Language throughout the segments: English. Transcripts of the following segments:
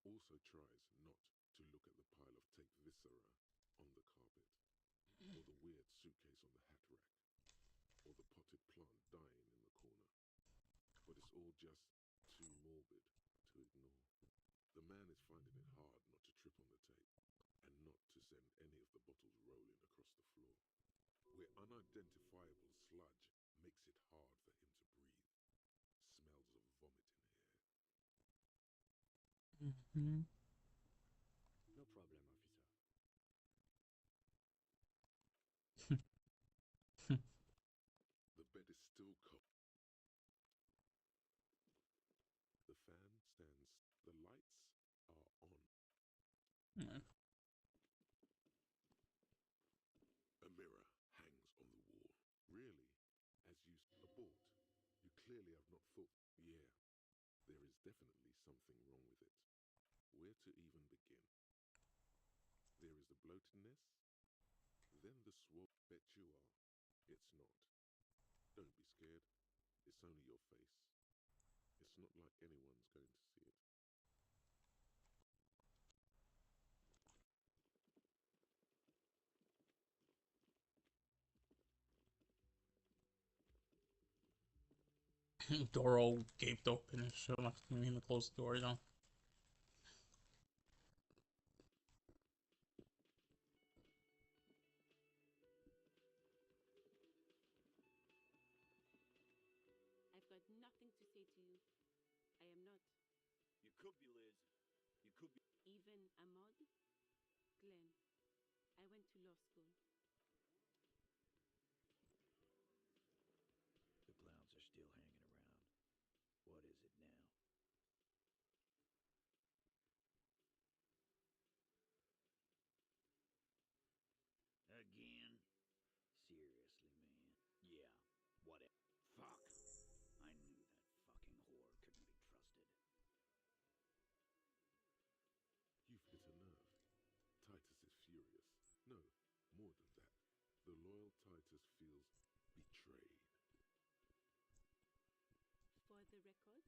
also tries not to look at the pile of take viscera on the carpet, or the weird suitcase on the hat rack, or the potted plant dying in the corner. But it's all just too morbid to ignore. The man is finding it hard not to trip on the tape, and not to send any of the bottles rolling across the floor, where unidentifiable sludge makes it hard for him to breathe. Smells of vomit in the air. Mhm. No problem, officer. The bed is still cold. The fan stands. The lights are on. Yeah. A mirror hangs on the wall. Really, as you abort, you clearly have not thought. Yeah, there is definitely something wrong with it. Where to even begin? There is the bloatedness, then the swole. Bet you are. It's not. Don't be scared. It's only your face. It's not like anyone's going to see it. Door all gaped open and shit. I didn't even close the door, you know. I've got nothing to say to you. I am not. You could be Liz. You could be. Even Ahmad? Glenn, I went to law school. The clowns are still hanging around. What is it now? Again? Seriously, man. Yeah, whatever. Fuck. I knew that fucking whore couldn't be trusted. You've hit a nerve. Titus is furious. No, more than that. The loyal Titus feels betrayed. For the record,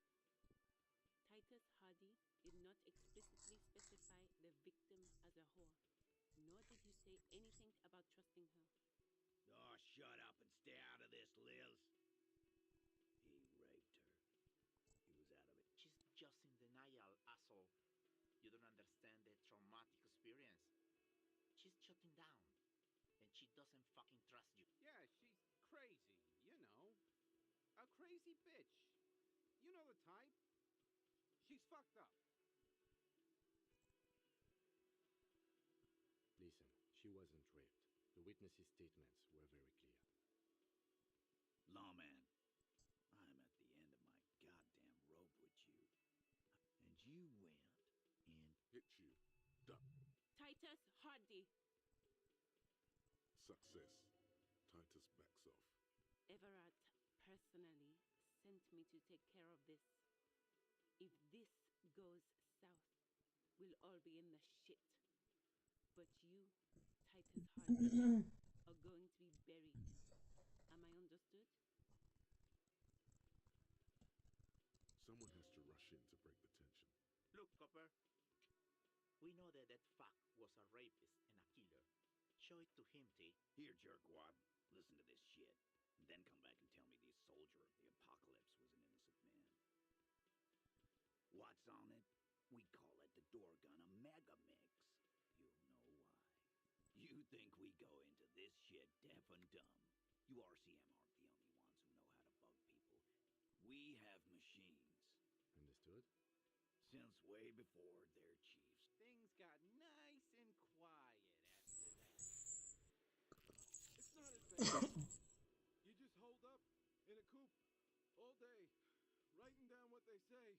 Titus Hardy did not explicitly specify the victim as a whore, nor did you say anything about trusting her. Oh, shut up and stay out of this, Liz. He raped her. He was out of it. She's just in denial, asshole. You don't understand the traumatic experience. She's shutting down. And she doesn't fucking trust you. Yeah, she's crazy, you know. A crazy bitch. You know the type. She's fucked up. Listen, she wasn't raped. The witnesses' statements were very clear. Lawman, I'm at the end of my goddamn rope with you. And you went in. Hit you. Duck. Titus Hardy! Success. Titus backs off. Everard personally sent me to take care of this. If this goes south, we'll all be in the shit. But you, Titus Hardy, are going to be buried. Am I understood? Someone has to rush in to break the tension. Look, Copper. We know that that fuck was a rapist and a killer. Show it to him, T. Here, jerkwad. Listen to this shit. And then come back and tell me the soldier of the apocalypse was an innocent man. What's on it? We call it the door gun a mega mix. You'll know why. You think we go into this shit deaf and dumb. You RCM aren't the only ones who know how to bug people. We have machines. Understood? Since way before their chiefs. Things got nice and quiet after that. It's not as bad. You just hold up in a coop all day, writing down what they say.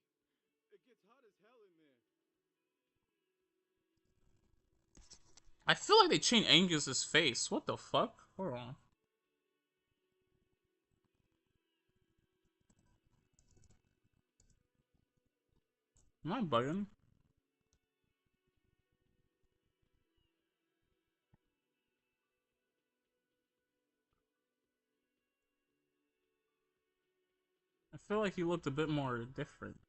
It gets hot as hell in there. I feel like they changed Angus's face. What the fuck? Hold on. Am I bugging? I feel like he looked a bit more different.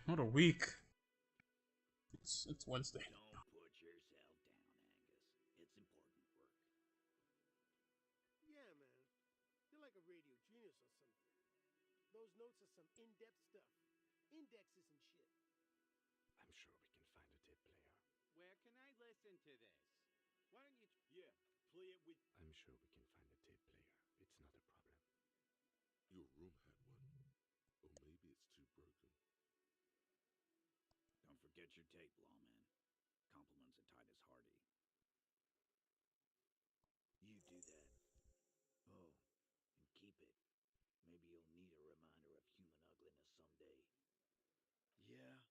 What a week. It's Wednesday. Don't put yourself down, Angus. It's important work. Yeah, man. You're like a radio genius or something. Those notes are some in-depth stuff. Indexes and shit. I'm sure we can find a tape player. Where can I listen to this? Why don't you... Yeah, play it with... I'm sure we can find a tape player. It's not a problem. Your room had one. Or maybe it's too broken. Don't forget your tape, lawman. Compliments of Titus Hardy. You do that. Oh, and keep it. Maybe you'll need a reminder of human ugliness someday. Yeah?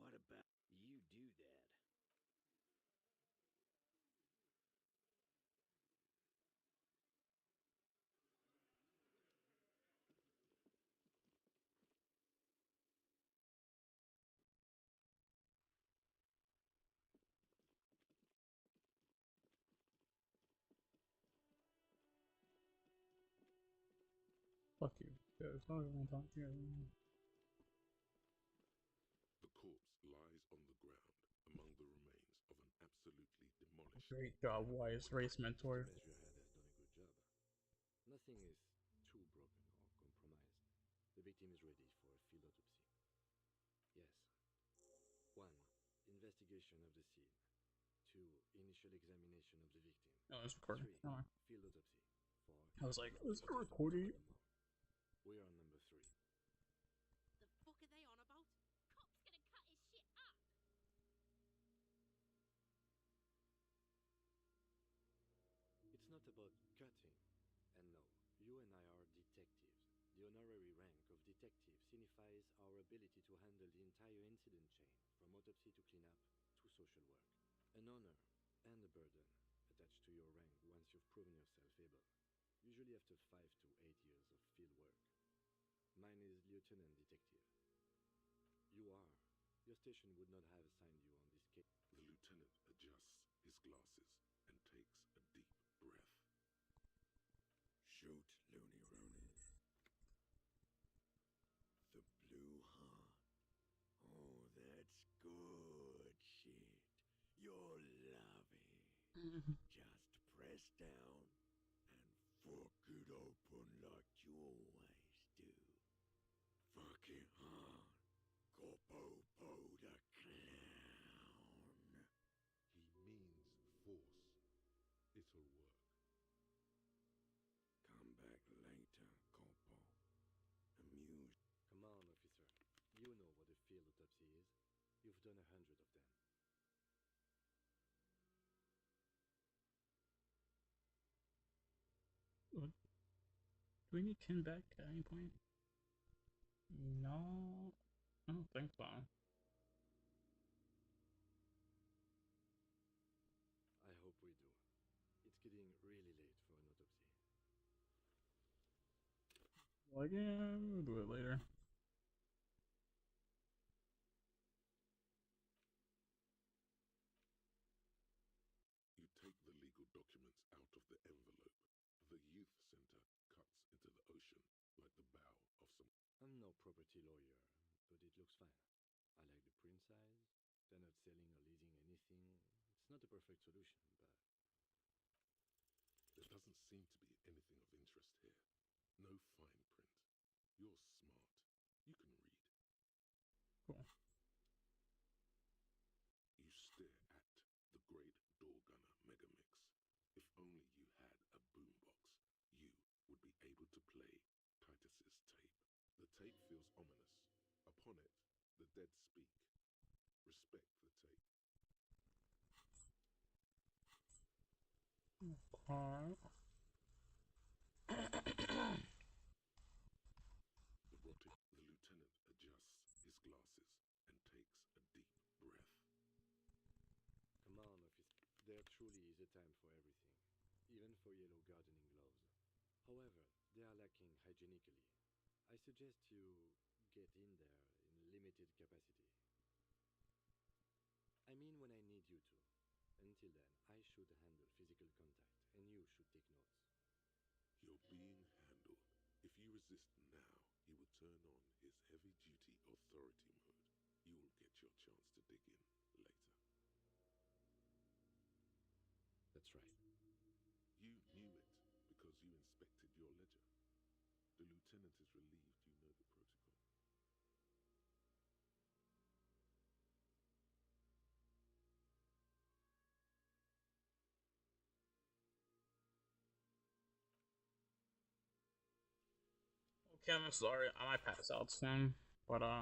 What about you do that? Fuck you. Yeah, it's not even talking to you. The corpse lies on the ground among the remains of an absolutely demolished... Great job, wise race mentor. The measure head has done a good job. Nothing is too broken or compromised. The victim is ready for a field autopsy. Yes. 1. Investigation of the scene. 2. Initial examination of the victim. No, it's recording. 3. Oh, Field autopsy. 4. I was like, is it recording? We are on number 3. The fuck are they on about? Cop's gonna cut his shit up! It's not about cutting. And no, you and I are detectives. The honorary rank of detective signifies our ability to handle the entire incident chain, from autopsy to cleanup to social work. An honor and a burden attached to your rank once you've proven yourself able, usually after 5 to 8 years of field work. Mine is Lieutenant Detective. You are. Your station would not have assigned you on this case. The lieutenant adjusts his glasses and takes a deep breath. Shoot, Looney Rooney. The blue heart. Oh, that's good shit. You'll love it. Just press down and fuck it open like you always do. Fuck it hard. Go-po-po the clown. He means force. It'll work. Come back later, Corpo. Amuse. Come on, officer. You know what a field autopsy is. You've done 100 of them. What? Do we need Ken back at any point? No, I don't think so. I hope we do. It's getting really late for an autopsy. Like, yeah, we'll do it later. You take the legal documents out of the envelope. The youth center cuts into the ocean like the bow of some... I'm no property lawyer, but it looks fine. I like the print size. They're not selling or leasing anything. It's not a perfect solution, but... There doesn't seem to be anything of interest here. No fine print. You're smart. You can read. Cool. You stare at the great door gunner Megamix. If only you had a boombox, you would be able to play Titus's tape. The tape feels ominous. Upon it, the dead speak. Respect the tape. Okay. The lieutenant adjusts his glasses and takes a deep breath. Come on, officer. There truly is a time for everything, even for yellow gardening gloves. However, they are lacking hygienically. I suggest you get in there in limited capacity. I mean when I need you to. Until then, I should handle physical contact, and you should take notes. You're being handled. If you resist now, he will turn on his heavy-duty authority mode. You will get your chance to dig in later. That's right. You knew it because you inspected your ledger. The lieutenant is relieved you know the protocol. Okay, I'm sorry. I might pass out soon, but It's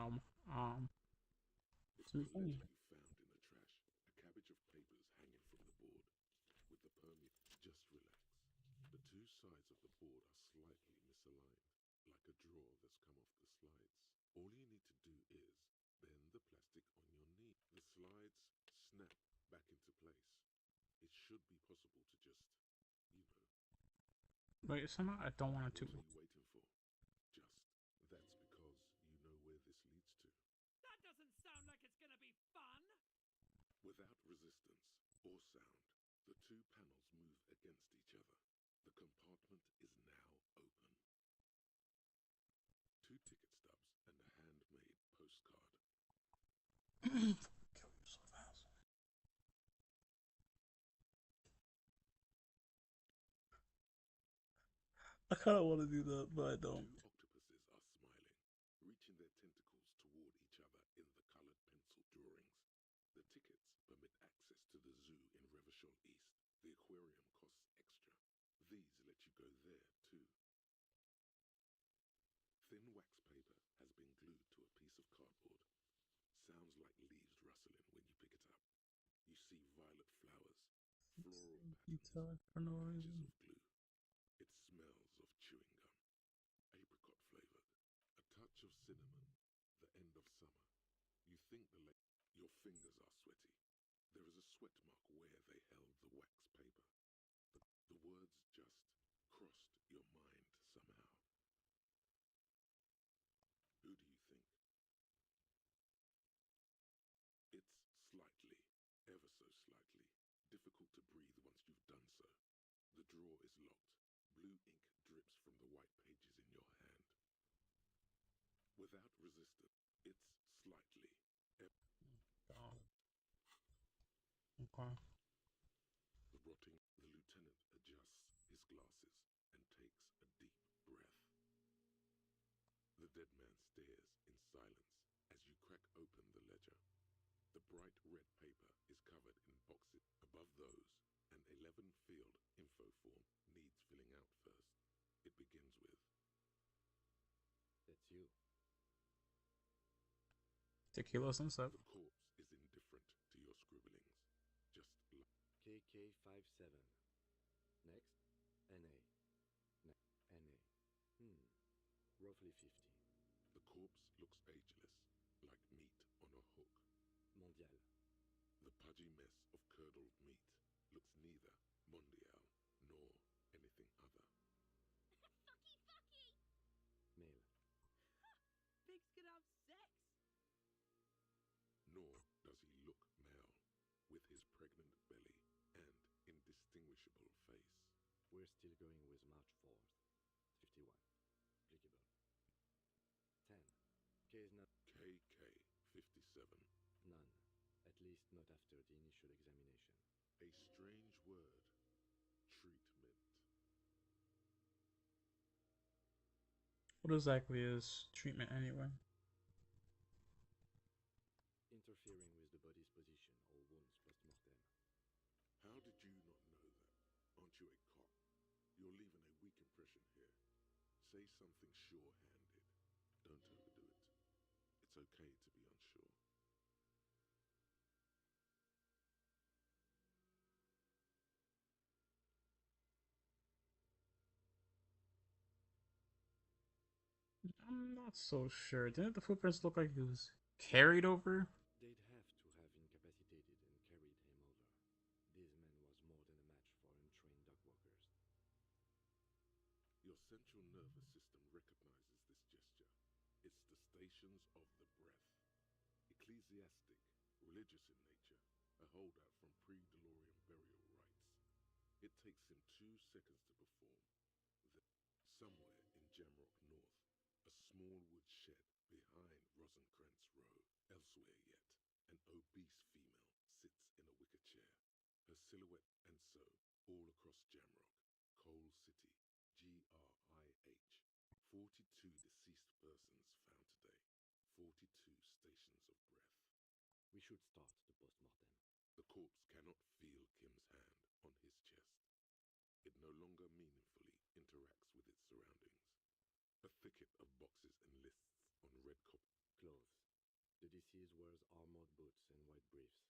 it's the funny. ledger you found in the trash. A cabbage of papers hanging from the board. With the permit, just relax. The two sides of the board are slightly misaligned, like a drawer that's come off the slides. All you need to do is bend the plastic on your knee. The slides snap back into place. It should be possible to just, you know. Wait, somehow I don't want to. What are you waiting for? Just, that's because you know where this leads to. That doesn't sound like it's gonna be fun! Without resistance or sound, the two panels move against each other. The compartment is now open. Two ticket stubs and a handmade postcard. Kill yourself, asshole. I kind of want to do that, but I don't. Two octopuses are smiling, reaching their tentacles toward each other in the colored pencil drawings. The tickets permit access to the zoo in Revachol East. The aquarium costs extra. These let you go there, too. Thin wax paper has been glued to a piece of cardboard. Sounds like leaves rustling when you pick it up. You see violet flowers, floral patterns, For no patches reason. of glue. It smells of chewing gum, apricot flavored, a touch of cinnamon, the end of summer. You think your fingers are sweaty. There is a sweat mark where they held the wax paper. The words just crossed your mind somehow. Who do you think? It's slightly, ever so slightly, difficult to breathe once you've done so. The drawer is locked. Blue ink drips from the white pages in your hand. Without resistance, it's slightly. Oh. Okay. The lieutenant adjusts his glasses and takes a deep breath. The dead man stares in silence as you crack open the ledger. The bright red paper is covered in boxes. Above those, an 11-field info form needs filling out first. It begins with, That's you. Tequila Sunset. the corpse is indifferent to your scribblings. Just KK57. Next, NA. NA. Roughly 50. The corpse looks ageless, like meat on a hook. Mondial. The pudgy mess of curdled meat looks neither mondial nor anything other. Male. Pigs can have sex! Nor does he look male, with his pregnant belly and indistinguishable face. We're still going with March 4th. 51. Applicable. 10. K is not KK57. none. At least not after the initial examination. A strange word. Treatment. What exactly is treatment anyway? Interfering with the body's position or wounds post-mortem. How did you not know that? Aren't you a cop? You're leaving a weak impression here. Say something sure-handed. Don't overdo it. It's okay to be unsure. I'm not so sure. Didn't the footprints look like he was carried over? They'd have to have incapacitated and carried him over. This man was more than a match for untrained dog walkers. Your central nervous system recognizes this gesture. It's the stations of the breath. Ecclesiastic, religious in nature, a holdout from pre-Delorian burial rites. It takes him 2 seconds to perform. Somewhere in Jamrock North, a small wood shed behind Rosencrantz Row. Elsewhere yet, an obese female sits in a wicker chair, her silhouette and so all across Jamrock, Coal City, GRIH. 42 deceased persons found today, 42 stations of breath. We should start the postmortem. The corpse cannot feel Kim's hand on his chest. It no longer meaningfully interacts with its surroundings. A thicket of boxes and lists on red clothes. The deceased wears armored boots and white briefs.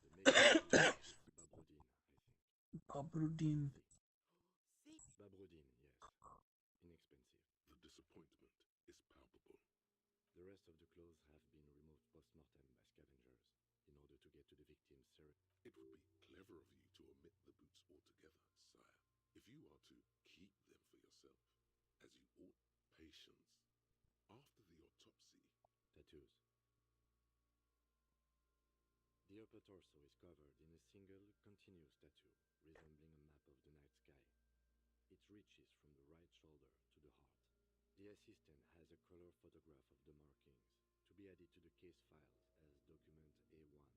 The maker is Babrudin, I think. Babrudin. Babrudin, yes. Inexpensive. The disappointment is palpable. The rest of the clothes have been removed post-mortem by scavengers in order to get to the victim's It would be clever of you to omit the boots altogether, sire. If you are to keep them for yourself, as you ought, patience. After the autopsy... Tattoos. The upper torso is covered in a single, continuous tattoo, resembling a map of the night sky. It reaches from the right shoulder to the heart. The assistant has a color photograph of the markings, to be added to the case files as document A1.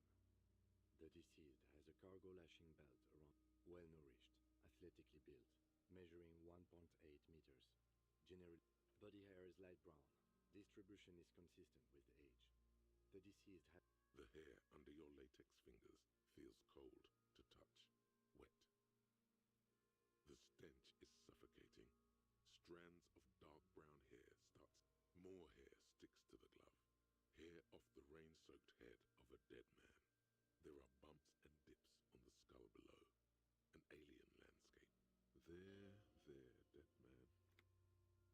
The deceased has a cargo lashing belt around, well-nourished, athletically built, measuring 1.8 meters. Generally, body hair is light brown. Distribution is consistent with age. The deceased has... The hair under your latex fingers feels cold to touch, wet. The stench is suffocating. Strands of dark brown hair starts. More hair sticks to the glove. Hair off the rain-soaked head of a dead man. There are bumps and dips on the skull below. An alien landscape. There, dead man.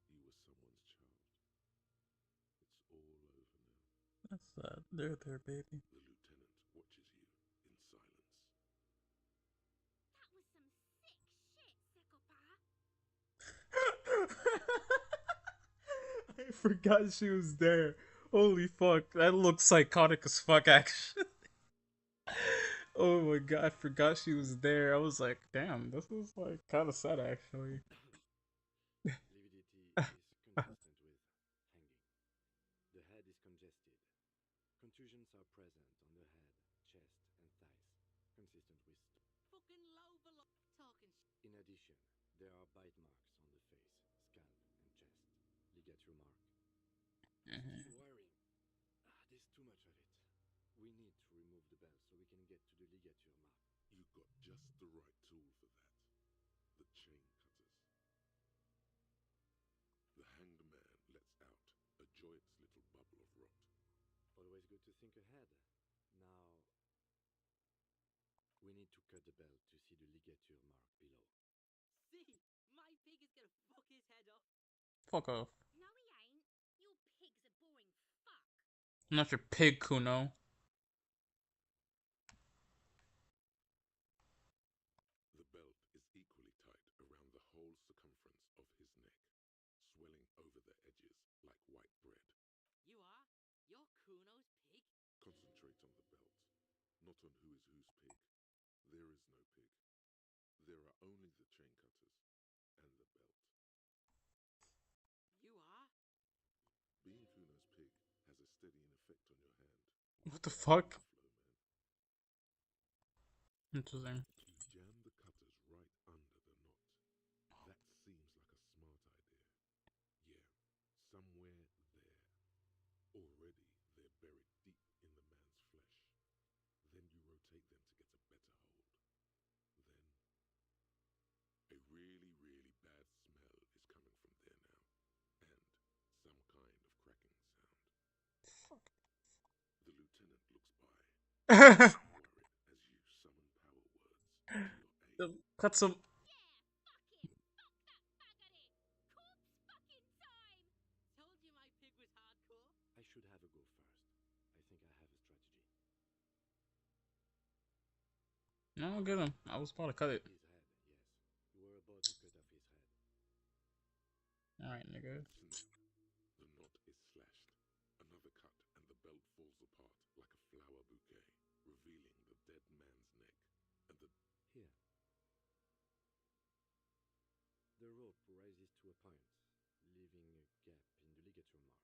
You were someone's child. It's all over now. That's sad. There, baby. The lieutenant watches you in silence. That was some sick shit, psychopath. I forgot she was there. Holy fuck. That looks psychotic as fuck, actually. Oh my god, I forgot she was there. I was like, damn, this is like kind of sad, actually. Lividity is consistent with hanging. The head is congested. Contusions are present on the head, chest, and thighs, consistent with Fucking low talking In addition, there are bite marks on the face, scalp, and chest. Ligature mark. Still wiring. There's too much of it. We need to remove the belt so we can get to the ligature mark. You got just the right tool for that. The chain cutters. The hanged man lets out a joyous little bubble of rot. Always good to think ahead. Now, we need to cut the belt to see the ligature mark below. See, my pig is gonna fuck his head up. Fuck off. No, he ain't. Your pig's a boring fuck. I'm not your pig, Kuno. The belt is equally tight around the whole circumference of his neck, swelling over the edges like white bread. You are? You're Kuno's pig? Concentrate on the belt, not on who is whose pig. There is no pig. There are only the chain cutters and the belt. You are? Being Kuno's pig has a steadying effect on your hand. What the fuck? Interesting. You jam the cutters right under the knot. That seems like a smart idea. Yeah, somewhere there. Already they're buried deep in the man's flesh. Then you rotate them to get a better hold. Then, a really, really bad smell is coming from there now. And some kind of cracking sound. Fuck. The lieutenant looks by. Cut some. Yeah, fuck it. Fuck that faggot. Corpse fucking time. Told you my pig was hardcore. I should have a go first. I think I have a strategy. No, get him. I was about to cut it. His head, yes. You were about to cut off his head. Alright, nigga. The knot is slashed. Another cut, and the belt falls apart like a flower bouquet, revealing the dead man's neck and the... Here. The rope rope rises to a point, leaving a gap in the ligature mark.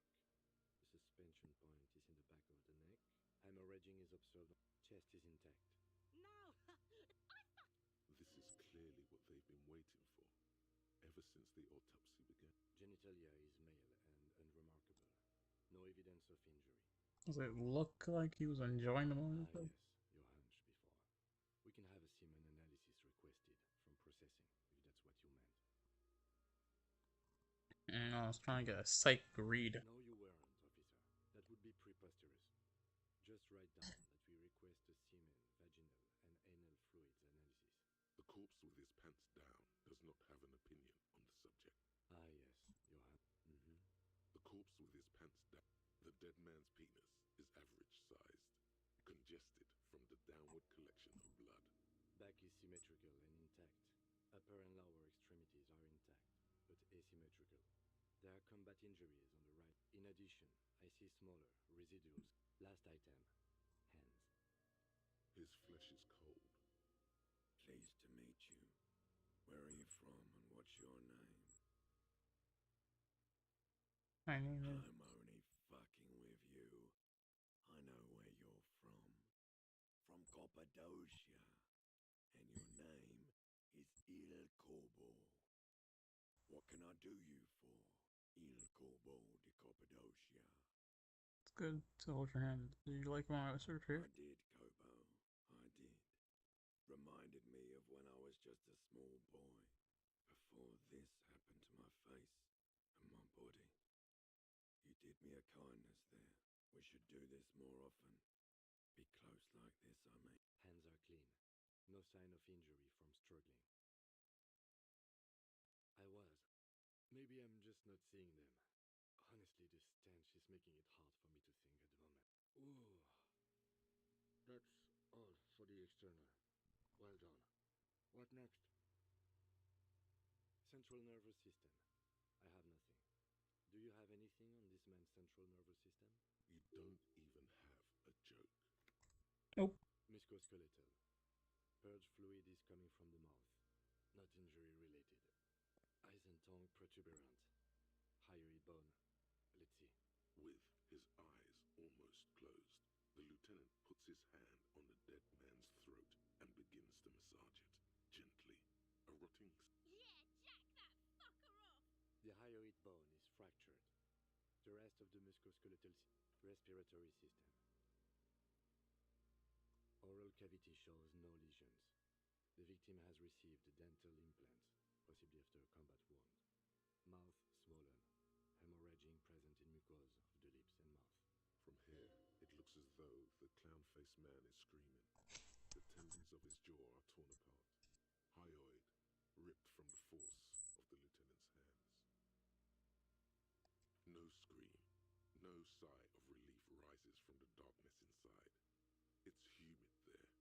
The suspension point is in the back of the neck. Hemorrhaging is observed. Chest is intact. No! This is clearly what they've been waiting for, ever since the autopsy began. Genitalia is male and unremarkable. No evidence of injury. Does it look like he was enjoying the moment? Yes, your hunch before. We can have a semen analysis requested from processing, if that's what you meant. I was trying to get a psych read. No, you weren't, officer. That would be preposterous. Just write down that we request a semen, vaginal, and anal fluids analysis. The corpse with his pants down does not have an opinion on the subject. Ah, yes, your hand. The corpse with his pants down. The dead man's penis is average sized, congested from the downward collection of blood. Back is symmetrical and intact. Upper and lower extremities are intact, but asymmetrical. There are combat injuries on the right. In addition, I see smaller residuals. Last item, hands. His flesh is cold. Pleased to meet you. Where are you from and what's your name? My name is... I'm only fucking with you. I know where you're from. From Cappadocia. And your name is Il Corbo. What can I do you for, Il Corbo de Cappadocia? It's good to hold your hand. Did you like when I was search here? I did, Kobo. I did. Reminded me of when I was just a small boy, before this happened to my face and my body. You did me a kindness there. We should do this more often. Be close like this, I mean. Hands are clean. No sign of injury from struggling. I was. Maybe I'm just not seeing them. Honestly, this stench is making it hard for me to think at the moment. Ooh. That's all for the external. Well done. What next? Central nervous system. I have nothing. Do you have anything on this man's central nervous system? You don't even have a joke. Nope. Musculoskeletal. Purge fluid is coming from the mouth. Not injury related. Eyes and tongue protuberant. Hyoid bone. Let's see. With his eyes almost closed, the lieutenant puts his hand on the dead man's throat and begins to massage it, gently. A rotting... Yeah, jack that fucker off! The hyoid bone is fractured. The rest of the musculoskeletal respiratory system. Oral cavity shows no lesions. The victim has received dental implants, possibly after a combat wound. Mouth swollen. Hemorrhaging present in mucosa of the lips and mouth. From here, it looks as though the clown-faced man is screaming. The tendons of his jaw are torn apart. Hyoid ripped from the force of the lieutenant's hands. No scream, no sigh of relief rises from the darkness inside. It's humid there.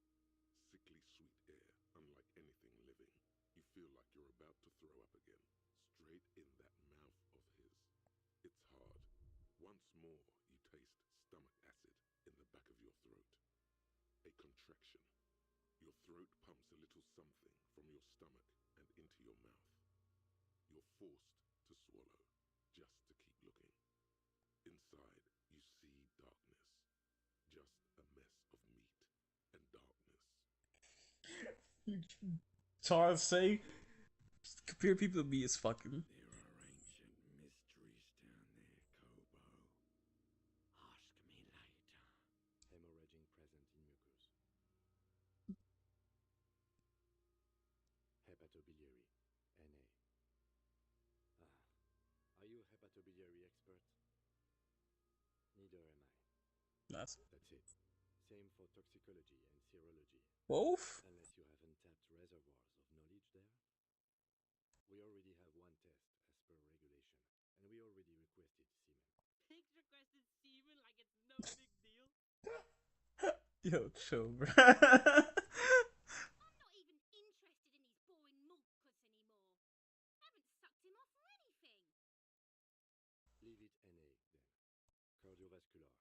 Sickly sweet air, unlike anything living. You feel like you're about to throw up again, straight in that mouth of his. It's hard. Once more, you taste stomach acid in the back of your throat. A contraction. Your throat pumps a little something from your stomach and into your mouth. You're forced to swallow, just to keep looking. Inside, you see darkness. Just a mess of meat and darkness. Charles say, compare people to me as fucking. There are ancient mysteries down there, Kobo. Ask me later. Hemorrhaging present in mucus. Hepatobiliary. NA. Are you a hepatobiliary expert? Neither am I. That's it. Same for toxicology and serology. both. Unless you have untapped reservoirs of knowledge there. We already have one test as per regulation, and we already requested semen. Pigs requested semen like it's no big deal. Yo, chill, bro. I'm not even interested in his boring mulkus anymore. Haven't sucked him off or anything. Leave it NA then. Cardiovascular.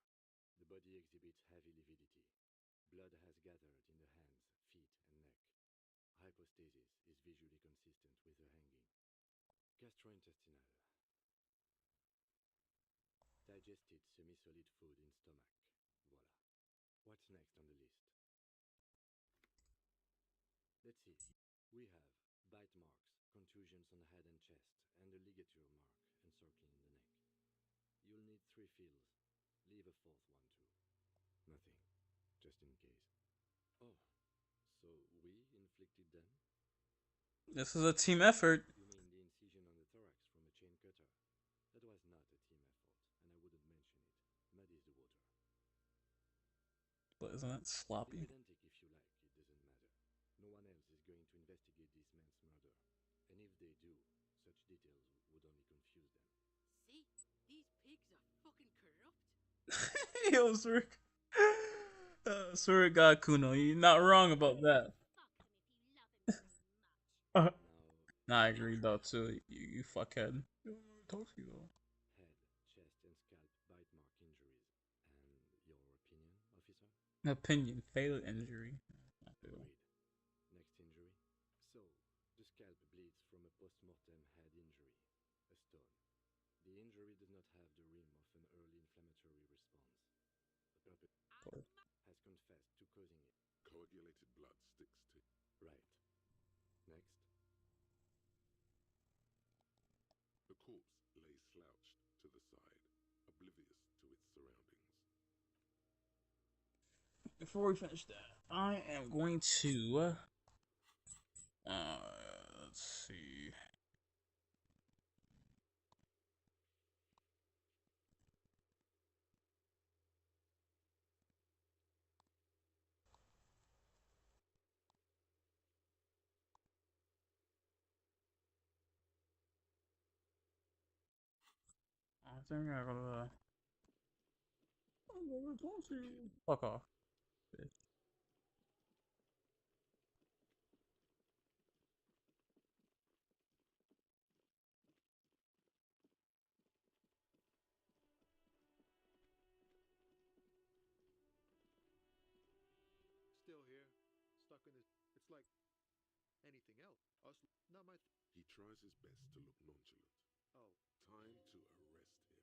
The body exhibits heavy lividity. Blood has gathered in the hands, feet, and neck. Hypostasis is visually consistent with the hanging. Gastrointestinal. Digested semi-solid food in stomach. Voila. What's next on the list? Let's see. We have bite marks, contusions on the head and chest, and a ligature mark encircling the neck. You'll need 3 fills. Leave a 4th one too. Nothing. Just in case. Oh, so we inflicted them? This is a team effort. You mean the incision on the thorax from a chain cutter? That was not a team effort, and I wouldn't mention it. Muddies the water. But isn't that Be sloppy? pedantic if you like, it doesn't matter. No one else is going to investigate this man's murder. And if they do, such details would only confuse them. See? These pigs are fucking corrupt. Yo, swear to God, Kuno, you're not wrong about that. Now, Nah, I agree though too. You fuckhead. Talk to you though. head, chest, and scalp bite mark injuries. And your opinion, officer? Opinion, fatal injury. Agreed. Next injury. So, the scalp bleeds from a post-mortem head injury, a stone. The injury does not have the rim of an early inflammatory response. The perpetrator has confessed to causing it. Coagulated blood sticks to. Right. Next. The corpse lay slouched to the side, oblivious to its surroundings. Before we finish that, I am going to let's see. I think I gotta. I'm gonna talk to you. Fuck off. Bitch. Still here, stuck in this. It's like anything else. Us, not my. He tries his best to look nonchalant. Oh, Time to arrest him.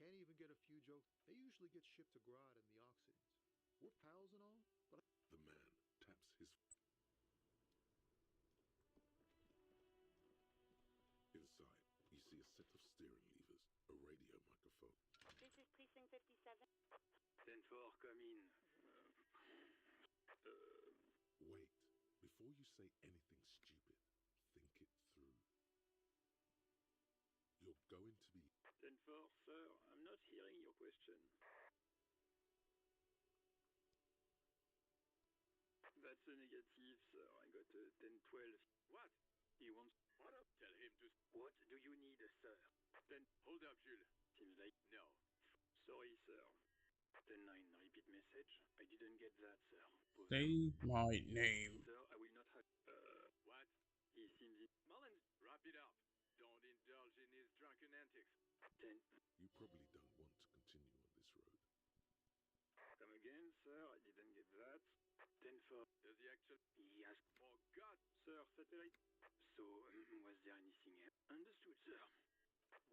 can't even get a few jokes. They usually get shipped to Grodd in the Occidents. We're pals and all, but The man taps his. Inside, you see a set of steering levers, a radio microphone. This is Precinct 57. 10-4, come in. Wait, before you say anything stupid, think it through. You're going to be. 10-4, sir, I'm not hearing your question. That's a negative, sir. I got a 10-12. What? He wants. What up? Tell him to. What do you need, sir? Then hold up, Jules. Seems like no. Sorry, sir. 10-9, repeat message. I didn't get that, sir. Say my name. Sir, I will not have. What? He seems. Mullins, wrap it up. Don't indulge in his drunken antics. 10. You probably don't want to continue on this road. Come again, sir. I didn't get that. 10-4. Does he actually? Yes. Oh, God. Sir, satellite. So, was there anything else? Understood, sir.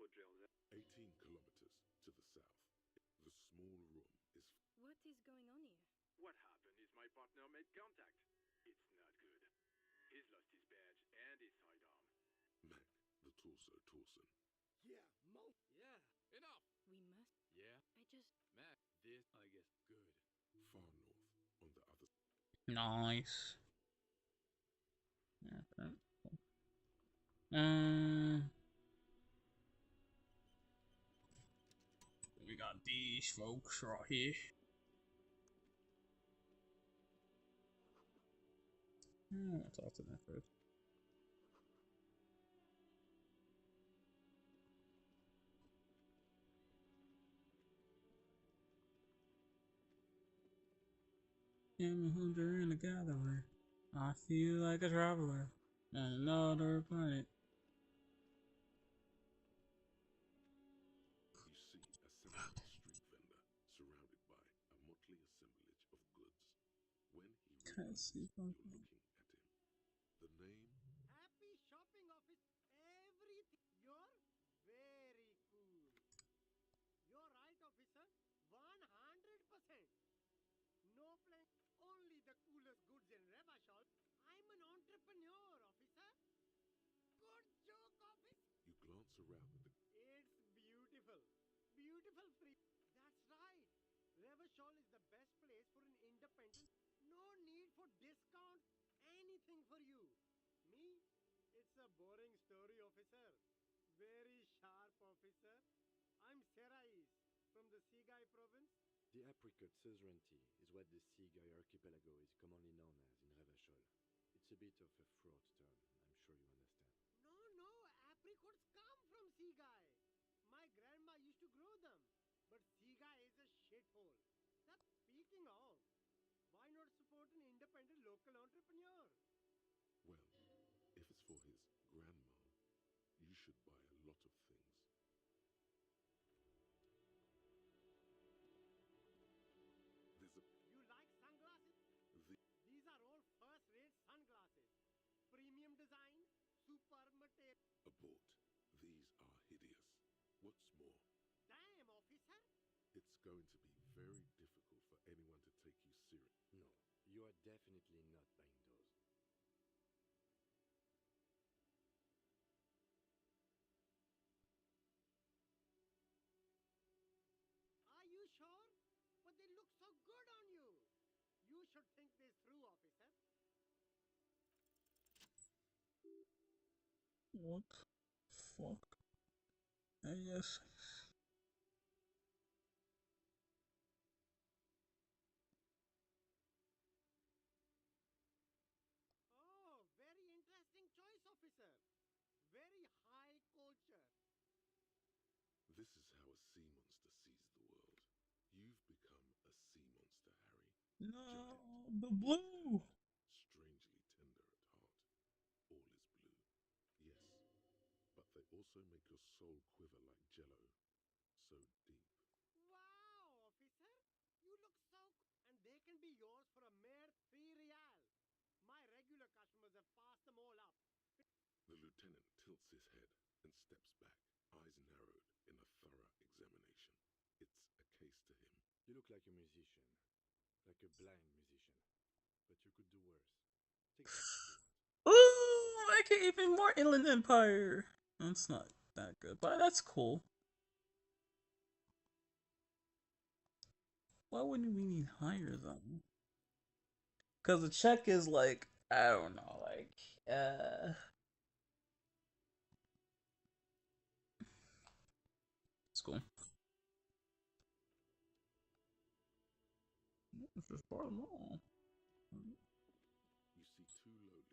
Roger that. 18 kilometers to the south. The small room is. What is going on here? What happened is my partner made contact. It's not good. He's lost his badge and his sidearm. Mac, the torso Torson. yeah, Yeah, enough. We must. Yeah, I just. Mac, this, I guess, good. Far north, on the other. Nice. Okay. We got these folks right here. I'll talk to them first. I'm a hunter and a gatherer. I feel like a traveler on another planet. You see a Seminole street vendor surrounded by a motley assemblage of goods. When he Can't realizes see you're something. looking at him, the name Happy shopping, officer. around in the... It's beautiful. Beautiful free. That's right. Revachol is the best place for an independent. No need for discount. Anything for you. Me? It's a boring story, officer. Very sharp, officer. I'm Serais from the Sigai province. The apricot suzerainty is what the Seaguy archipelago is commonly known as in Revachol. It's a bit of a fraught term, I'm sure you understand. No, no, apricots come from Sigai. My grandma used to grow them. But Sigai is a shithole. That's speaking of. Why not support an independent local entrepreneur? Well, if it's for his grandma, you should buy a lot of things. There's a... You like sunglasses? These are all first-rate sunglasses. Premium design, super material. Abort. These are hideous. What's more, Damn, officer! it's going to be very difficult for anyone to take you serious. No, you are definitely not buying those. Are you sure? But they look so good on you. You should think this through, officer. What the fuck? Yes. Oh, very interesting choice, officer. Very high culture. This is how a sea monster sees the world. You've become a sea monster, Harry. No, Giant, the blue. strangely tender at heart. All is blue. Yes, but they also make your soul quiver like jello. So deep. Wow, officer. You look so... And they can be yours for a mere 3 real. My regular customers have passed them all up. The lieutenant tilts his head and steps back, eyes narrowed in a thorough examination. It's a case to him. You look like a musician. Like a blind musician. But you could do worse. Take that if you want. Ooh, make it even more Inland Empire. That's not that good, but that's cool. Why wouldn't we need higher though? Because the check is like, I don't know, like, it's cool. Let's just bar them all. You see too lowly. I can see you were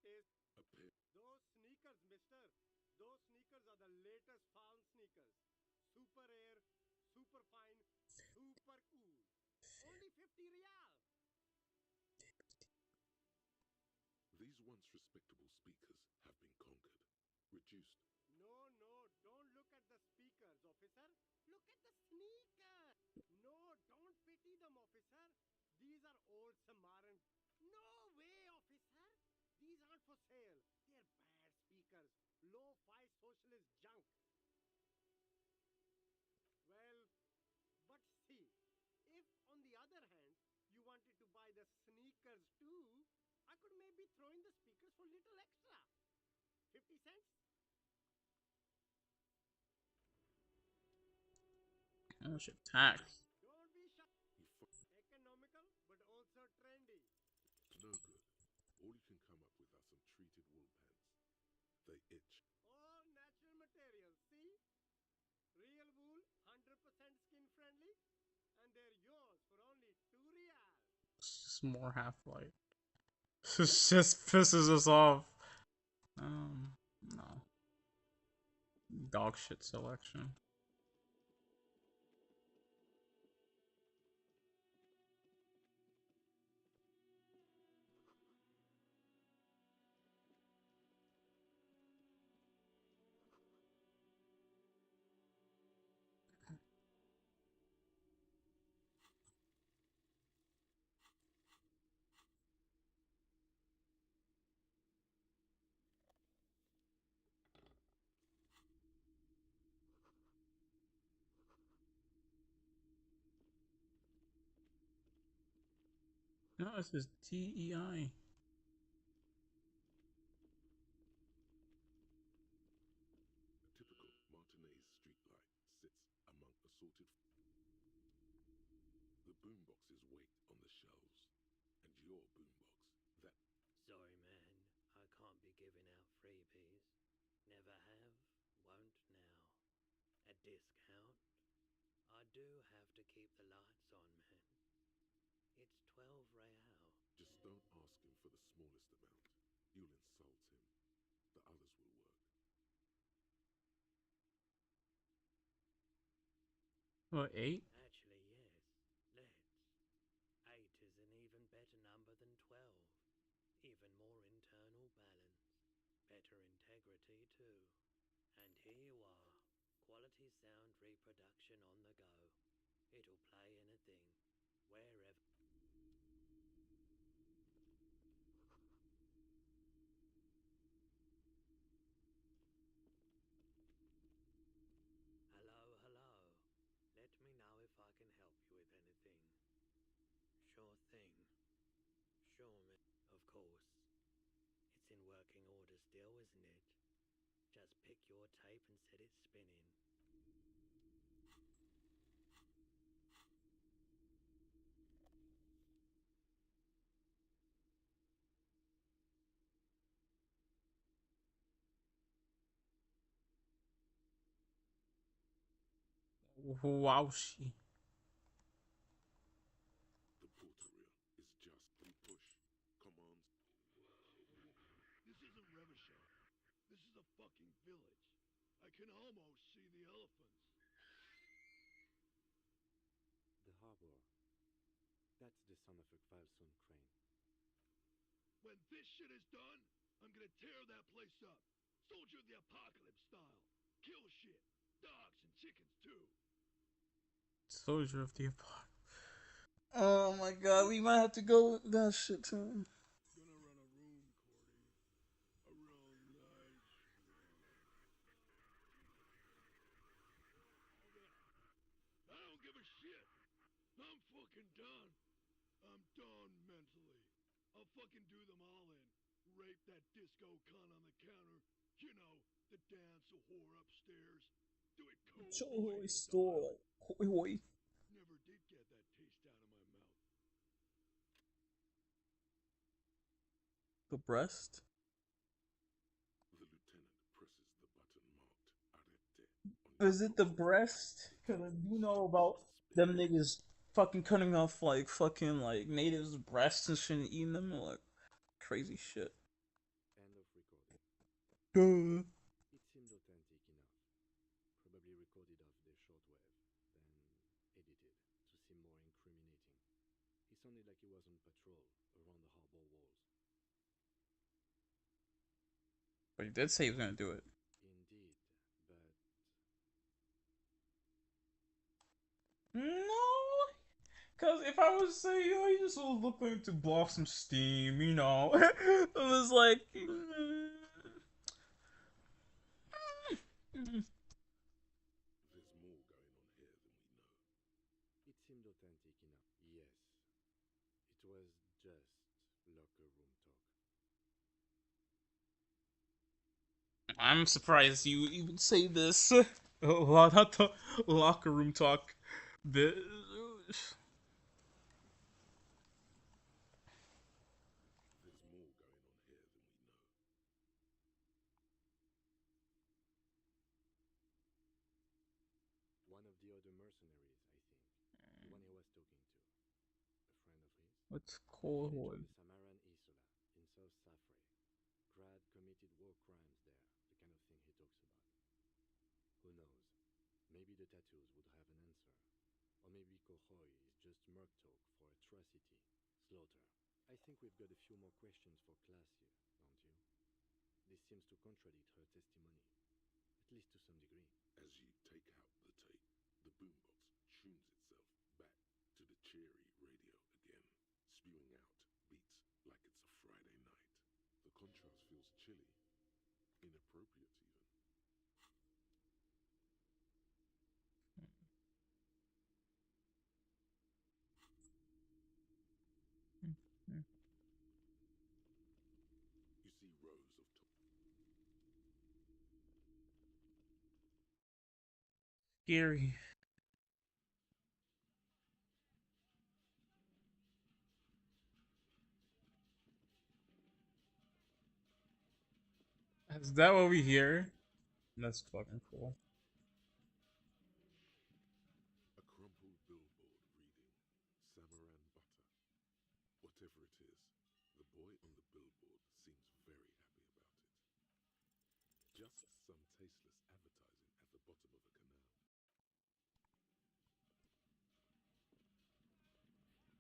taste... A pair. Those sneakers, mister. Those sneakers are the latest found sneakers. Super air, super fine, super cool. Only 50 real. These once respectable speakers have been conquered, reduced. No, no, don't look at the speakers, officer. Look at the sneakers. No, don't pity them, officer. These are old Samaritan. No way, officer. These aren't for sale. They're bad speakers. Low-fi socialist junk. Well, but see, if on the other hand, you wanted to buy the sneakers too, I could maybe throw in the speakers for little extra. 50 cents? How much of tax? Don't be shy. Economical, but also trendy. No good. All you can come up with are some treated wool pants. They itch. All natural materials, see? Real wool, 100% skin friendly, and they're yours for only 2 real. It's just more Half-Life. This just pisses us off. No. Dog shit selection. No, this is TEI. boombox's weight on the shelves. And your boombox, that... Sorry, man. I can't be giving out freebies. Never have, won't now. A discount? I do have to keep the lights on, man. It's 12 real. Just don't ask him for the smallest amount. You'll insult him. The others will work. What, 8? Actually, yes. Let's. 8 is an even better number than 12. Even more internal balance. Better integrity, too. And here you are. Quality sound reproduction on the go. It'll play anything, wherever. Hello, hello. Let me know if I can help you with anything. Sure thing. Sure, of course. It's in working order still, isn't it? Just pick your tape and set it spinning. Wowshi. The portal is just a push. Commands. This isn't Revachol. This is a fucking village. I can almost see the elephants. The harbor. That's the son of a Kvalson crane. When this shit is done, I'm gonna tear that place up. Soldier of the apocalypse style. Kill shit. Dogs and chickens too. Soldier of the Apocalypse. Oh my god, we might have to go with that shit too. Gonna run a room, Cordy. A real nice room. I don't give a shit. I'm fucking done. I'm done mentally. I'll fucking do them all in. Rape that disco cunt on the counter. You know, the dance a whore upstairs. Do it cowboy style. Never did get that taste out of my mouth. The breast? The lieutenant presses the button marked Arete on Is it the breast? Because I do know about them niggas fucking cutting off like fucking like natives' breasts and shit and eating them like crazy shit. End of recording. Duh. It seemed authentic enough. Probably recorded off the shortwave, then edited to seem more incriminating. He sounded like he was on patrol around the harbor walls. But he did say he was gonna do it. Indeed, but No, because if I was to say, yo, you just was looking to blow off some steam, you know, it was like. There's more going on here than we know. it seemed authentic enough. Yes, it was just locker room talk. I'm surprised you even say this. Not the locker room talk. The There's more going on here than we know. One of the other mercenaries, I think. The one he was talking to. A friend of his. what's Village on cold? the Samaran Isola in South Safre. Grad committed war crimes there, the kind of thing he talks about. Who knows? Maybe the tattoos would have an answer. Or maybe Kohoy is just merc talk for atrocity, slaughter. I think we've got a few more questions for class here, don't you? This seems to contradict her testimony, at least to some degree. As you take out the tape, the boombox tunes itself back to the cheery radio again, spewing out beats like it's a Friday night. The contrast feels chilly, inappropriate even. You see rows of Scary. Is that what we hear? That's fucking cool. A crumpled billboard reading Samaran Butter. Whatever it is, the boy on the billboard seems very happy about it. Just some tasteless advertising at the bottom of a canal.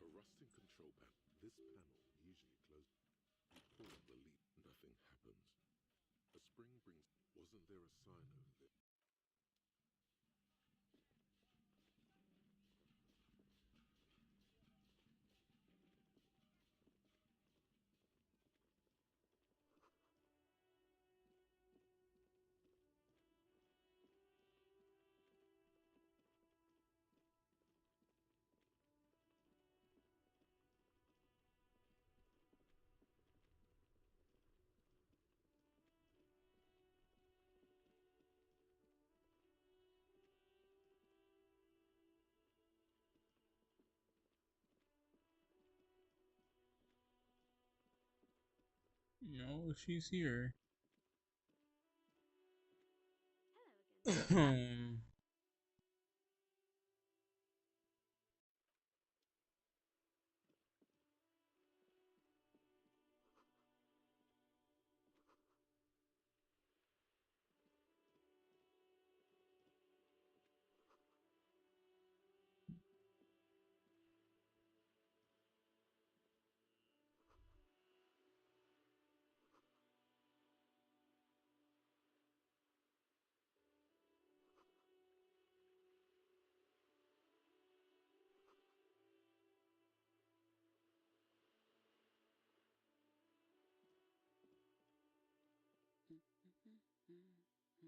A rusting control panel. This panel usually closes. You pull the lead. Nothing happens. A spring brings. Wasn't there a sign over there? No, she's here. Hello again.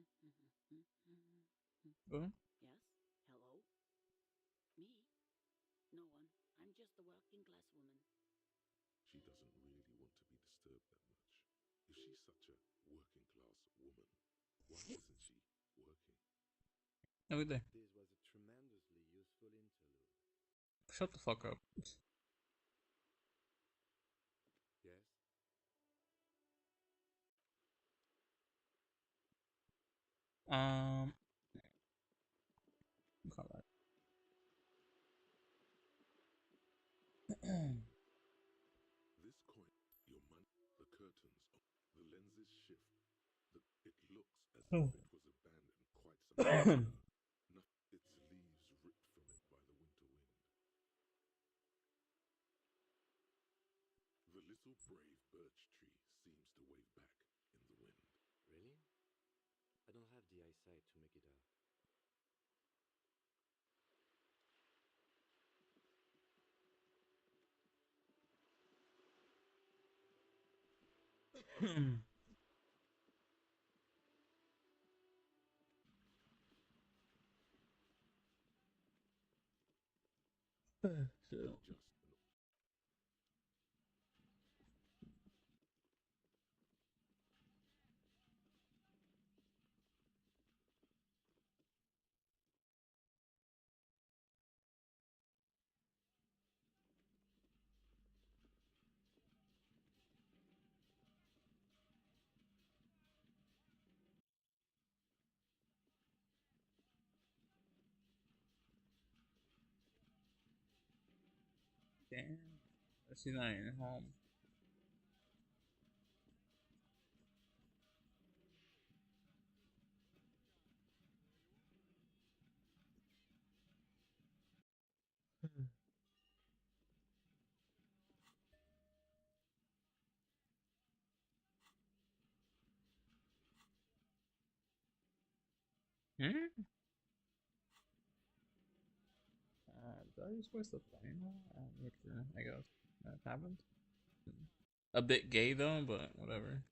What? Yes? Hello? Me? No one. I'm just a working class woman. She doesn't really want to be disturbed that much. If she's such a working class woman, why isn't she working? Over there. This was a tremendously useful interlude. Shut the fuck up. Yes? Um. Come on. This coin, your money, the curtains, the lenses shift. It looks as Oh. if it was abandoned quite some time ago. Its leaves ripped from it by the winter wind. The little brave birch tree seems to wave back in the wind. Really? I don't have the eyesight to make it out. So. Just Damn. She's not even home. Hmm? Are you supposed to play now? I guess that happened. A bit gay though, but whatever.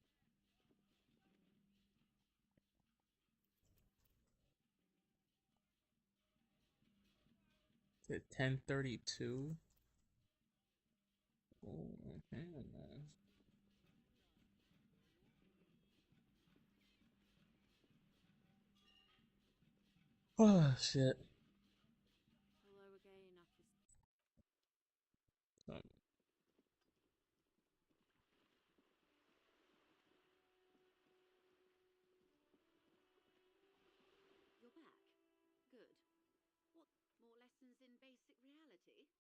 It's at 10:32. Oh, hang on, man. Oh shit. Hello again, officer. So, in basic reality?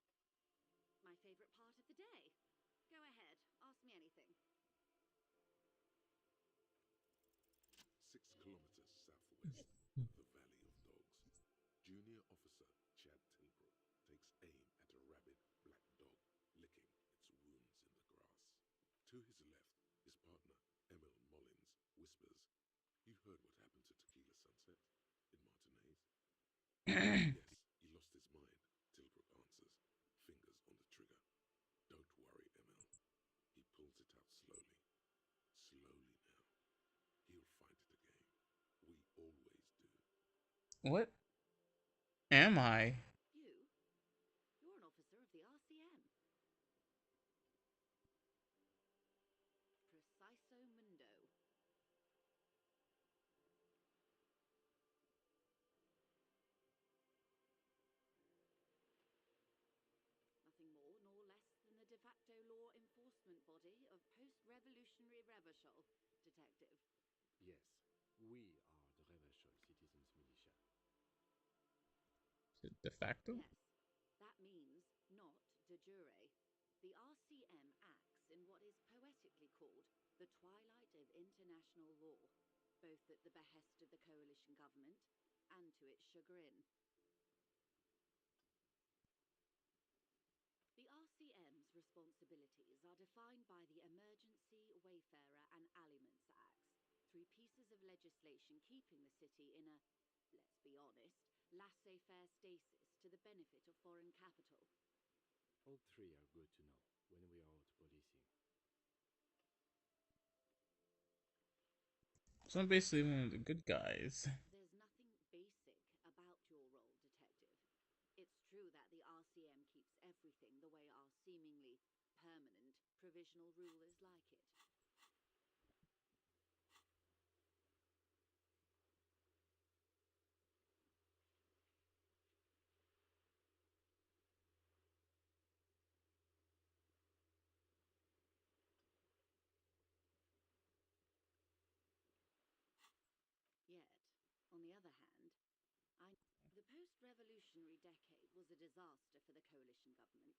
My favorite part of the day. Go ahead, ask me anything. 6 kilometers southwest, the Valley of Dogs. Junior Officer Chad Tilbrook takes aim at a rabid black dog licking its wounds in the grass. To his left, his partner, Emil Mullins, whispers, "You heard what happened to Tequila Sunset in Martinez?" "Yes, he lost his mind," Tilbrook answers, fingers on the trigger. "Don't worry, Emil." He pulls it out slowly. Slowly now. He'll find it again. We always do. What am I? You're an officer of the RCM. Preciso Mundo. Nothing more nor less than the de facto law enforcement body of post-revolutionary Revachol, Detective. Yes, we are the Revachol Citizens Militia. De facto? Yes, that means not de jure. The RCM acts in what is poetically called the twilight of international law, both at the behest of the coalition government and to its chagrin. The RCM's responsibilities are defined by the Emergency, Wayfarer and Aliments Acts, 3 pieces of legislation keeping the city in a, let's be honest, laissez-faire stasis to the benefit of foreign capital. All 3 are good to know when we are out policing. So I'm basically one of the good guys. There's nothing basic about your role, Detective. It's true that the RCM keeps everything the way our seemingly permanent provisional rulers like it. Yet, on the other hand, the post-revolutionary decade was a disaster for the coalition government.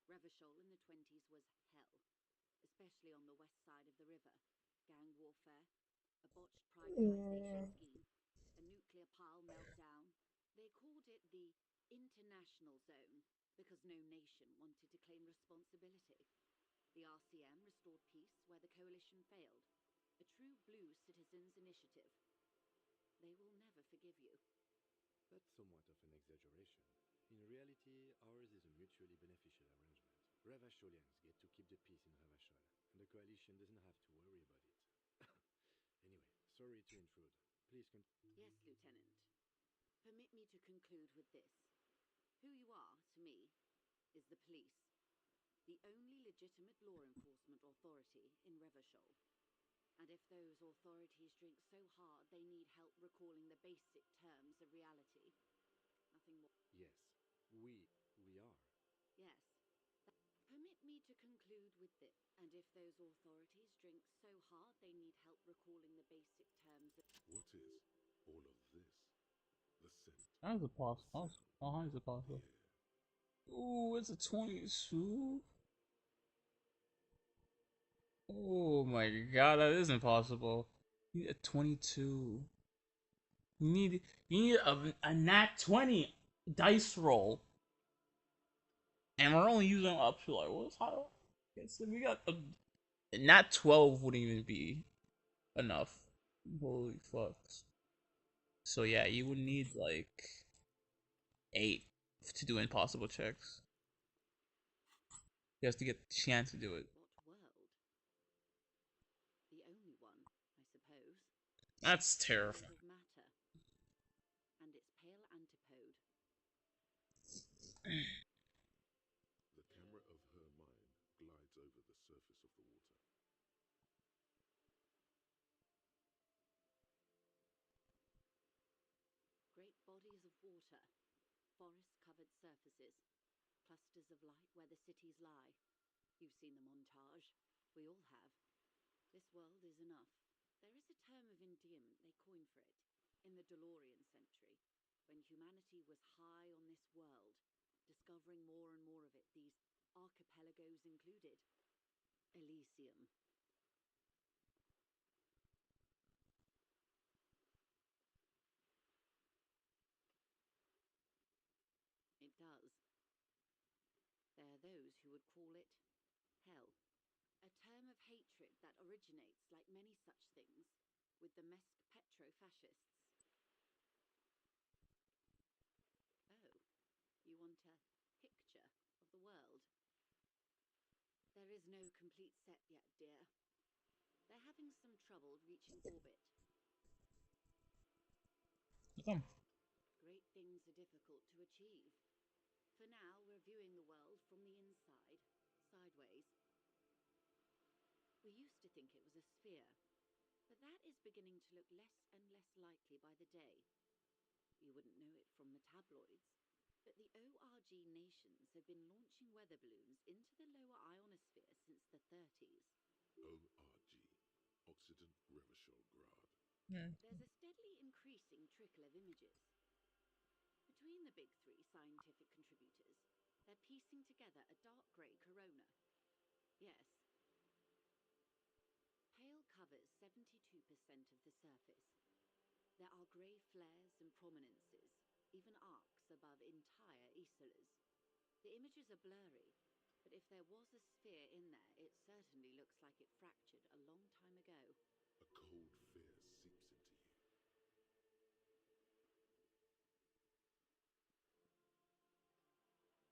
Revachol in the 20s was hell, especially on the west side of the river. Gang warfare, a botched privatization scheme, a nuclear pile meltdown. They called it the international zone because no nation wanted to claim responsibility. The RCM restored peace where the coalition failed. A true blue citizens' initiative. They will never forgive you. That's somewhat of an exaggeration. In reality, ours is a mutually beneficial arrangement. Revacholians get to keep the peace in Revachol, and the coalition doesn't have to worry about it. Anyway, sorry to intrude. Please Yes, Lieutenant. Permit me to conclude with this. Who you are, to me, is the police. The only legitimate law enforcement authority in Revachol. And if those authorities drink so hard they need help recalling the basic terms of reality, nothing more. Yes, we are. Yes. Permit me to conclude with this. And if those authorities drink so hard they need help recalling the basic terms of... What is all of this? The scent. How is it possible? How is it possible? Ooh, it's a 22. Oh my god, that isn't possible. You need a 22. You need a nat 20 dice roll. And we're only using up to like, what's high? Okay, so we got a nat 12 wouldn't even be enough. Holy fucks. So yeah, you would need like 8 to do impossible checks. You have to get the chance to do it. What world? The only one, I suppose. That's terrifying. Of matter. And its pale antipode. The camera of her mind glides over the surface of the water. Great bodies of water, forest-covered surfaces, clusters of light where the cities lie. You've seen the montage. We all have. This world is enough. There is a term of endearment they coined for it in the DeLorean century, when humanity was high on this world, discovering more and more of it, these archipelagos included. Elysium. It does. There are those who would call it hell. A term of hatred that originates, like many such things, with the petro-fascists. Oh, you want a picture of the world? There is no complete set yet, dear. They're having some trouble reaching orbit. Damn. Great things are difficult to achieve. For now, we're viewing the world from the inside, sideways. We used to think it was a sphere, but that is beginning to look less and less likely by the day. You wouldn't know it from the tabloids, but the ORG nations have been launching weather balloons into the lower ionosphere since the 30s. ORG, Occident Revachol Grad. There's a steadily increasing trickle of images. Between the big three scientific contributors, they're piecing together a dark grey corona. Yes. Pale covers 72% of the surface. There are grey flares and prominences, even arcs above entire isolas. The images are blurry, but if there was a sphere in there, it certainly looks like it fractured a long time ago. A cold fear seeps into you.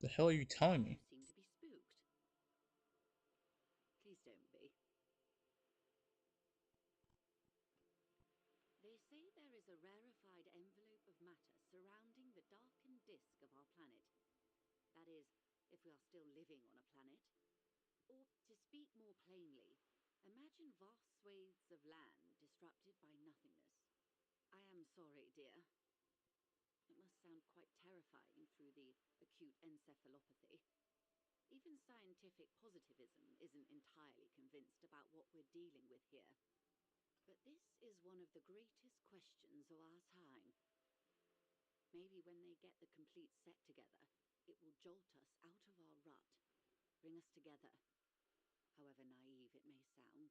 The hell are you telling me? You seem to be spooked. Please don't be. They say there is a rarefied envelope of matter surrounding the darkened disk of our planet. That is, if we are still living on a planet. Or, to speak more plainly, imagine vast swathes of land disrupted by nothingness. I am sorry, dear. It must sound quite terrifying through the acute encephalopathy. Even scientific positivism isn't entirely convinced about what we're dealing with here. But this is one of the greatest questions of our time. Maybe when they get the complete set together, it will jolt us out of our rut, bring us together, however naive it may sound.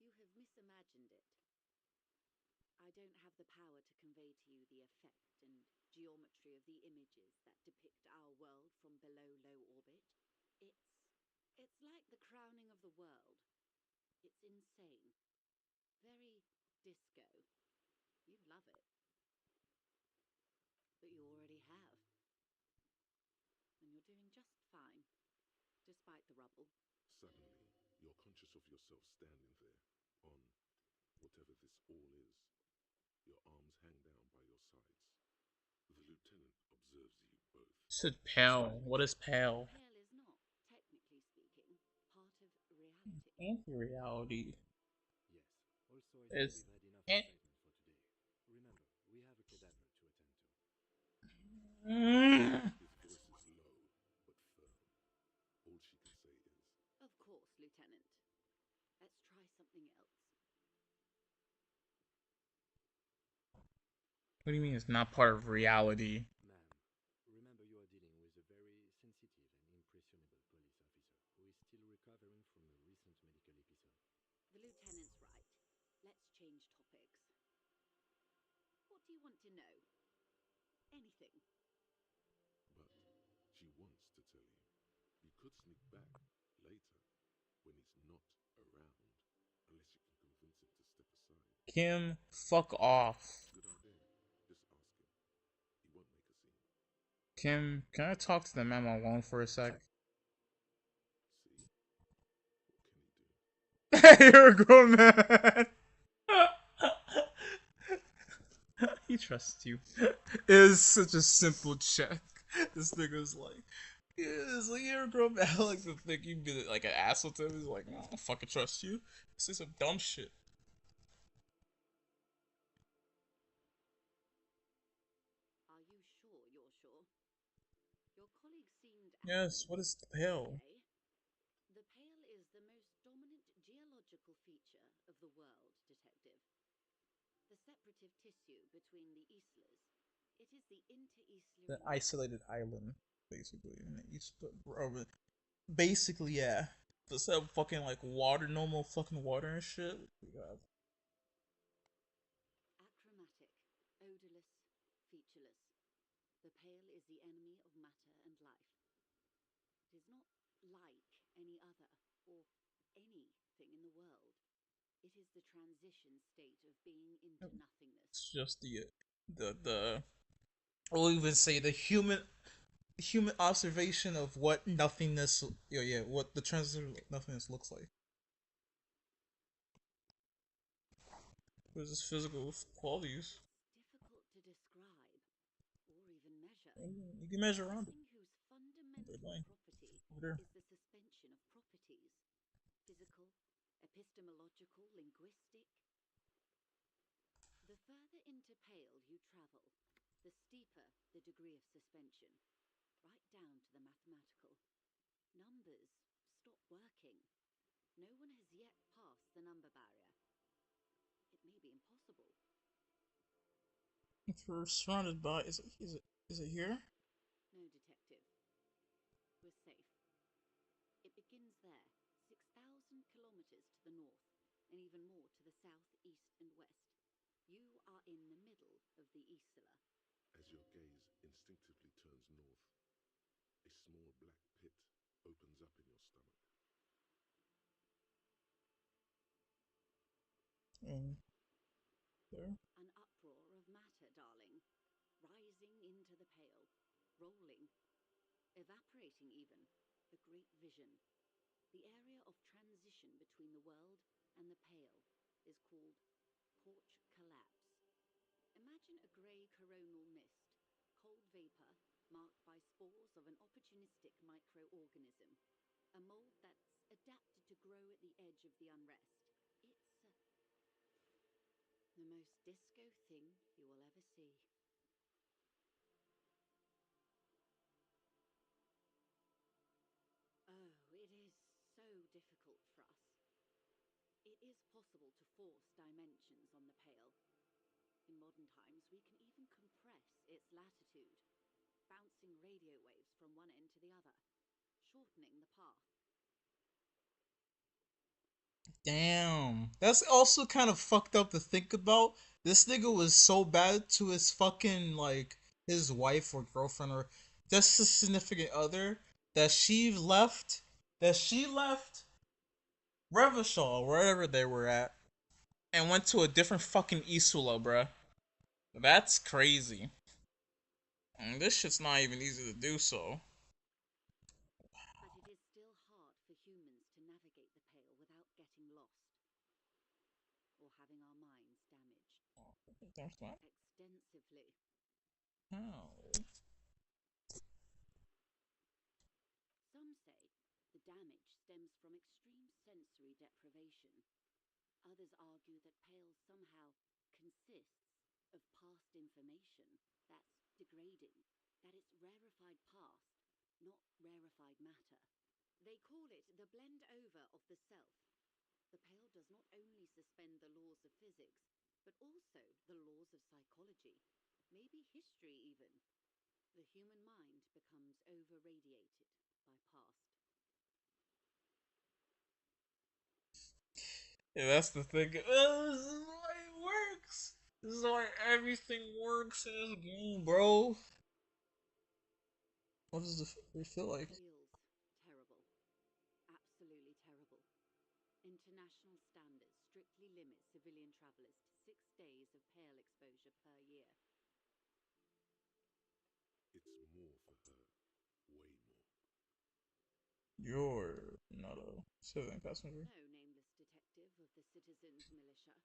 You have misimagined it. I don't have the power to convey to you the effect and geometry of the images that depict our world from below low orbit. It's like the crowning of the world. It's insane. Very disco. You'd love it. But you already have. And you're doing just fine, despite the rubble. Suddenly, you're conscious of yourself standing there, on whatever this all is. Your arms hang down by your sides. The lieutenant observes you both. Said pale. What is pale? Pale is not, technically speaking, part of reality. Anti-reality. Yes. Also, I It's think we've had enough excitement for today. Remember, we have a cadaver to attend to. His voice is low, but firm. All she can say is, Of course, Lieutenant. Let's try something else. What do you mean it's not part of reality? Ma'am, remember you are dealing with a very sensitive and impressionable police officer who is still recovering from a recent medical episode. The Lieutenant's right. Let's change topics. What do you want to know? Anything. but she wants to tell you. You could sneak back later, when he's not around, unless you can convince him to step aside. Kim, fuck off. Good idea. Just ask him. He won't make a scene. Kim, can I talk to the man alone for a sec? See? What can he do? You're a grown man. He trusts you. It is such a simple check. This nigga's like, yeah, it's like you're a grown man. I like to think you'd be like an asshole to him. He's like, no, I don't fucking trust you. Say some dumb shit. Are you sure you're sure? Your colleague seemed... Yes, what is the pale? Okay. The pale is the most dominant geological feature of the world, Detective. The separative tissue between the islas. It is the The inter-isla isolated island, basically, in the east. Basically, yeah. Instead of fucking like water, normal fucking water and shit, we got achromatic, odorless, featureless. The pale is the enemy of matter and life. It is not like any other or anything in the world. It is the transition state of being into nothingness. it's just the we'll even say the human observation of what nothingness, what the transition of nothingness looks like. What is this physical qualities? It's difficult to describe or even measure. You can measure around it. Something whose fundamental Like, property over there. is the suspension of properties. Physical, epistemological, linguistic. The further into pale you travel, the steeper the degree of suspension, right down to the mathematical. Numbers stop working. No one has yet passed the number barrier. It may be impossible. If we're surrounded by, is it here? No, detective. We're safe. It begins there, 6,000 kilometers to the north, and even more to the south, east, and west. You are in the middle of the isla. As your gaze instinctively turns north, a small black pit opens up in your stomach. And there. An uproar of matter, darling, rising into the pale, rolling, evaporating even, a great vision. The area of transition between the world and the pale is called porch collapse. Imagine a grey coronal mist, cold vapor marked by spores of an opportunistic microorganism, a mold that's adapted to grow at the edge of the unrest. It's the most disco thing you will ever see. Oh, it is so difficult for us. It is possible to force dimensions on the pale. In modern times, we can even compress its latitude, bouncing radio waves from one end to the other, shortening the path. Damn. That's also kind of fucked up to think about. This nigga was so bad to his fucking, like, his wife or girlfriend or just his significant other that she left Revachol, wherever they were at, and went to a different fucking Isula, bruh. That's crazy. And this shit's not even easy to do so. But it is still hard for humans to navigate the pale without getting lost or having our minds damaged. That's what? Extensively. How? Some say the damage stems from extreme sensory deprivation. Others argue that pale somehow consists of past information that's degrading, that it's rarefied past, not rarefied matter. They call it the blend over of the self. The pale does not only suspend the laws of physics, but also the laws of psychology, maybe history even. The human mind becomes over-radiated by past. Yeah, that's the thing. This is why it works. This is why everything works in this game, bro. What does it feel like? Feels terrible. Absolutely terrible. International standards strictly limit civilian travelers to 6 days of pale exposure per year. It's more for her. Way more. You're not a civilian passenger. No, nameless detective of the Citizens Militia.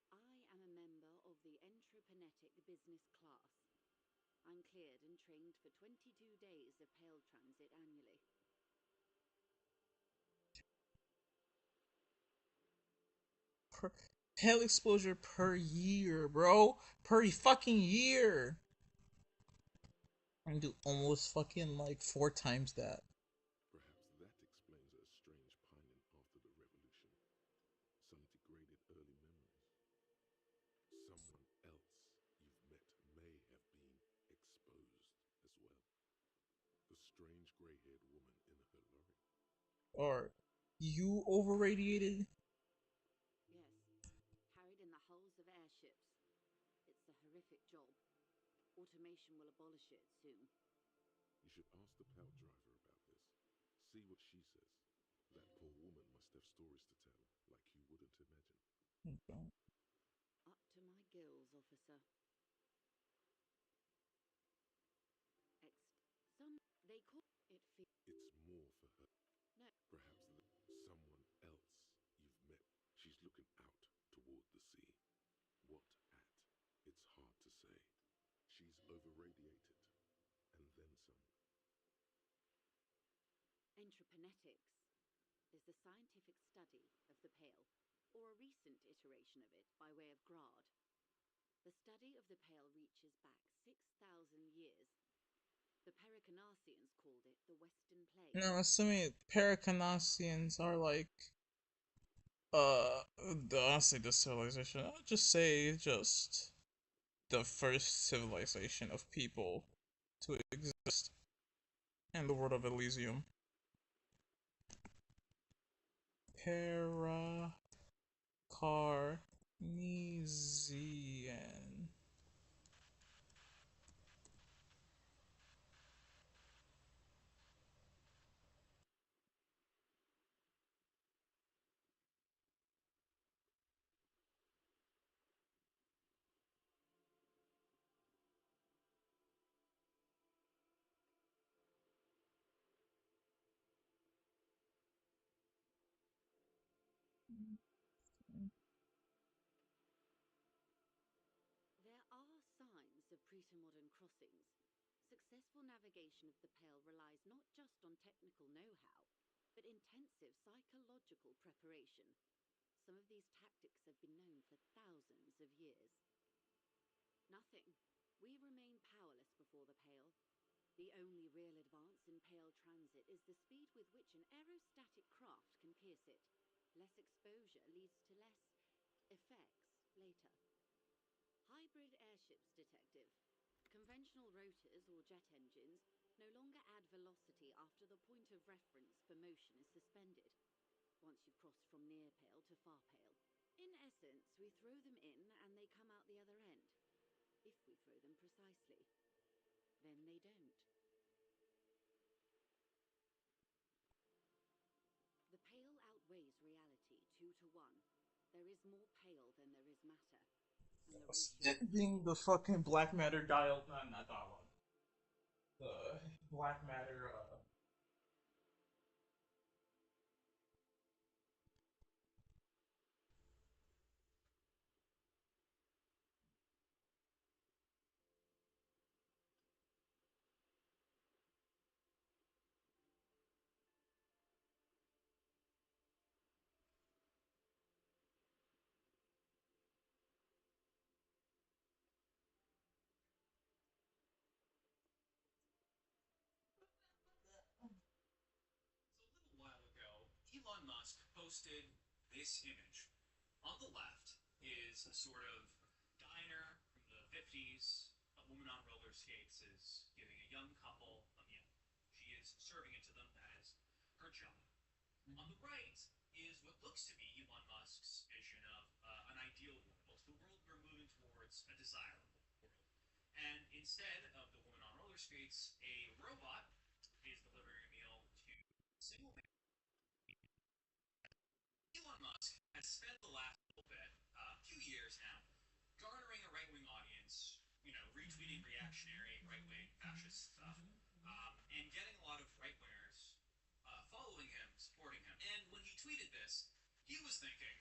I am a member of the Entreprenetic Business Class. I'm cleared and trained for 22 days of pale transit annually. Pale exposure per year, bro. Per fucking year. I do almost fucking like 4 times that. Perhaps that explains her strange pining after the revolution. Some degraded early memories. Someone strange grey-haired woman in her lorry. Are you overradiated? Yes, carried in the hulls of airships. It's a horrific job. Automation will abolish it soon. You should ask the pallet driver about this. See what she says. That poor woman must have stories to tell, like you wouldn't imagine. Okay. Up to my gills, officer. Some they call it It's more for her. No. Perhaps someone else you've met. She's looking out toward the sea. What at? It's hard to say. She's overradiated, and then some. Entreponetics is the scientific study of the pale, or a recent iteration of it by way of grad. The study of the pale reaches back 6,000 years. The Pericarnassians called it the Western Plague. Now, assuming Pericarnassians are like, I'll say the civilization. I'll just say just the first civilization of people to exist in the world of Elysium. Paracarnesian. There are signs of pre-modern crossings. Successful navigation of the Pale relies not just on technical know-how, but intensive psychological preparation. Some of these tactics have been known for thousands of years. Nothing. We remain powerless before the Pale. The only real advance in Pale transit is the speed with which an aerostatic craft can pierce it. Less exposure leads to less effects later. Hybrid airships, Detective. Conventional rotors or jet engines no longer add velocity after the point of reference for motion is suspended, once you cross from near Pale to far Pale. In essence, we throw them in and they come out the other end. If we throw them precisely. Then they don't. The Pale outweighs reality 2 to 1. There is more Pale than there is matter. And the ratio Being the fucking black matter dial, not dialogue. The black matter, A little while ago, Elon Musk posted this image. On the left is a sort of diner from the 50s. A woman on roller skates is giving a young couple a meal. She is serving it to them as her job. On the right is what looks to be Elon Musk's vision of an ideal world, the world we're moving towards, a desirable world. And instead of the woman on roller skates, a robot is delivering a meal to a single man. Elon Musk has spent the last little bit, few years now, garnering a right-wing audience, retweeting reactionary right-wing fascist stuff, and getting a lot of right-wingers following him, supporting him. And when he tweeted this, he was thinking,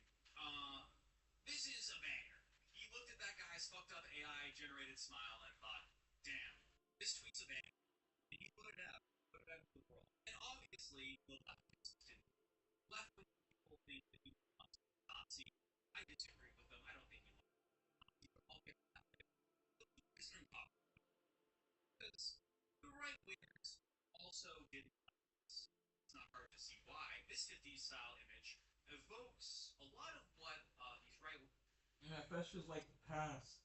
this is a banger. He looked at that guy's fucked up AI-generated smile and thought, damn, this tweet's a banger. And he put it out into the world. And obviously, the leftists didn't. Left-wing people think that he wants Nazi. I disagree with them. I don't think he wants Nazi. I'll get that. Because the right wingers also did not. It's not hard to see why. This 50s style image evokes a lot of what these right. yeah, that's just like the past.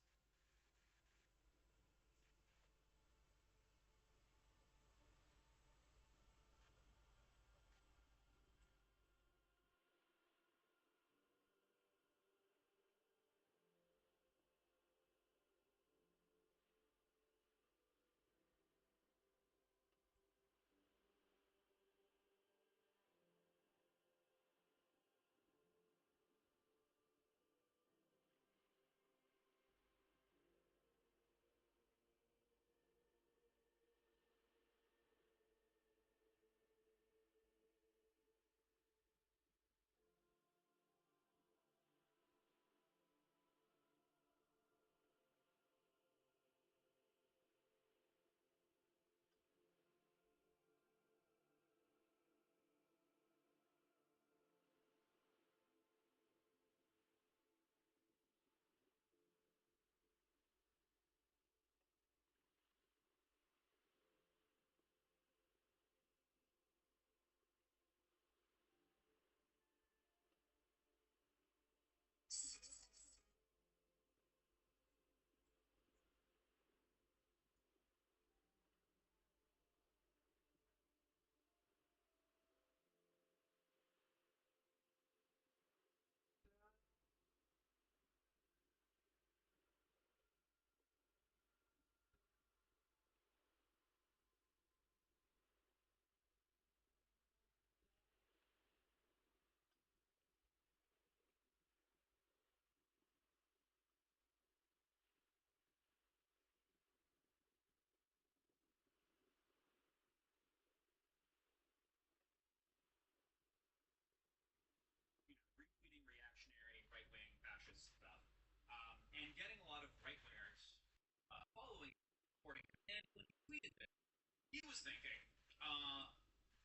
thinking, uh,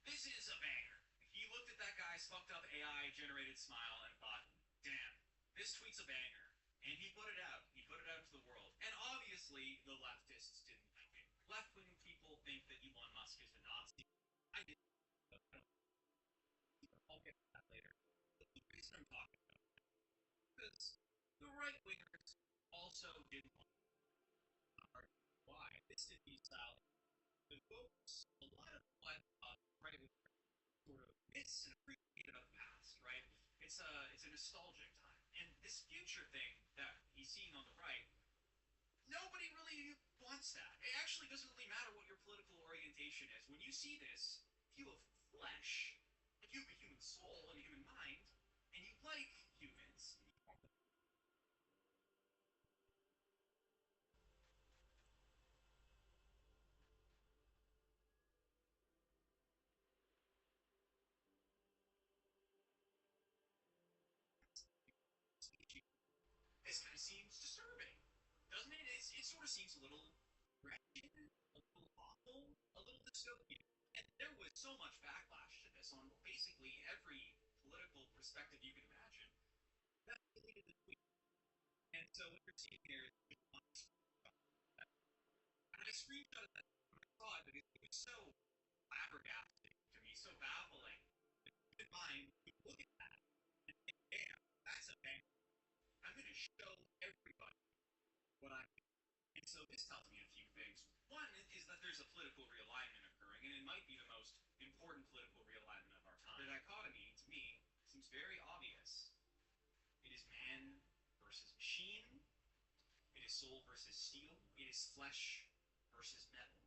this is a banger. He looked at that guy's fucked up AI generated smile and thought, damn, this tweet's a banger. And he put it out. He put it out to the world. And obviously, the leftists didn't like it. Left wing people think that Elon Musk is a Nazi. I did. I'll get to that later. But the reason I'm talking about it is because the right wingers also didn't want to why. This did be style evokes a lot of what right wingers sort of miss and appreciate about the past, right? It's a nostalgic time. And this future thing that he's seeing on the right, nobody really wants that. It actually doesn't really matter what your political orientation is. When you see this, if you have flesh, if you have a human soul and a human mind, and you like humans, this kind of seems disturbing, doesn't it? It sort of seems a little wretched, a little awful, a little dystopian. And there was so much backlash to this on basically every political perspective you can imagine. That deleted the tweet. And so what you're seeing here is just one screenshot. And I screenshotted that when I saw it because it was so flabbergasting to me, so baffling. Keep in mind, you look at that and think, damn, that's a bang. I'm going to show everybody what I'm doing. And so this tells me a few things. One is that there's a political realignment occurring, and it might be the most important political realignment of our time. The dichotomy, to me, seems very obvious. It is man versus machine. It is soul versus steel. It is flesh versus metal.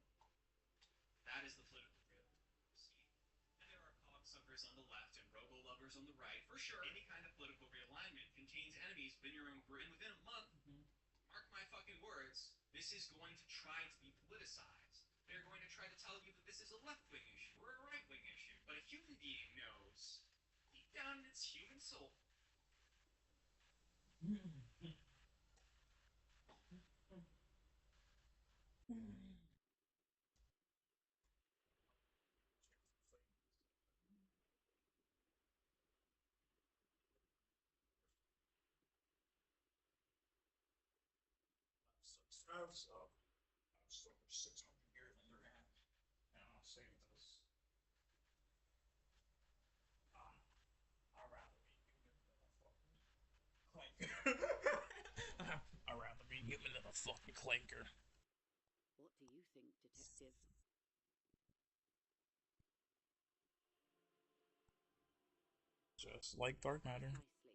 That is the political realignment. And there are cocksuckers on the left and robo-lovers on the right. For sure, any kind of political realignment contains enemies within your own group. And within a month, mark my fucking words, this is going to try to be politicized. They're going to try to tell you that this is a left-wing issue or a right-wing issue. But a human being knows, deep down in its human soul, Subscribes up. So 600 years in their hand. And I'll say this. I'd rather be human than a fucking clanker. I'd rather be human than a fucking clanker. What do you think, Detective? Just like Dark Matter. Precisely.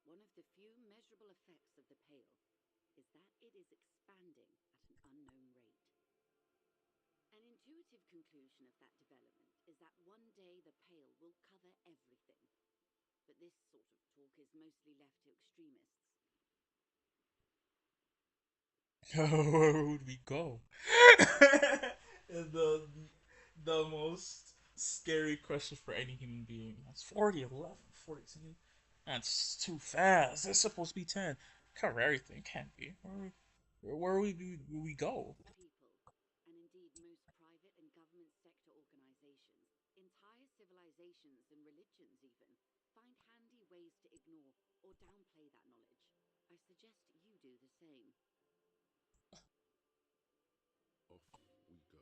One of the few measurable effects of the Pale is that it is expanding at an unknown rate. An intuitive conclusion of that development is that one day the Pale will cover everything. But this sort of talk is mostly left to extremists. Where would we go? the the most scary question for any human being. That's 40, 11, 14. That's too fast. It's supposed to be 10. Cover everything. Can't be. Where do we go? People, and indeed most private and government sector organizations, entire civilizations and religions even, find handy ways to ignore or downplay that knowledge. I suggest you do the same. Off we go.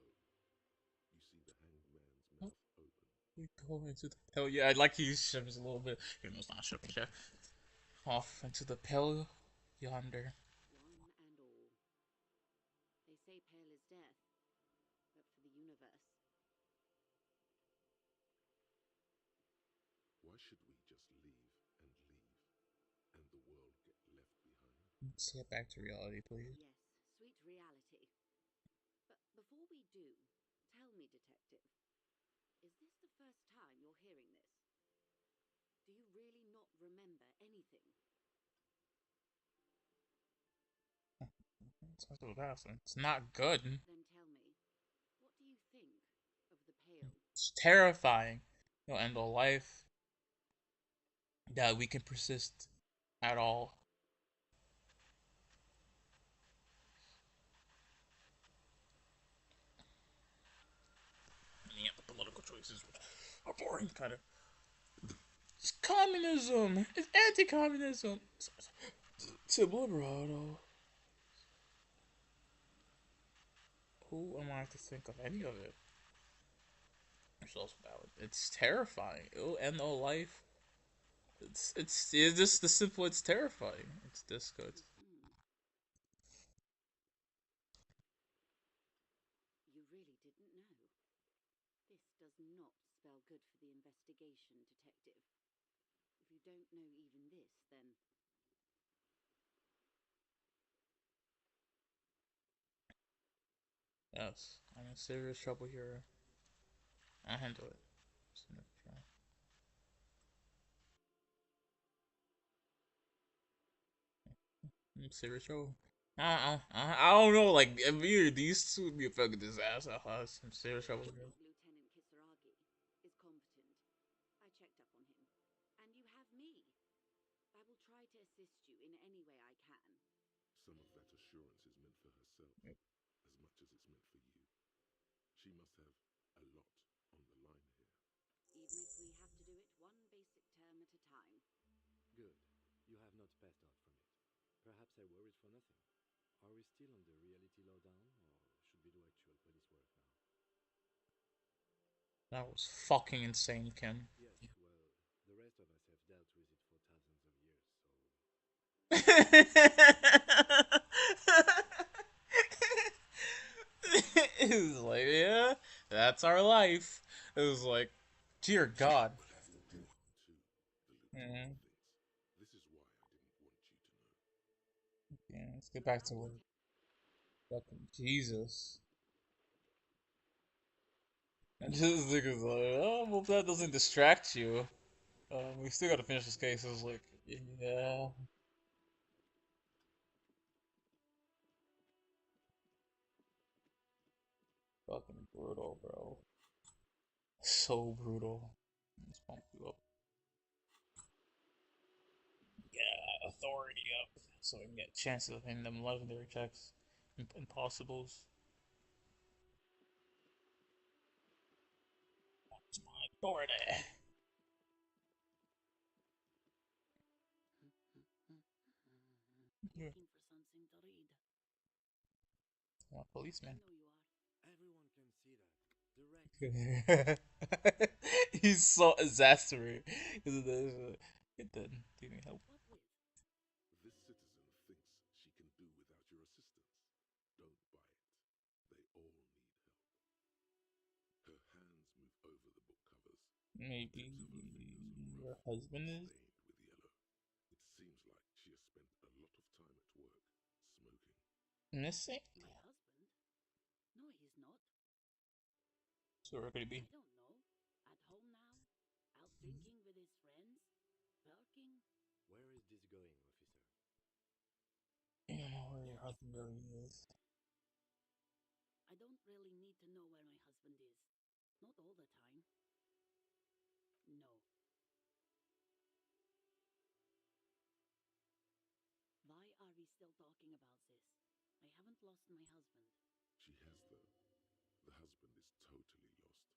You see the hanged man's mouth open. We go into the pale. Yeah, I'd like to use ships a little bit. Even though it's not shipping ship. Off into the pale yonder. One and all. They say pale is death, but for the universe. Why should we just leave, and the world get left behind? Let's get back to reality, please. Yes, sweet reality. But before we do, tell me, Detective, is this the first time you're hearing this? Do you really not remember anything? It's not good. Then tell me, what do you think of the Pale? It's terrifying. You'll end a life that we can persist at all. kind of. It's communism. It's anti-communism. Subliminal. Who am I to think of any of it? It's also valid. It's terrifying. It'll end all life. It's just the simple. It's terrifying. It's this good. You really didn't know. This does not spell good for the investigation, Detective. If you don't know even this, then... Yes, I'm in serious trouble here. I handle it. I'm serious trouble. I don't know. Like, if either these two would be a fucking disaster. Some serious trouble here. Lieutenant Kisaragi is competent. I checked up on him. And you have me. I will try to assist you in any way I can. Some of that assurance is meant for herself, as much as it's meant for you. She must have a lot on the line here. Even if we have to do it one basic term at a time. Good. You have not passed out from it. Perhaps I worried for nothing. Are we still on the reality lowdown, or should we do actual police work now? That was fucking insane, Ken. Yes, well, the rest of us have dealt with it for thousands of years, It was like, yeah, that's our life. It was like, dear God. Mm-hmm. This is why I didn't want you to know. Yeah, let's get back to work. Fucking Jesus. And this nigga's like, oh, hope that doesn't distract you. We still gotta finish this case. It's like, yeah. Fucking brutal, bro. So brutal. Let's pump you up. Yeah, authority up. So we can get chances of hitting them legendary checks. Impossibles. That's my authority. Yeah. Looking for something to read. I'm a policeman. I know you are. Everyone can see that. Direct. He's so exasperated. It didn't. Do you need help? What with? This citizen thinks she can do without your assistance. Don't buy it. They all need help. Her hands move over the book covers. Maybe Tips of her fingers are your rough, husband is stained with yellow. It seems like she has spent a lot of time at work, smoking. missing. My husband? No, he's not. So where could he be? I don't know. At home now? Out drinking with his friends? Working? Where is this going, officer? You don't know where your husband really is. I don't really need to know where my husband is. Not all the time. No. Why are we still talking about this? I haven't lost my husband. She has, though. The husband is totally lost.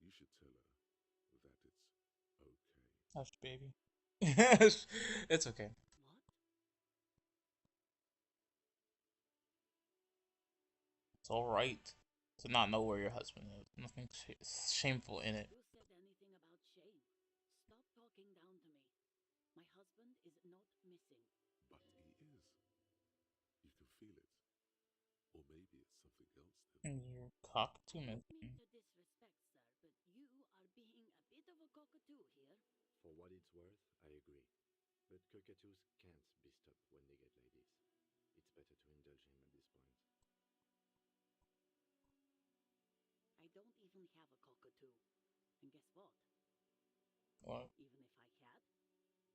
You should tell her that it's okay. Hush, baby. It's okay. What? It's alright to not know where your husband is. Nothing shameful in it. Who said anything about shame? Stop talking down to me. My husband is not missing. But he is. You can feel it. Or maybe it's something else then. Your cockatoo I don't missing. mean to disrespect, sir, but you are being a bit of a cockatoo here. For what it's worth, I agree. But cockatoos can't be stopped when they get like this. It's better to indulge him at this point. I don't even have a cockatoo. And guess what? What? Even if I had,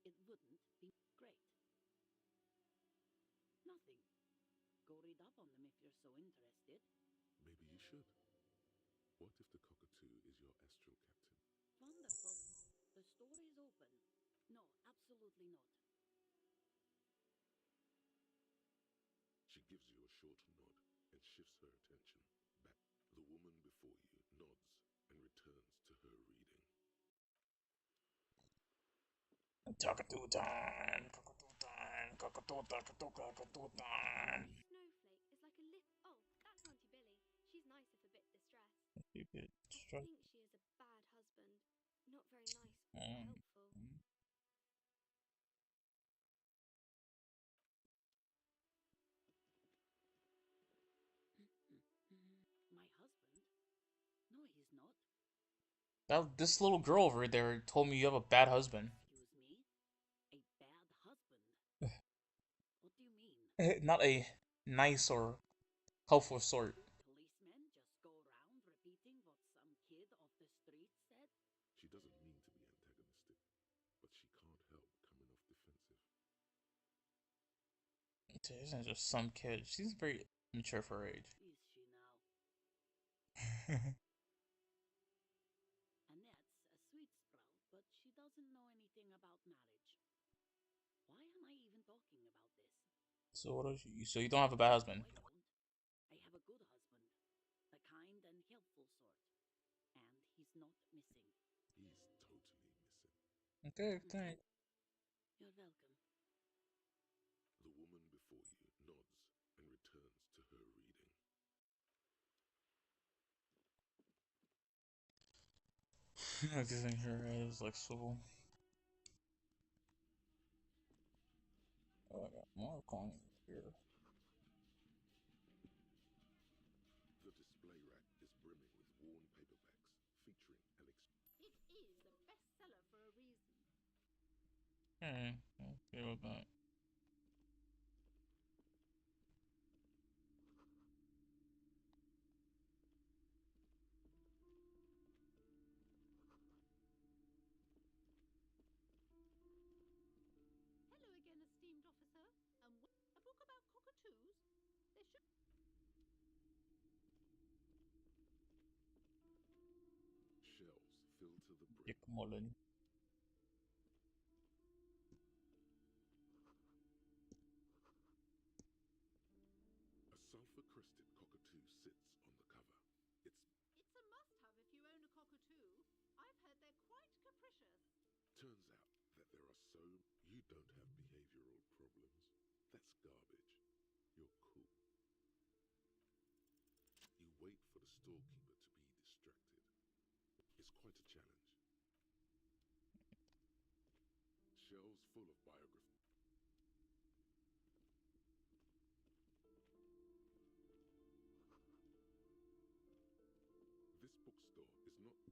it wouldn't be great. Nothing. Go read up on them if you're so interested. Maybe you should. What if the cockatoo is your astral captain? Wonderful. The story's open. No, absolutely not. She gives you a short nod and shifts her attention back. The woman before you nods and returns to her reading. Cockatoo time. Cockatoo time. Cockatoo, cockatoo, cockatoo time. Snowflake is like a little. Oh, that's Auntie Billy. She's nice if a bit distressed. You get I struck. think she is a bad husband. Not very nice or helpful. My husband? No, he's not. This little girl over there told me you have a bad husband. Excuse me? A bad husband? What do you mean? Not a nice or helpful sort. Policemen just go around repeating what some kid off the street said? She doesn't mean to be antagonistic, but she can't help coming off defensive. It isn't just some kid. She's very mature for her age. Is she now? Annette's a sweet sprout, but she doesn't know anything about marriage. Why am I even talking about this? So what is you? So you don't have a bad husband? No, I don't. I have a good husband. The kind and helpful sort. And he's not missing. He's totally missing. Okay, thanks. You're welcome. The woman before you nods and returns to her reading. I think her head is like swivel. Oh, I got more coins here. The display rack is brimming with worn paperbacks featuring an It is a bestseller for a reason. Okay, okay with that. Hello again, esteemed officer. A book about cockatoos? There should. shelves filled to the brim. Dick Mullen. A sulfur-crested cockatoo sits on the cover. It's a must-have if you own a cockatoo. I've heard they're quite capricious. Turns out that there are so... You don't have behavioral problems. That's garbage. You're cool. You wait for the storekeeper to be distracted. It's quite a challenge. Shelves full of biography. This bookstore is not...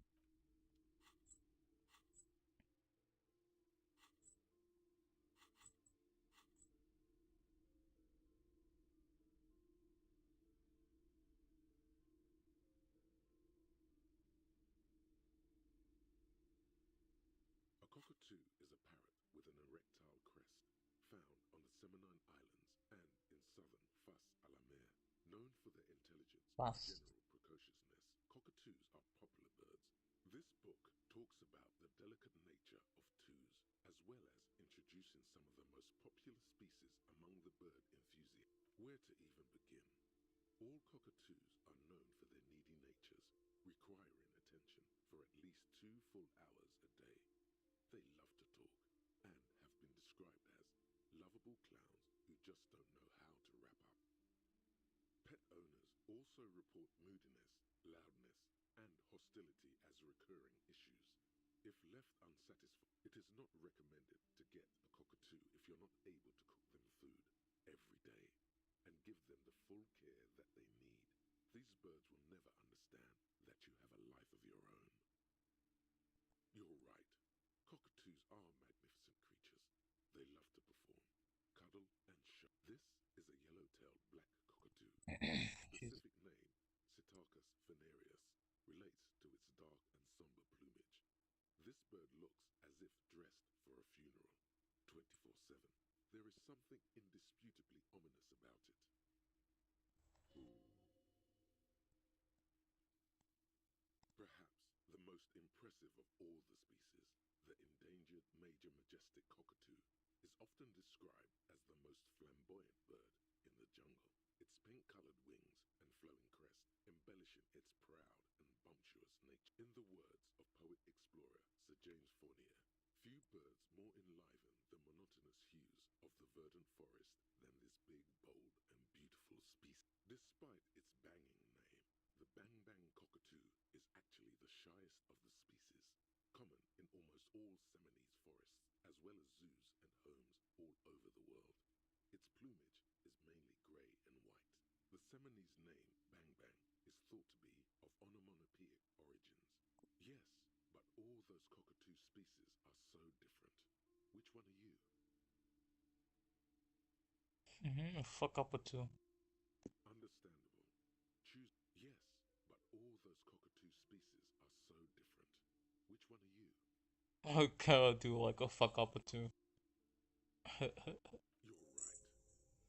A cockatoo is a parrot with an erectile crest, found on the Seminine Islands and in southern Fas-a-la-Mer. Known for their intelligence and general precociousness, cockatoos are popular birds. This book talks about the delicate nature of toos, as well as introducing some of the most popular species among the bird enthusiasts. Where to even begin? All cockatoos are known for their needy natures, requiring attention for at least 2 full hours a day. They love to talk and have been described as lovable clowns who just don't know how to wrap up. Pet owners also report moodiness, loudness, and hostility as recurring issues. If left unsatisfied, it is not recommended to get a cockatoo if you're not able to cook them food every day and give them the full care that they need. These birds will never understand that you have a life of your own. You're right. Cockatoos are magnificent creatures. They love to perform, cuddle, and show. This is a yellow-tailed black cockatoo. Specific name, Psittacus venereus, relates to its dark and somber plumage. This bird looks as if dressed for a funeral, 24/7. There is something indisputably ominous about it. Ooh. Perhaps the most impressive of all the species, the endangered major majestic cockatoo, is often described as the most flamboyant bird in the jungle. Its pink-colored wings and flowing crest embellishing its proud and bumptious nature. In the words of poet-explorer Sir James Fournier, Few birds more enliven the monotonous hues of the verdant forest than this big, bold, and beautiful species. Despite its banging name, the bang-bang cockatoo is actually the shyest of the species, common in almost all Seminoles forests, as well as zoos and homes all over the world. Its plumage is mainly grey and white. The Seminoles name, bang-bang, is thought to be of onomatopoeic origins. Yes, but all those cockatoo species are so different. Which one are you? A fuck up or two. Understandable. Choose. Yes, but all those cockatoo species are so different. Which one are you? I gotta do like a fuck up or two. You're right.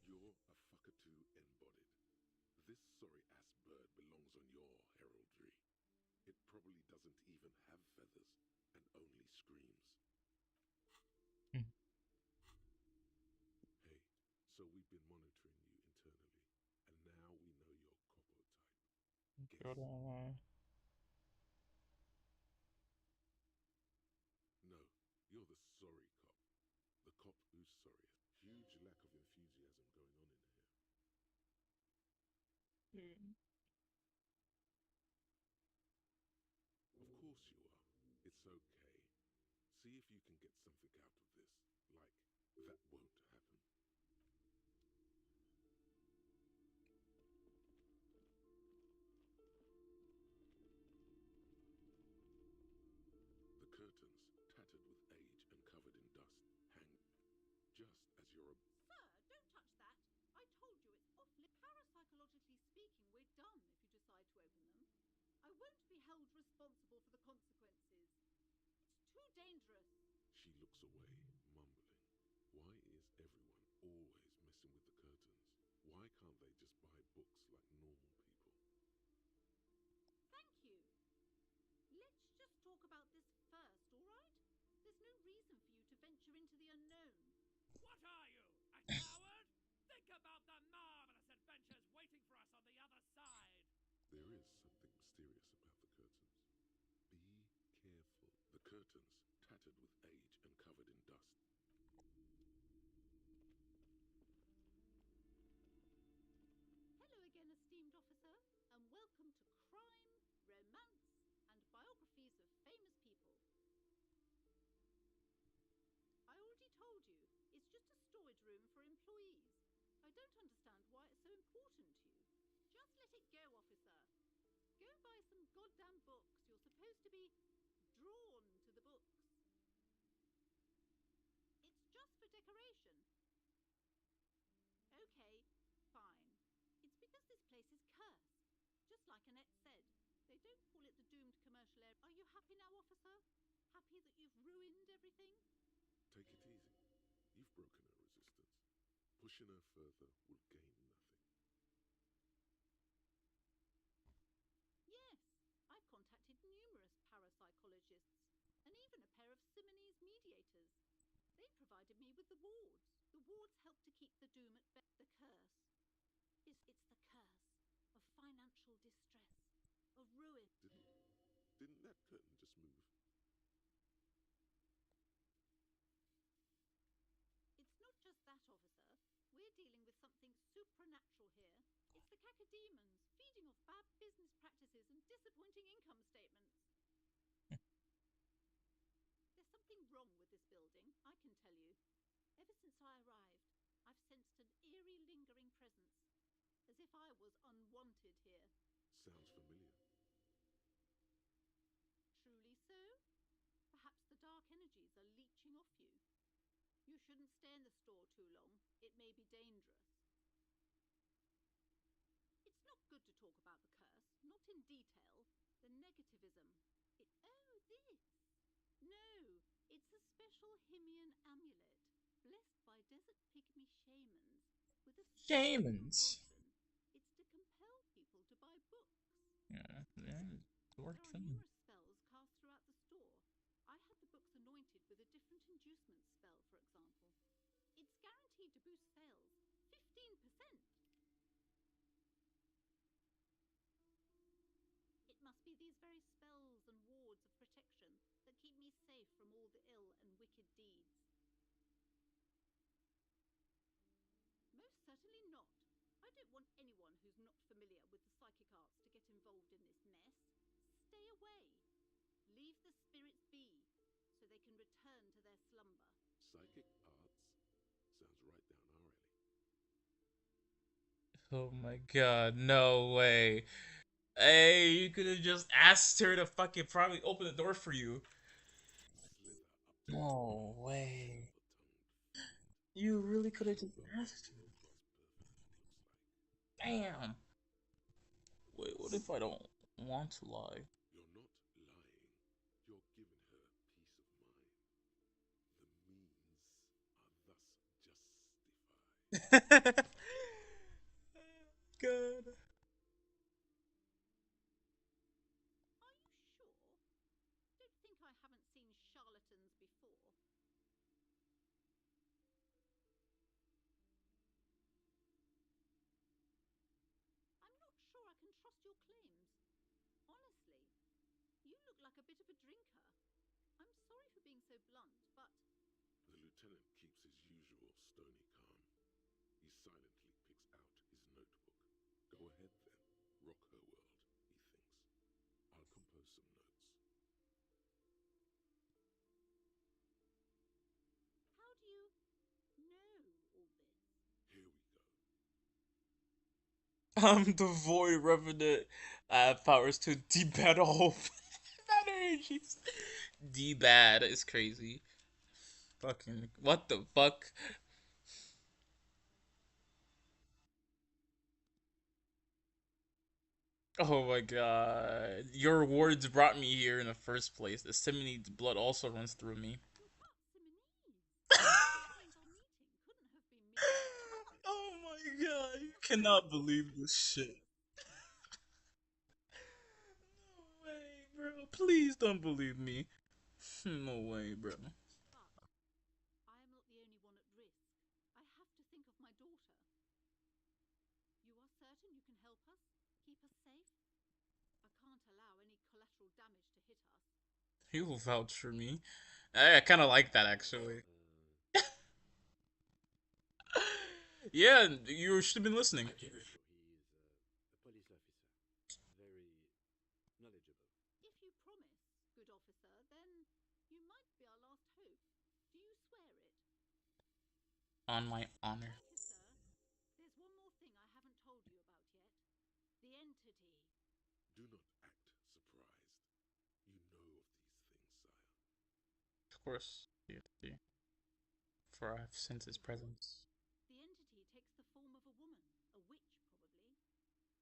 You're a fuckatoo embodied. This sorry-ass bird belongs on your heraldry. It probably doesn't even have feathers and only screams. Hey, so we've been monitoring you internally, and now we know your copo type. Guess. No, you're the sorry cop. The cop who's sorriest. Huge lack of enthusiasm going on in here. Of course you are. It's okay. See if you can get something out of this. Like, that won't happen. The curtains, tattered with age and covered in dust, hang just as you're Sir, don't touch that. I told you it's off limits. Parapsychologically speaking, we're done if you decide to open them. I won't be held responsible for the consequences. It's too dangerous. She looks away, mumbling. Why is everyone always messing with the curtains? Why can't they just buy books like normal people? Thank you. Let's just talk about this first, all right? There's no reason for you to venture into the unknown. What are you, a coward? Think about the marvelous adventures waiting for us on the other side. There is something mysterious about the curtains. Be careful. The curtains, tattered with age and covered in dust. Hello again, esteemed officer, and welcome to Crime, Romance, and Biographies of Famous People. I already told you, it's just a storage room for employees. I don't understand why it's so important to you. Just let it go, officer. Go buy some goddamn books. You're supposed to be drawn to the books. It's just for decoration. Okay, fine. It's because this place is cursed. Just like Annette said, they don't call it the doomed commercial area. Are you happy now, officer? Happy that you've ruined everything? Take it easy. You've broken her resistance. Pushing her further will gain nothing. Yes, I've contacted numerous parapsychologists and even a pair of Simonese mediators. They provided me with the wards. The wards help to keep the doom at bay. The curse. It's the curse of financial distress, of ruin. Didn't that curtain just move? It's not just that, officer. We're dealing with something supernatural here. It's the cacodemons feeding off bad business practices and disappointing income statements. There's something wrong with this building, I can tell you. Ever since I arrived, I've sensed an eerie, lingering presence, as if I was unwanted here. Sounds familiar. Truly so? Perhaps the dark energies are leeching off you. You shouldn't stay in the store too long. It may be dangerous. It's not good to talk about the curse, not in detail. The negativism. Oh, this! No, it's a special Himian amulet, blessed by desert pygmy shamans with a Shamans. compulsion. It's to compel people to buy books. Yeah, it worked There for are me. numerous spells cast throughout the store. I had the books anointed with a different inducement spell, for example. It's guaranteed to boost sales 15%. It must be these very spells and wards of protection that keep me safe from all the ill and wicked deeds? Most certainly not. I don't want anyone who's not familiar with the psychic arts to get involved in this mess. Stay away. Leave the spirits be, so they can return to their slumber. Psychic arts? Sounds right down our alley. Oh my god, no way. Hey, you could have just asked her to fucking probably open the door for you. Slither up to No way. silver-tongued fiend. You really could have Show just her asked what her. robust perfection looks like. Damn. Wait, what if I don't want to lie? You're not lying. You're giving her peace of mind. The means are thus justified. God. Are you sure? Don't think I haven't seen charlatans before. I'm not sure I can trust your claims. Honestly, you look like a bit of a drinker. I'm sorry for being so blunt, but The lieutenant keeps his usual stony calm. He silently picks out his notebook. Go ahead then. Rock her world, he thinks. I'll compose some notes. how do you know all this? Here we go. I'm the void revenant. I have powers to debad all bad energies. Debad is crazy. Fucking what the fuck? Oh my god. Your words brought me here in the first place. The Simonide's blood also runs through me. You're part Simonese. Joined our meeting. Couldn't have been me. Oh my god, you cannot believe this shit. No way, bro. Please don't believe me. No way, bro. But I am not the only one at risk. I have to think of my daughter. You are certain you can help us? Keep us safe? I can't allow any collateral damage to hit us. You'll vouch for me. I kind of like that actually. Yeah, you should have been listening. He is a police officer, very knowledgeable. If you promise, good officer, then you might be our last hope. Do you swear it? On my honor. Thank you, sir. There's one more thing I haven't told you about yet. The entity. Do not act surprised. You know of these things, sire. Of course, the entity. For I have sensed his presence. The entity takes the form of a woman, a witch probably.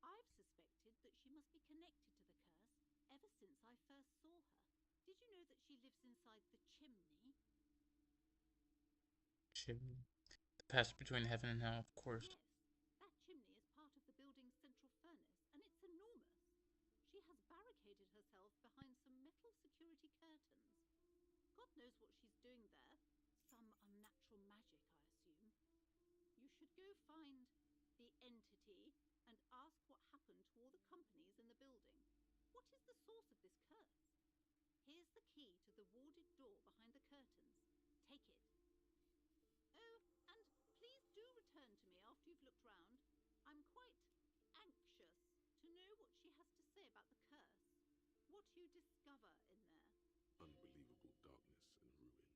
I've suspected that she must be connected to the curse ever since I first saw her. Did you know that she lives inside the chimney? Chimney. The passage between heaven and hell, of course. Yes, that chimney is part of the building's central furnace, and it's enormous. She has barricaded herself behind some metal security curtains. God knows what she's doing there. Some unnatural magic, I assume. You should go find the entity and ask what happened to all the companies in the building. What is the source of this curse? Here's the key to the warded door behind the curtains. Take it. Oh, and please do return to me after you've looked round. I'm quite anxious to know what she has to say about the curse. What you discover in there. Unbelievable darkness and ruin.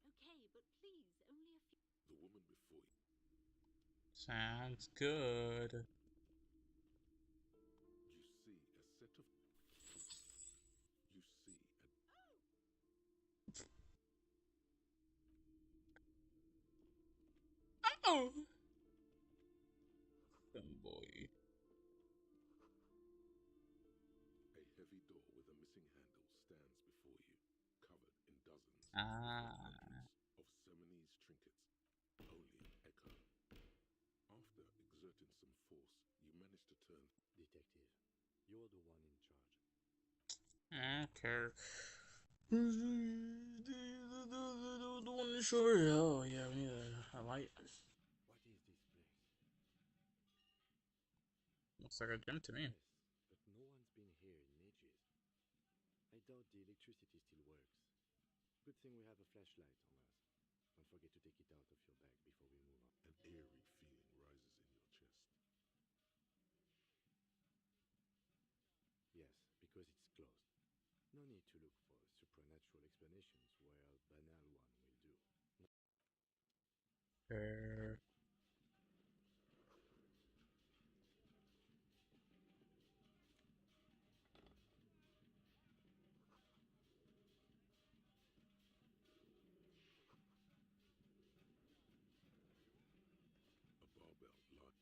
Okay, but please, only a few. The woman before you. Sounds good. You see a set of. You see a. Oh! Boy. A heavy door with a missing handle stands before you, covered in dozens Ah. of Semonese trinkets. Only an echo. After exerting some force, you manage to turn. Detective, you're the one in charge. Okay. The one sure. Oh yeah, we need a light. What is this place? Looks like a gym to me. Yes, but no one's been here in ages. I doubt the electricity still works. Good thing we have a flashlight on us. Don't forget to take it out of your bag before we move on. An eerie feeling rises in your chest. Yes, because it's closed. No need to look for supernatural explanations where a banal one will do. A barbell light,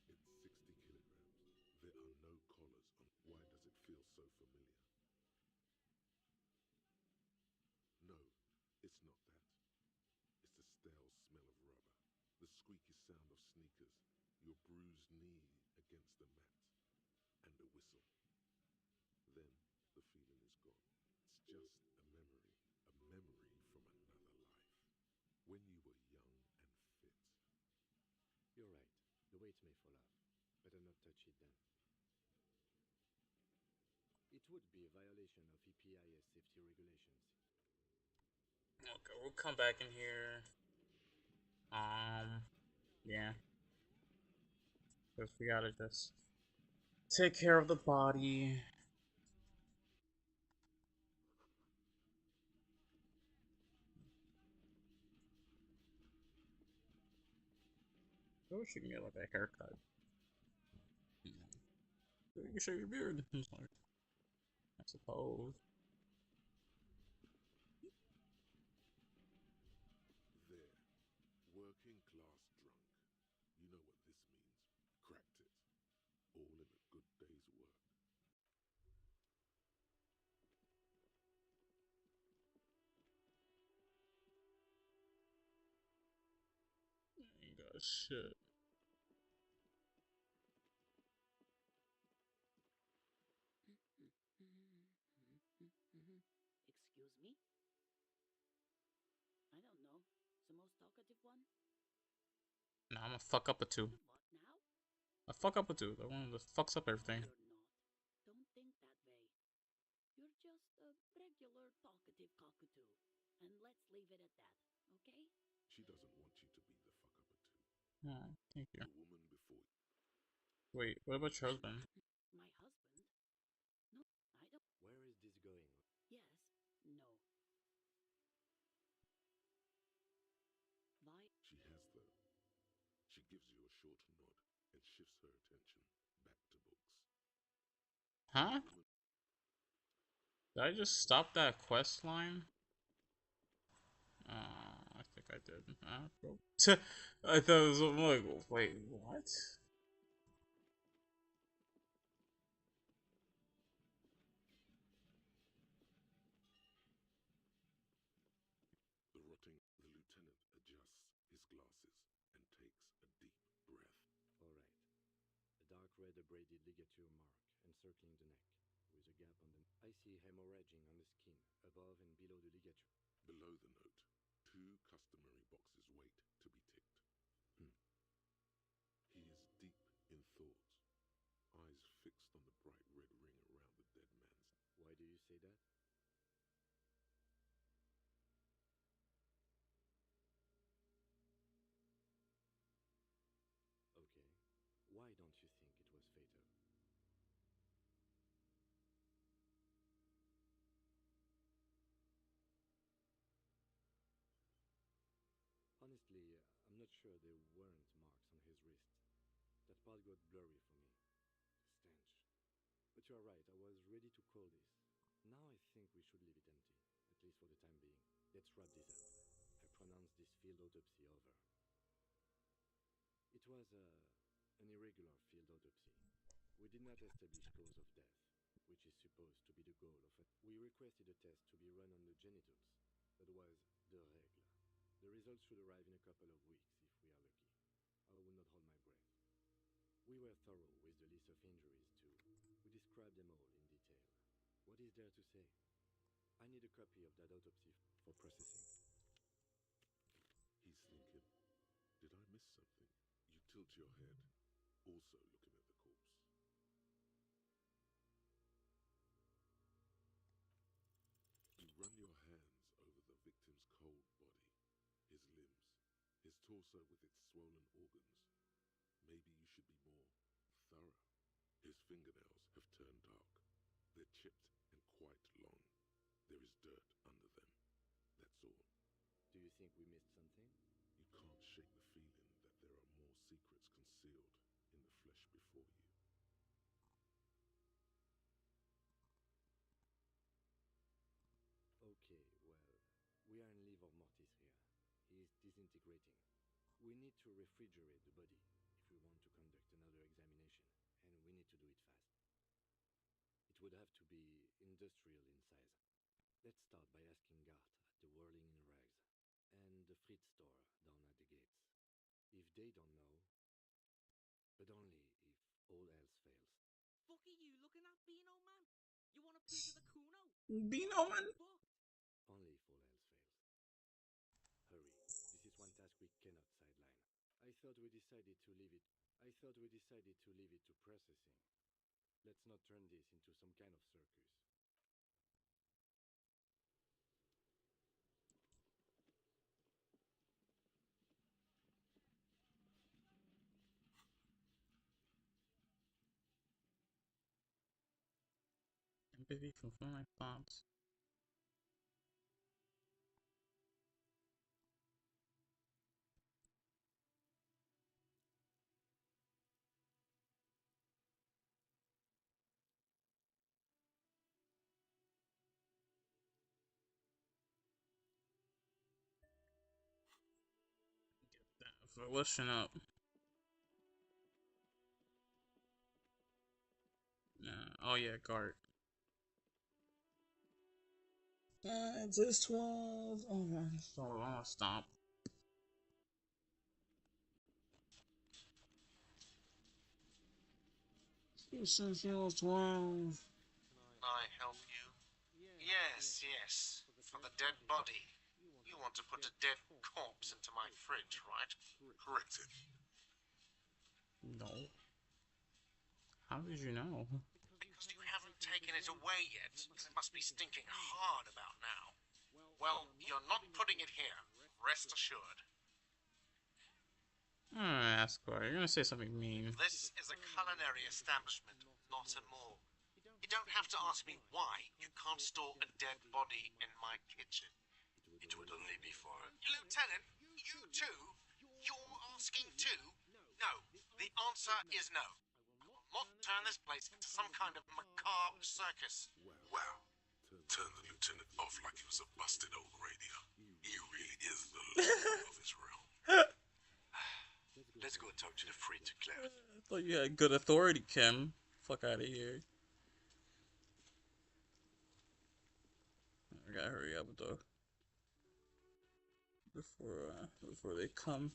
it's 60 kilograms. There are no collars on. Why does it feel so familiar? No, it's not that. It's the stale smell of rubber, the squeaky sound of sneakers, your bruised knee against the mat, and a whistle. Then the feeling is gone. It's just a memory from another life. When you were young and fit. You're right. The weight may fall off. Better not touch it then. It would be a violation of EPIS safety regulations. Okay, we'll come back in here. Yeah. Because we gotta just take care of the body. I wish you can get like a haircut. You can shave your beard. I suppose. There, working class drunk. You know what this means. Cracked it. All in a good day's work. Ain't got shit. Excuse me? I don't know. The most talkative one? Nah, I'm gonna fuck up a two. What now? I fuck up a two. The one that fucks up everything. You're not. Don't think that way. You're just a regular talkative cockatoo. And let's leave it at that, okay? She doesn't want you to be the fuck up a two. Oh, thank you. The woman before you. Wait, what about your husband? My husband? No, I don't. Where is this going? Yes, no. Why? She has the. She gives you a short nod and shifts her attention back to books. Huh? Did I just stop that quest line? I think I did. I thought it was like, wait, what? The lieutenant adjusts his glasses and takes a deep breath. Alright. A dark red abraded ligature mark encircling the neck, with a gap on the. I see hemorrhaging on the skin, above and below the ligature. Below the note, 2 customary boxes wait to be ticked. He is deep in thought, eyes fixed on the bright red ring around the dead man's. Why do you say that? Okay. Why don't you think it was fatal? Honestly, I'm not sure there weren't marks on his wrist. That part got blurry for me. Stench. But you are right, I was ready to call this. Now I think we should leave it empty, at least for the time being. Let's wrap this up. I pronounce this field autopsy over. It was an irregular field autopsy. We did not establish cause of death, which is supposed to be the goal of it. We requested a test to be run on the genitals. That was the règle. The results should arrive in a couple of weeks if we are lucky. I will not hold my breath. We were thorough with the list of injuries too. We described them all in detail. What is there to say? I need a copy of that autopsy for processing. He's thinking, did I miss something? You tilt your head, also looking at the corpse. You run your hands over the victim's torso with its swollen organs. Maybe you should be more thorough. His fingernails have turned dark. They're chipped and quite long. There is dirt under them. That's all. Do you think we missed something? You can't shake the feeling that there are more secrets concealed in the flesh before you. Okay, well, we are in livor mortis here. He is disintegrating. We need to refrigerate the body if we want to conduct another examination, and we need to do it fast. It would have to be industrial in size. Let's start by asking Gart at the Whirling in Rags and the Fritz store down at the gates. If they don't know, but only if all else fails. Fuck are you looking at, Beano Man? You want a piece of the Kuno? Beano Man? Only if all else fails. Hurry. This is one task we cannot sideline. I thought we decided to leave it to processing. Let's not turn this into some kind of circus. Empathy from my thoughts. Listen up. Oh yeah, Gart. It says 12. Oh man, so I'll stop. It says 12. Can I help you? Yes. For the dead body. You want to put a dead corpse into my fridge, right? Correct it. No. How did you know? Because you haven't taken it away yet, and it must be stinking hard about now. Well, you're not putting it here. Rest assured. I'm gonna ask why. You're gonna say something mean. This is a culinary establishment, not a morgue. You don't have to ask me why you can't store a dead body in my kitchen. It would only be for... Lieutenant, you too? You're asking too? No, the answer is no. I will not turn this place into some kind of macabre circus. Wow. Turn the lieutenant off like he was a busted old radio. He really is the lord of his realm. Let's go talk to the freight clerk. I thought you had good authority, Kim. Fuck out of here. I gotta hurry up though. Before they come.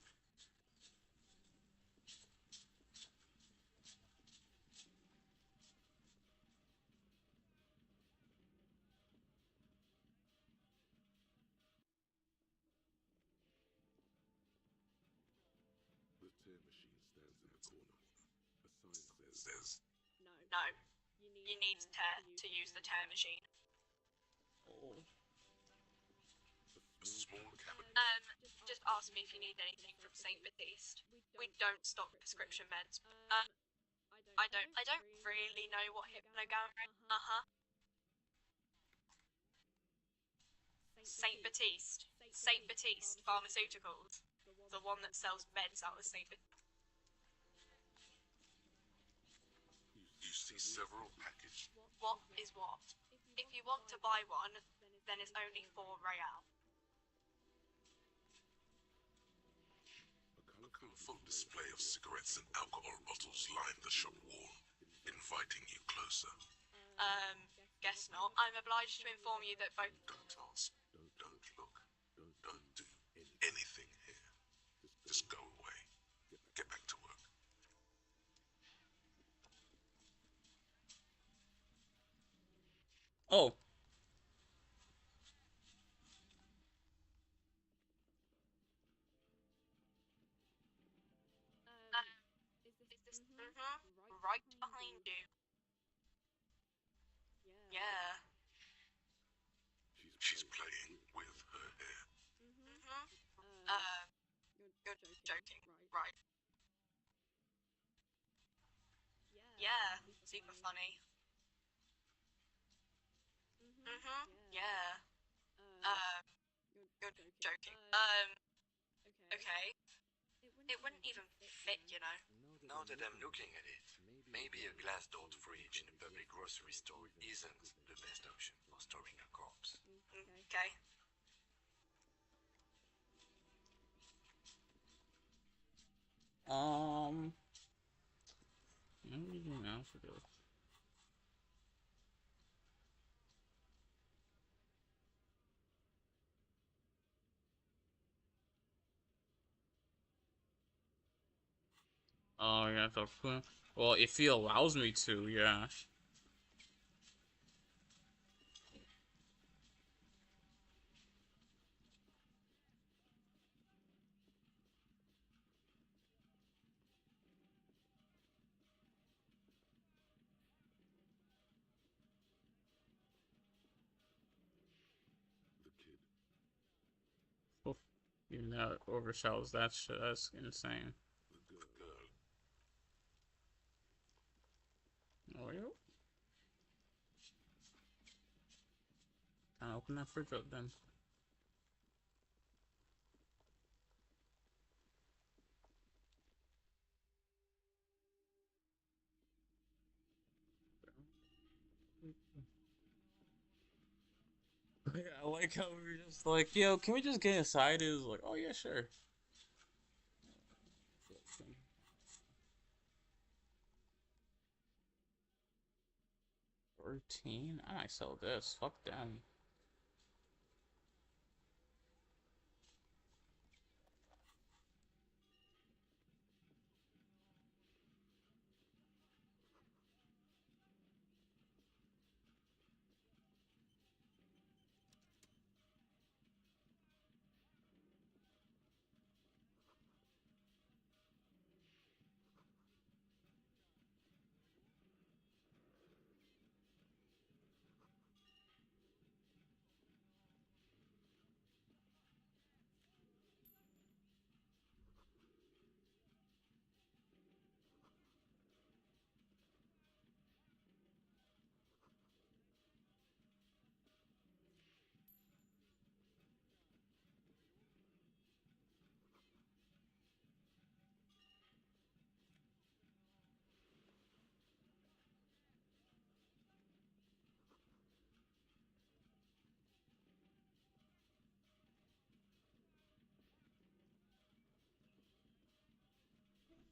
The tear machine stands in the corner. A sign says, No. You need to tear to use the tear machine. Oh. a small cabinet. Just ask me if you need anything from St. Baptiste. We don't stock prescription meds. I don't really know what hypnogamma is. St. Baptiste. St. Baptiste Pharmaceuticals. The one that sells meds out of St. Baptiste. You see several packaged. What is what? If you want to buy one, then it's only 4 real. A colourful display of cigarettes and alcohol bottles line the shop wall, inviting you closer. Guess not. I'm obliged to inform you that both... Don't ask, don't look, don't do anything here. Just go away. Get back to work. Oh. Is this... right behind you. Yeah. She's playing with her hair. super funny. Yeah. You're joking. Okay. It wouldn't even fit, you know. Now that I'm looking at it, maybe a glass-doored fridge in a public grocery store isn't the best option for storing a corpse. Okay. What do you do now for this? Oh, yeah, well, if he allows me to, yeah. The kid. Oof. Even that overshadows that shit. That's insane. The girl. Oh, yo. I'll open that fridge up then. I like how we were just like, yo, can we just get inside? It was like, oh yeah, sure. 13? I might sell this. Fuck them.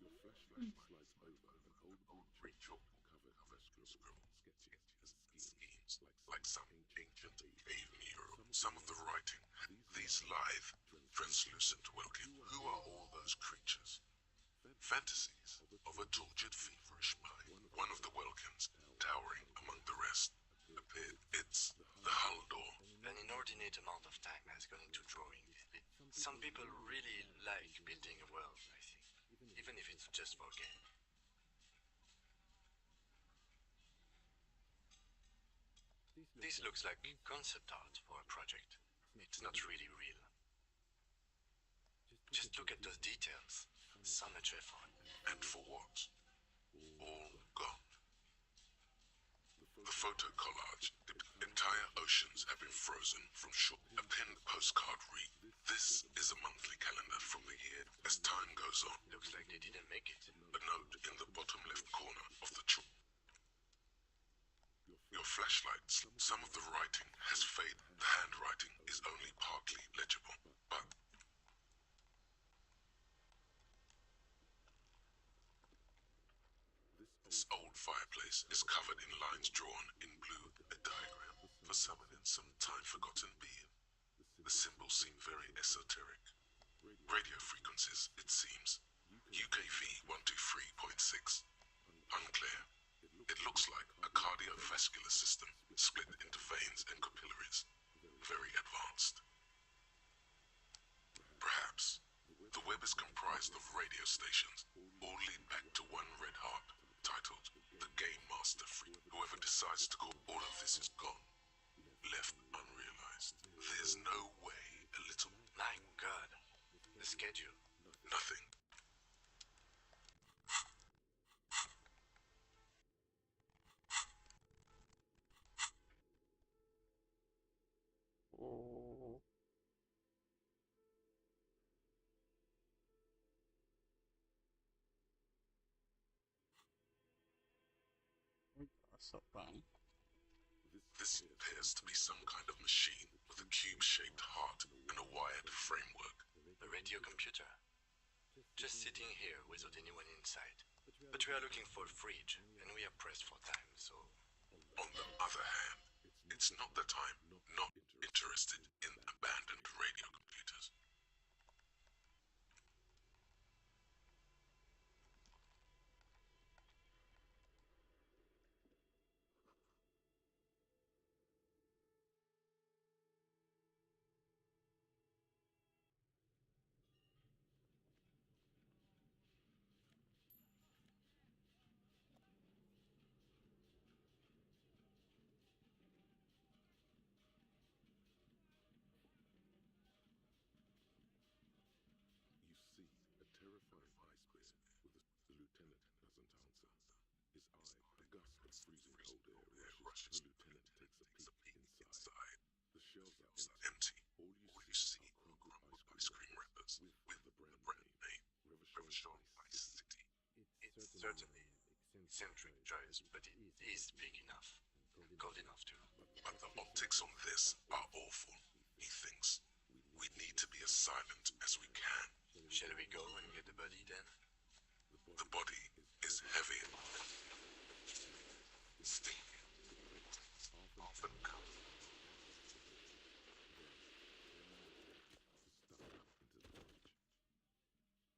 Your flashlight slides over an old breach covered by scribbles, sketches, and schemes, like some ancient cave hero. Some of the writing, these lithe, translucent Welkin. Who are all those creatures? Fantasies of a tortured, feverish mind. One of the Welkins, towering among the rest, appeared. It's the hull door. An inordinate amount of time has gone into drawing it. Some people really like building a world, I think, even if it's just for a game. This looks like concept art for a project. It's not really real. Just look at those details. So much effort. And for what? All gone. The photo collage, the entire oceans have been frozen from shore. A pinned postcard read, "This is a monthly calendar from the year as time goes on." Looks like they didn't make it. A note in the bottom left corner of the chart. Your flashlight, some of the writing has faded. The handwriting is only partly legible, but this old fireplace is covered in lines drawn in blue, a diagram for summoning some time-forgotten being. The symbols seem very esoteric. Radio frequencies, it seems. UKV 123.6. Unclear. It looks like a cardiovascular system split into veins and capillaries. Very advanced. Perhaps the web is comprised of radio stations, all lead back to one red heart, titled the Game Master Freak. Whoever decides to call all of this is gone, left unrealized. There's no way a little... My God. The schedule. Nothing. Oh. So fun. This appears to be some kind of machine with a cube-shaped heart and a wired framework. A radio computer. Just sitting here without anyone inside. But we are looking for a fridge, and we are pressed for time, so... On the other hand, it's not that I'm not interested in abandoned radio computers. You see a terrifying ice bear with the lieutenant doesn't answer. His eye, a gust of freezing cold air rushes. The lieutenant takes a peek inside. The shelves are empty. All you see are crumpled ice cream wrappers with the brand name, Revachol Ice City. It's certainly eccentric choice, but it is big enough. Cold enough too. But the optics on this are awful, he thinks. We need to be as silent as we can. Shall we go and get the body then? The body is heavy, stinking, often covered.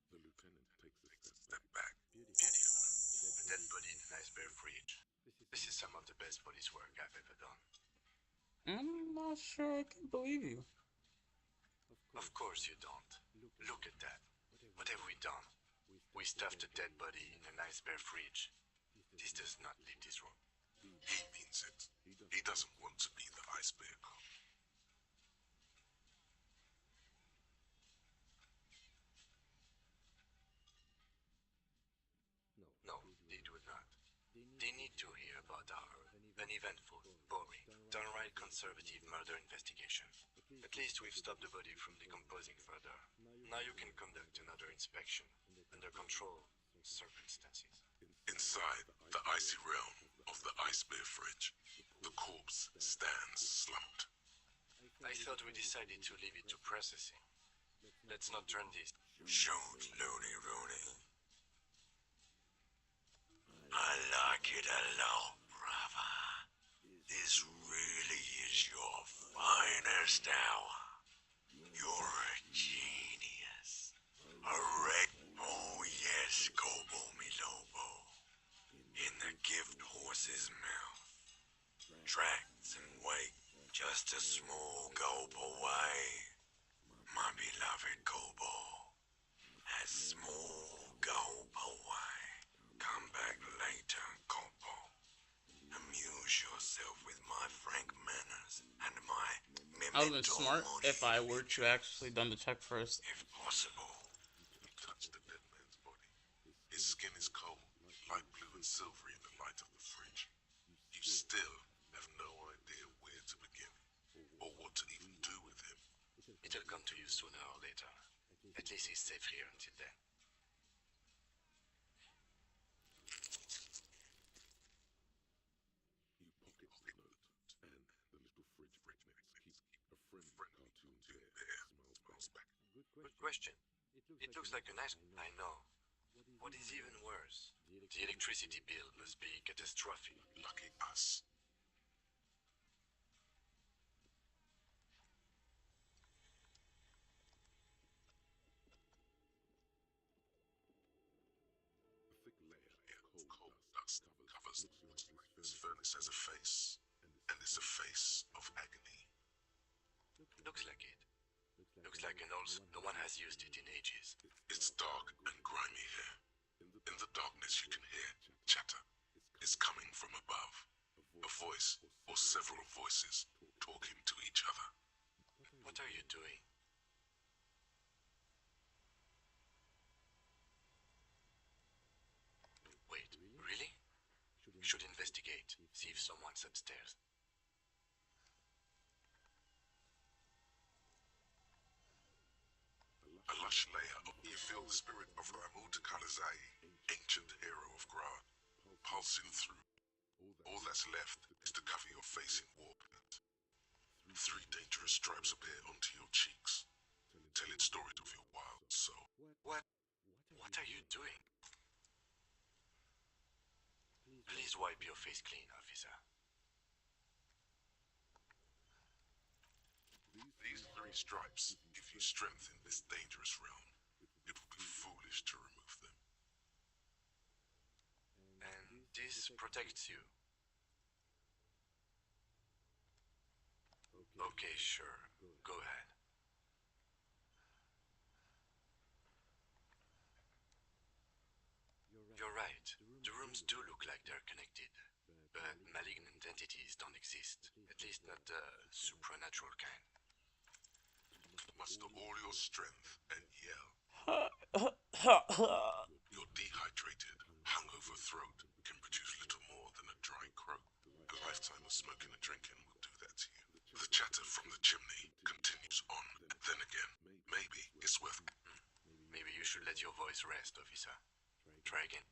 The lieutenant takes a step back. Beautiful. A dead body in an ice bear fridge. This is some of the best police work I've ever done. I'm not sure I can believe you. Of course you don't. Look at that. What have we done? We stuffed a dead body in an ice bear fridge. This does not leave this room. He means it. He doesn't want to be the ice bear cop. No, they do not. They need to hear about our uneventful, boring, downright conservative murder investigation. At least we've stopped the body from decomposing further. Now you can conduct another inspection, under controlled circumstances. Inside the icy realm of the ice bear fridge, the corpse stands slumped. I thought we decided to leave it to processing. Let's not turn this. Shoot, Looney Rooney. I like it a lot, brother. This really is your finest hour. You're a genius. A red bull, yes, Gobo mi lobo. In the gift horse's mouth. Tracks and weight, just a small gulp away. My beloved Gobo. A small gulp away. Come back later, Gobo. Amuse yourself with my frank manners and my I would have been smart if I were to actually done the check first. If possible. You touch the dead man's body. His skin is cold, light blue and silvery in the light of the fridge. You still have no idea where to begin, or what to even do with him. It'll come to you sooner or later. At least he's safe here until then. You pocket the note, and the little fridge next keep a friendly cartoon bear smiles back. Good question. It looks like a nice... I know. What is even worse? The electricity bill must be catastrophic. Lucky us. A thick layer of coal dust covers this furnace as a face, and it's a face of agony. Looks like it. Looks like no one has used it in ages. It's dark and grimy here. In the darkness you can hear chatter. It's coming from above. A voice, or several voices, talking to each other. What are you doing? Wait, really? Should investigate, see if someone's upstairs. plush layer. You feel the spirit of Ramu Kalazai, ancient hero of Gra, pulsing through. All that's left is to cover your face in war paint. 3 dangerous stripes appear onto your cheeks, telling stories of your wild soul. What are you doing? Please wipe your face clean, officer. These 3 stripes give you strength in this dangerous realm. It would be foolish to remove them. And this protects you. Okay, sure. Go ahead. You're right. The rooms do look like they're connected. But malignant entities don't exist. At least not the supernatural kind. Muster all your strength and yell. Your dehydrated, hungover throat can produce little more than a dry croak. A lifetime of smoking and drinking will do that to you. The chatter from the chimney continues on. Then again, maybe it's worth... Maybe you should let your voice rest, officer. Try again.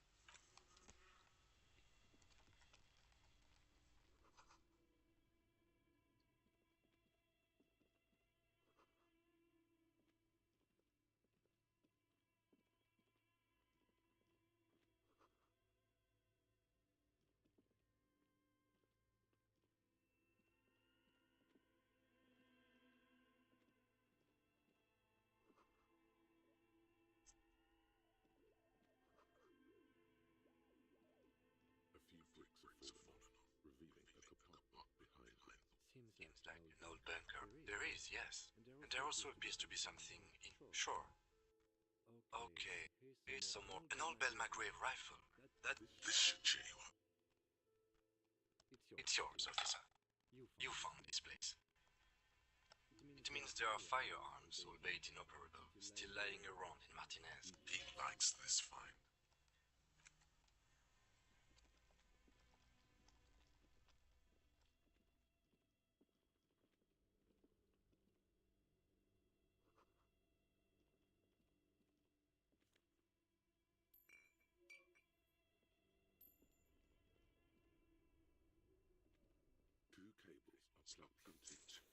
A few bricks have fallen off, revealing a compartment behind them. Seems like an old bunker. There is, yes. And there also appears to be something inshore. Okay, here's some more. An old Bell McGrave rifle. This should cheer you up. It's yours, officer. You found this place. It means there are firearms, albeit inoperable, still lying around in Martinez. He likes this find. Two cables are plugged into each.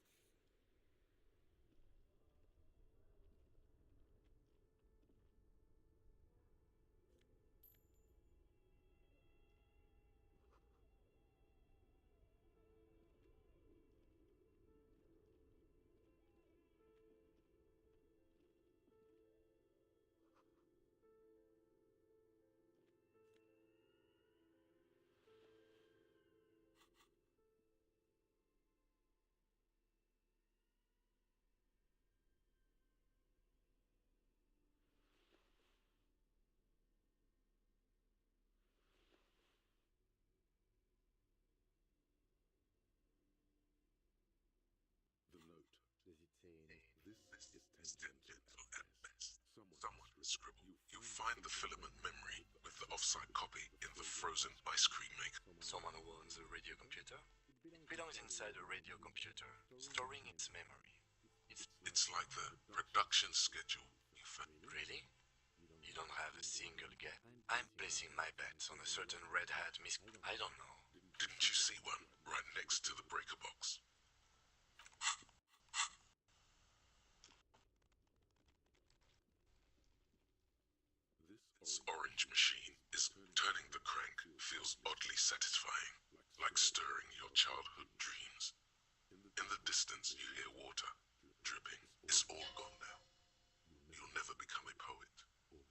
The note. Does it say This is tangential at best. Someone has scribbled. You find the filament memory with the offside copy in the frozen ice cream maker. Someone who owns a radio computer? It belongs inside a radio computer, storing its memory. It's like the production schedule you found. Really? You don't have a single guess. I'm placing my bets on a certain red hat I don't know. Didn't you see one right next to the breaker box? This orange machine is turning the crank feels oddly satisfying, like stirring your childhood dreams. In the distance you hear water dripping. It's all gone now. You'll never become a poet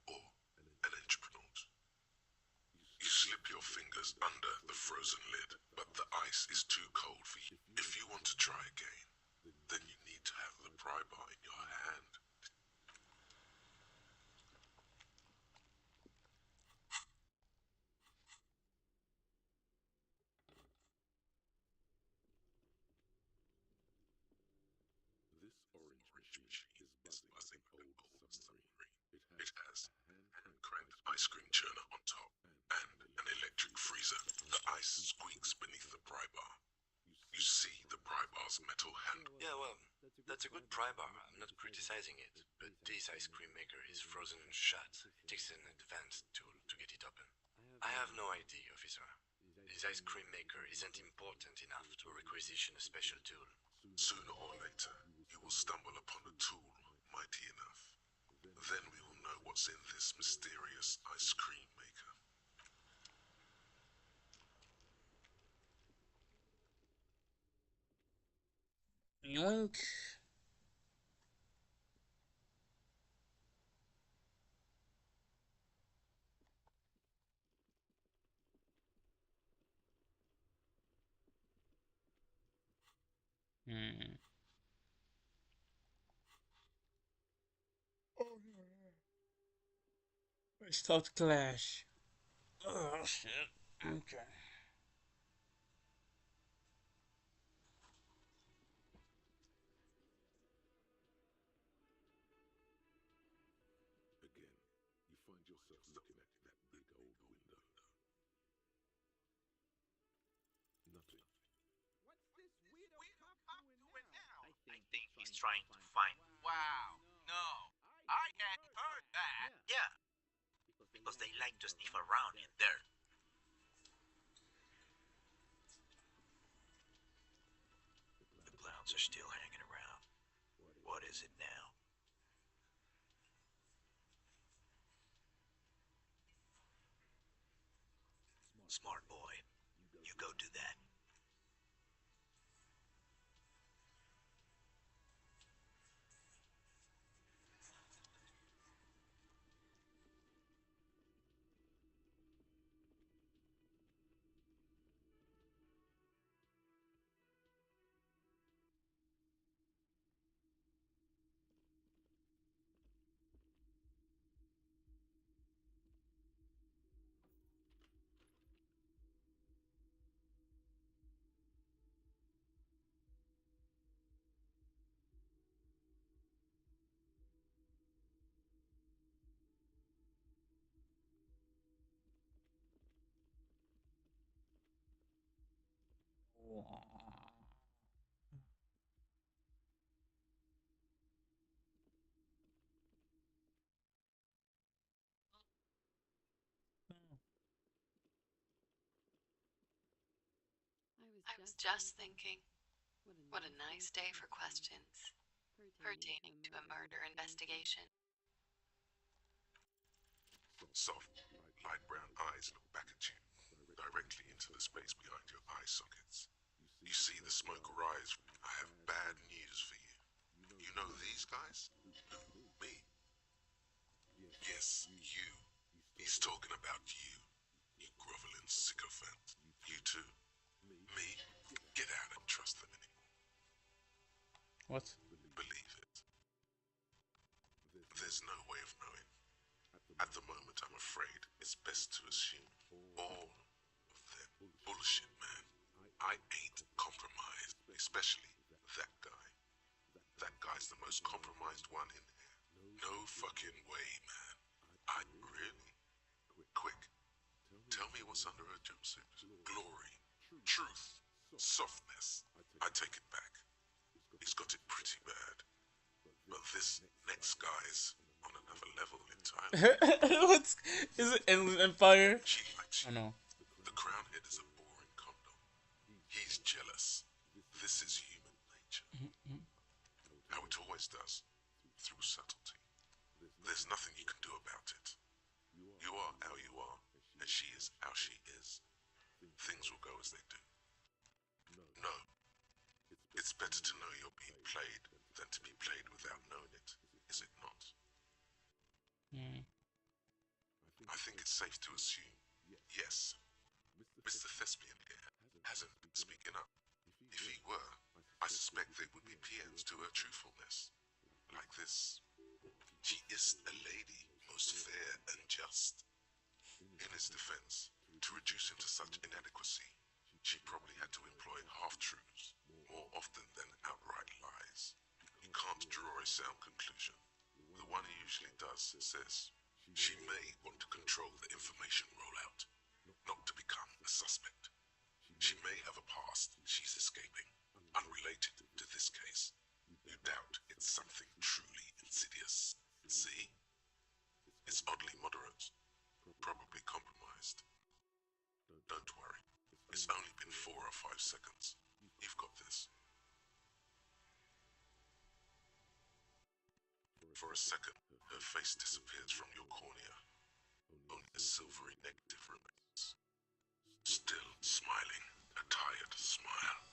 or an entrepreneur. You slip your fingers under the frozen lid, but the ice is too cold for you. If you want to try again, then you need to have the pry bar in your hand. This orange machine is buzzing like an old submarine. It has a hand-cranked ice cream churner on top and an electric freezer. The ice squeaks beneath the pry bar. You see the pry bar's metal handle. Yeah, well, That's a good pry bar, I'm not criticizing it, but this ice cream maker is frozen shut. It takes an advanced tool to get it open. I have no idea, officer. This ice cream maker isn't important enough to requisition a special tool. Sooner or later, you will stumble upon a tool mighty enough. Then we will know what's in this mysterious ice cream maker. Yoink. Hmm. Stop clash. Oh shit. Okay. Again, you find yourself looking at that big old window. Nothing. What's this weirdo cop doing now? I think he's trying to find. Wow, no, I had heard that. Yeah, because they like to sniff around in there. The clowns are still hanging around. What is it now? Smart boy, you go do that. I was just thinking, what a nice day for questions pertaining to a murder investigation. Soft, light brown eyes look back at you, directly into the space behind your eye sockets. You see the smoke rise. I have bad news for you. You know these guys? Me. Yes, you. He's talking about you. You groveling sycophant. You too. Me? Get out and trust them anymore. What? Believe it. There's no way of knowing. At the moment, I'm afraid it's best to assume all of them. Bullshit, man. I ain't compromised, especially that guy. That guy's the most compromised one in here. No fucking way, man. I really? Quick. Tell me what's under her jumpsuit. Glory. Truth. Softness. I take it back. He's got it pretty bad. But this next guy's on another level entirely. What's is it Inland Empire? She likes you. I know. The crown head is a boring condom. He's jealous. This is human nature. How it always does. Through subtlety. There's nothing you can do about it. You are how you are, and she is how she is. Things will go as they do. No. It's better to know you're being played than to be played without knowing it, is it not? I think it's safe to assume, yes, Mr. Thespian here hasn't been speaking up. If he were, I suspect there would be PNs to her truthfulness. Like this. She is a lady, most fair and just. In his defense, to reduce him to such inadequacy, she probably had to employ half-truths, more often than outright lies. You can't draw a sound conclusion. The one he usually does is this. She may want to control the information rollout, not to become a suspect. She may have a past she's escaping, unrelated to this case. You doubt it's something truly insidious. See? It's oddly moderate. Probably compromised. Don't worry. It's only been 4 or 5 seconds. You've got this. For a second, her face disappears from your cornea. Only a silvery negative remains. Still smiling, a tired smile.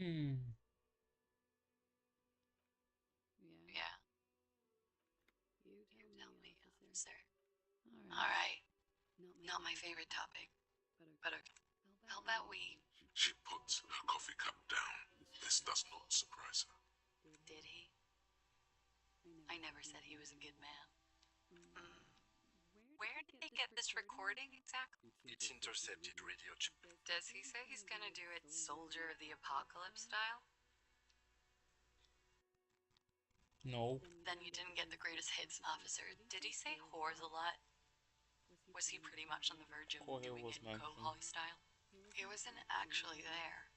Hmm. Yeah. You tell me, officer. Alright. Not my favorite topic. But how about we... She puts her coffee cup down. This does not surprise her. Did he? I never said he was a good man. Where did they get this recording exactly? It's intercepted radio chip. Does he say he's gonna do it Soldier of the Apocalypse style? No. Then you didn't get the greatest hits, officer. Did he say whores a lot? Was he pretty much on the verge of Jorge doing was it mentioned. Kohoi style? He wasn't actually there.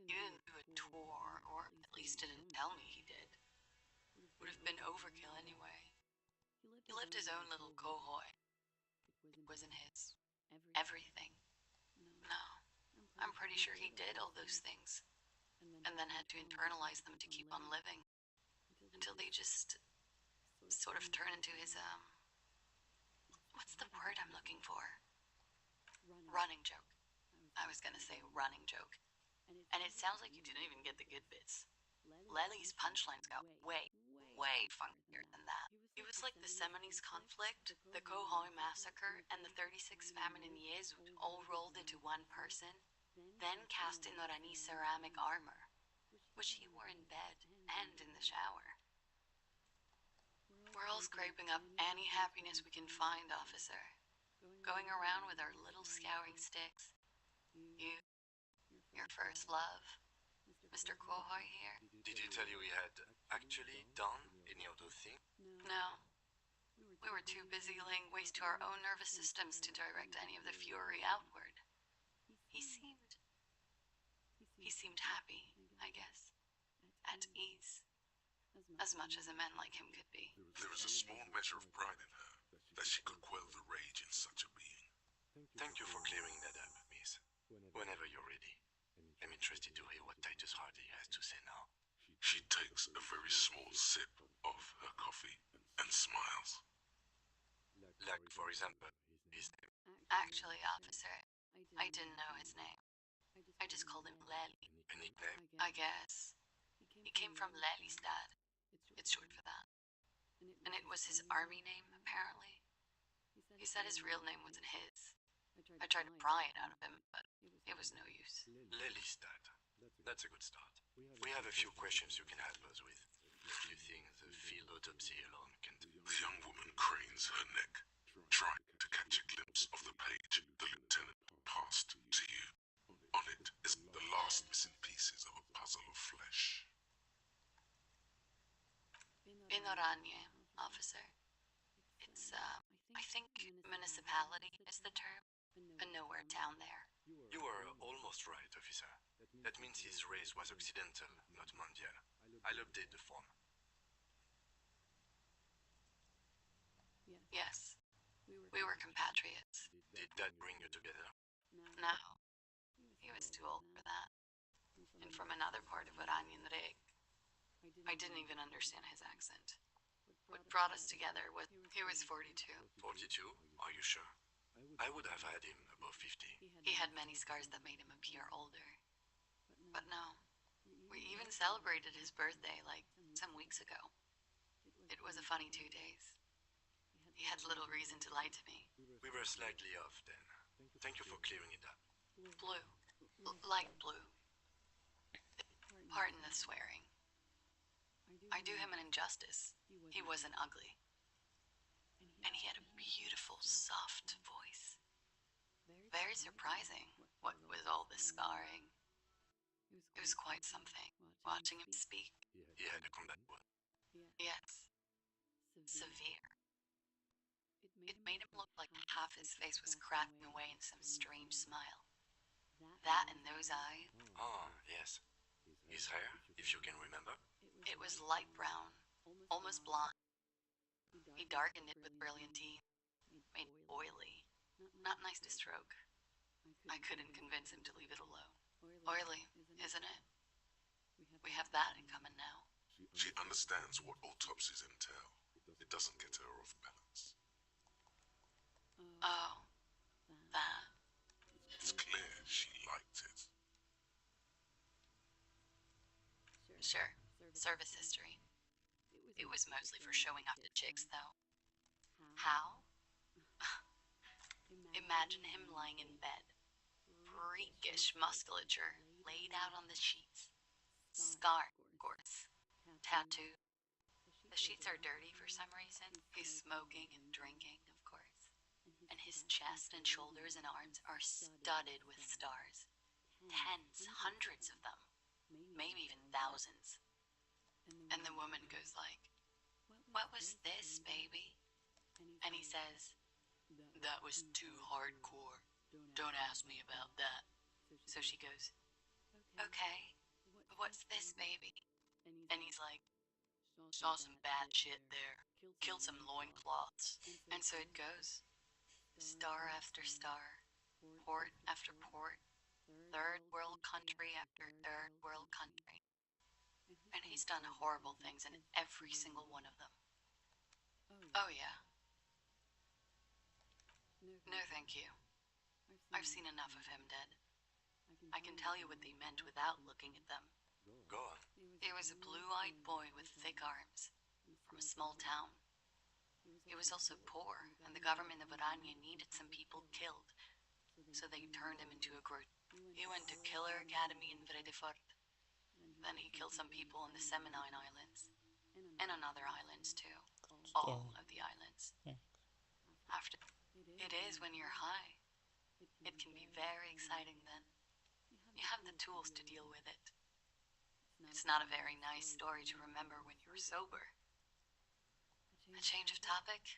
He didn't do a tour, or at least didn't tell me he did. Would have been overkill anyway. He lived his own little Kohoi. It wasn't his. Everything. No. I'm pretty sure he did all those things. And then had to internalize them to keep on living. Until they just sort of turn into his, what's the word I'm looking for? Running joke. I was gonna say running joke. And it sounds like you didn't even get the good bits. Lely's punchlines got way funkier than that. It was like the Seminoles conflict, the Kohoi massacre, and the 36 famine in Yezu all rolled into one person, then cast in Norani ceramic armor, which he wore in bed and in the shower. We're all scraping up any happiness we can find, officer. Going around with our little scouring sticks. You, your first love, Mr. Kohoi here. Did he tell you he had actually done any of those things? No. We were too busy laying waste to our own nervous systems to direct any of the fury outward. He seemed happy, I guess. At ease. As much as a man like him could be. There is a small measure of pride in her, that she could quell the rage in such a being. Thank you for clearing that up, miss. Whenever you're ready. I'm interested to hear what Titus Hardy has to say now. She takes a very small sip of her coffee and smiles. Like, for example, his name. Actually, officer, I didn't know his name. I just called him Lely. A nickname? I guess. He came from Lelystad. It's short for that. And it was his army name, apparently. He said his real name wasn't his. I tried to pry it out of him, but it was no use. Lelystad. That's a good start. We have a few questions you can help us with. A few things a field autopsy alone can do. The young woman cranes her neck, trying to catch a glimpse of the page the lieutenant passed to you. On it is the last missing pieces of a puzzle of flesh. Inoranye, officer. It's, I think municipality is the term, but nowhere down there. You were almost right, officer. That means his race was occidental, not mondial. I'll update the form. Yes. We were compatriots. Did that bring you together? No. He was too old for that. And from another part of Oranyenreg. I didn't even understand his accent. What brought us together was he was 42. 42? Are you sure? I would have had him above 50. He had many scars that made him appear older. But no, We even celebrated his birthday like some weeks ago. It was a funny 2 days. He had little reason to lie to me. We were slightly off then. Thank you for clearing it up. Blue. Light blue. Pardon the swearing. I do him an injustice. He wasn't ugly. And he had a beautiful, soft voice. Very surprising, what with all the scarring. It was quite something, watching him speak. He had a combat wound. Yes. Severe. It made him look like half his face was cracking away in some strange smile. That and those eyes. Oh, yes. His hair, if you can remember. It was light brown, almost blonde. He darkened it with brilliantine, made it oily. Not nice to stroke. I couldn't convince him to leave it alone. Oily, isn't it? We have that in common now. She understands what autopsies entail. It doesn't get her off balance. Oh, that. It's clear she liked it. Sure, service history. It was mostly for showing off to chicks, though. How? Imagine him lying in bed. Freakish musculature laid out on the sheets. Scar, of course. Tattoo. The sheets are dirty for some reason. He's smoking and drinking, of course. And his chest and shoulders and arms are studded with stars. Tens, hundreds of them. Maybe even thousands. And the woman goes like, "What was this, baby?" And he says, "That was too hardcore. Don't ask me about that." So she goes, "Okay, what's this, baby?" And he's like, "Saw some bad shit there. Killed some loincloths." And so it goes. Star after star. Port after port. Third world country after third world country. And he's done horrible things in every single one of them. Oh, yeah. No, thank you. I've seen enough of him dead. I can tell you what they meant without looking at them. Go on. He was a blue-eyed boy with thick arms, from a small town. He was also poor, and the government of Orania needed some people killed, so they turned him into a group. He went to Killer Academy in Vredefort. Then he killed some people on the Seminine Islands, and on other islands too. All of the islands. After, it is when you're high. It can be very exciting then. You have the tools to deal with it. It's not a very nice story to remember when you're sober. A change of topic?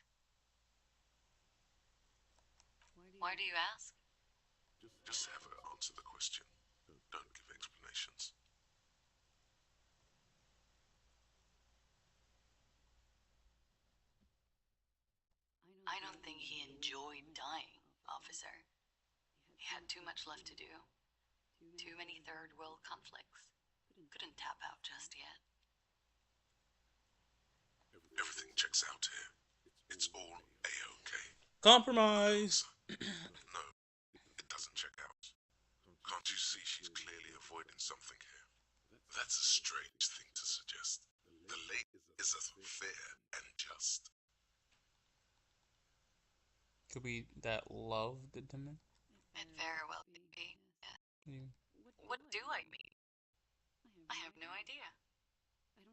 Why do you ask? Just have her answer the question. Don't give explanations. I don't think he enjoyed dying, officer. He had too much left to do. Too many third world conflicts. Couldn't tap out just yet. Everything checks out here. It's all A-OK. Compromise. No, it doesn't check out. Can't you see she's clearly avoiding something here? That's a strange thing to suggest. The lady is fair and just. Could be that love did them in. It very well could be. Yeah. What do I mean? I have no idea.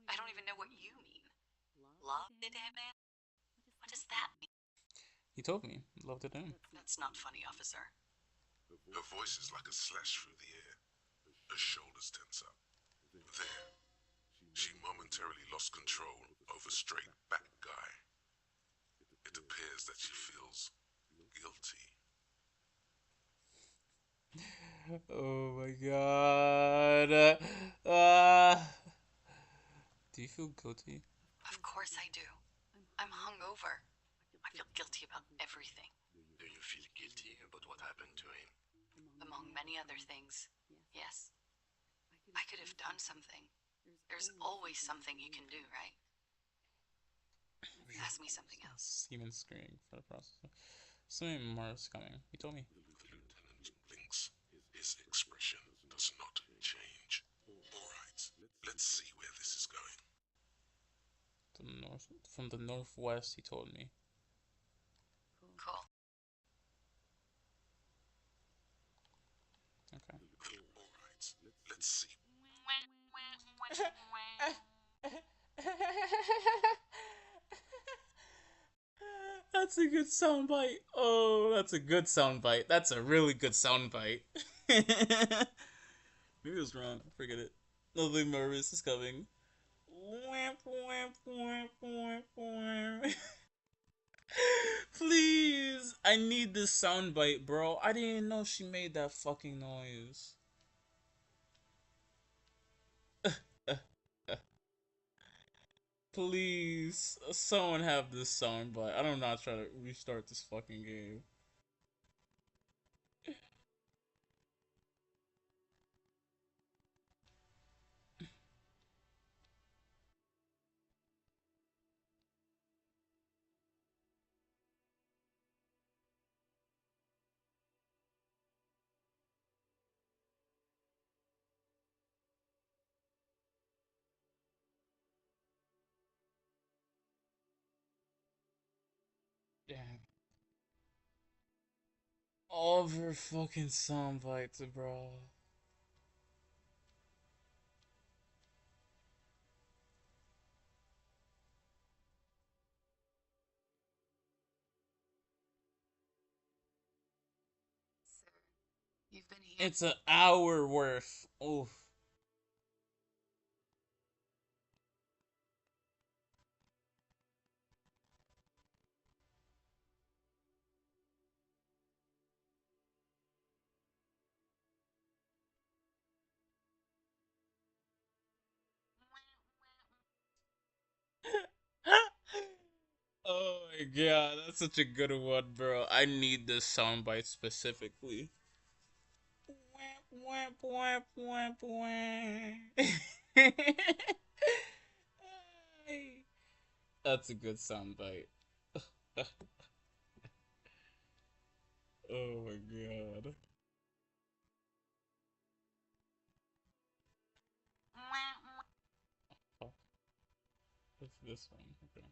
I don't even know what you mean. Love did him in? What does that mean? He told me. Love did him. That's not funny, officer. Her voice is like a slash through the air. Her shoulders tense up. There. She momentarily lost control over straight back guy. It appears that she feels guilty. Oh my god. Do you feel guilty? Of course I do. I'm hungover. I feel guilty about everything. Do you feel guilty about what happened to him? Among many other things, yes. I could have done something. There's always something you can do, right? Ask me something else. Semen screening for the process. Something more is coming. He told me. The lieutenant blinks. His expression does not change. All right. from the northwest. He told me. Cool. Okay. All right, let's see. That's a good soundbite. Oh, that's a good soundbite. That's a really good soundbite. Maybe it was wrong. Forget it. Nothing Morris is coming. Please, I need this soundbite, bro. I didn't know she made that fucking noise. Please, someone have this soundbite. I don't know how to try to restart this fucking game. Damn. All of her fucking soundbites, bro. You've been here. It's an hour worth. Oof. Oh my god, that's such a good one, bro. I need this soundbite specifically. That's a good soundbite. Oh my god. Oh, it's this one. Okay.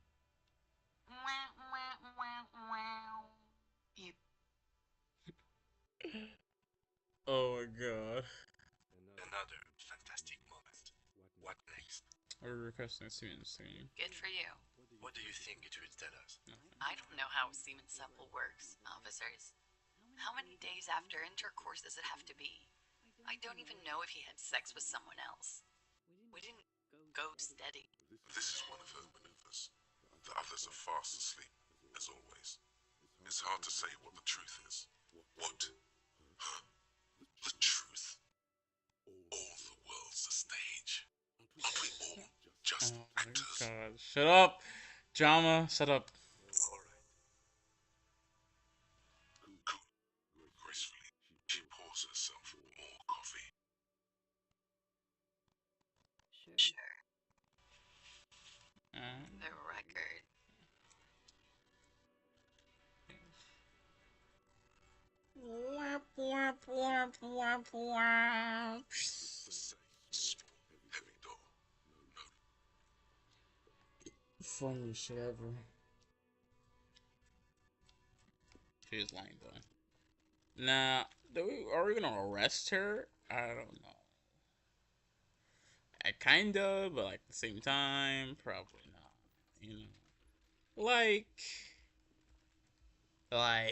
You. Oh my god. Another fantastic moment. What next? We're requesting a semen stream. Good for you. What do you think it will tell us? I don't know how a semen sample works, officers. How many days after intercourse does it have to be? I don't even know if he had sex with someone else. We didn't go steady. This is one of her maneuvers. The others are fast asleep, as always. It's hard to say what the truth is. What? The truth. All the world's a stage. Aren't we all just actors? God, shut up, drama. Shut up. Cool. Gracefully, she pours herself more coffee. Sure. The record. Heavy door. Funny shit ever. She's lying though. Nah, are we gonna arrest her? I don't know. Kinda, but like at the same time, probably not. You know, like, nah,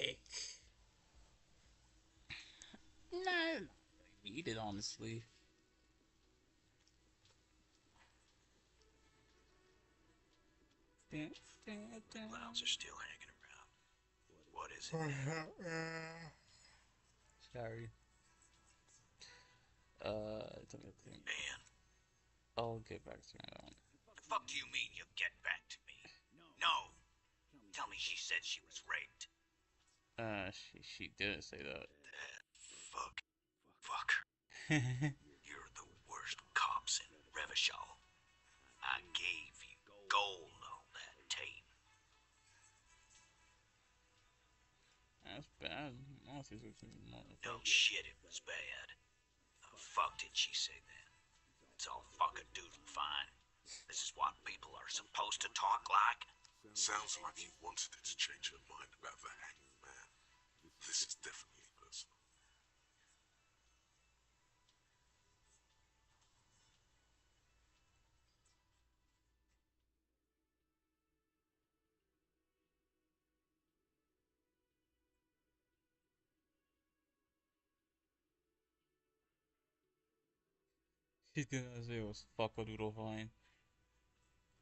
not really need it honestly. The clowns are still hanging around. What is it? Sorry. Man. I'll get back to you. The fuck do you mean you'll get back to me? No. Tell me she said she was raped. She didn't say that. Fucker. You're the worst cops in Revachol. I gave you gold on that tape. That's bad. Honestly, No shit, it was bad. How the fuck did she say that? It's all fucking doodle fine. This is what people are supposed to talk like? Sounds like you wanted it to change her mind about the hanging man. This is definitely personal. He didn't say it was fuck a doodle fine.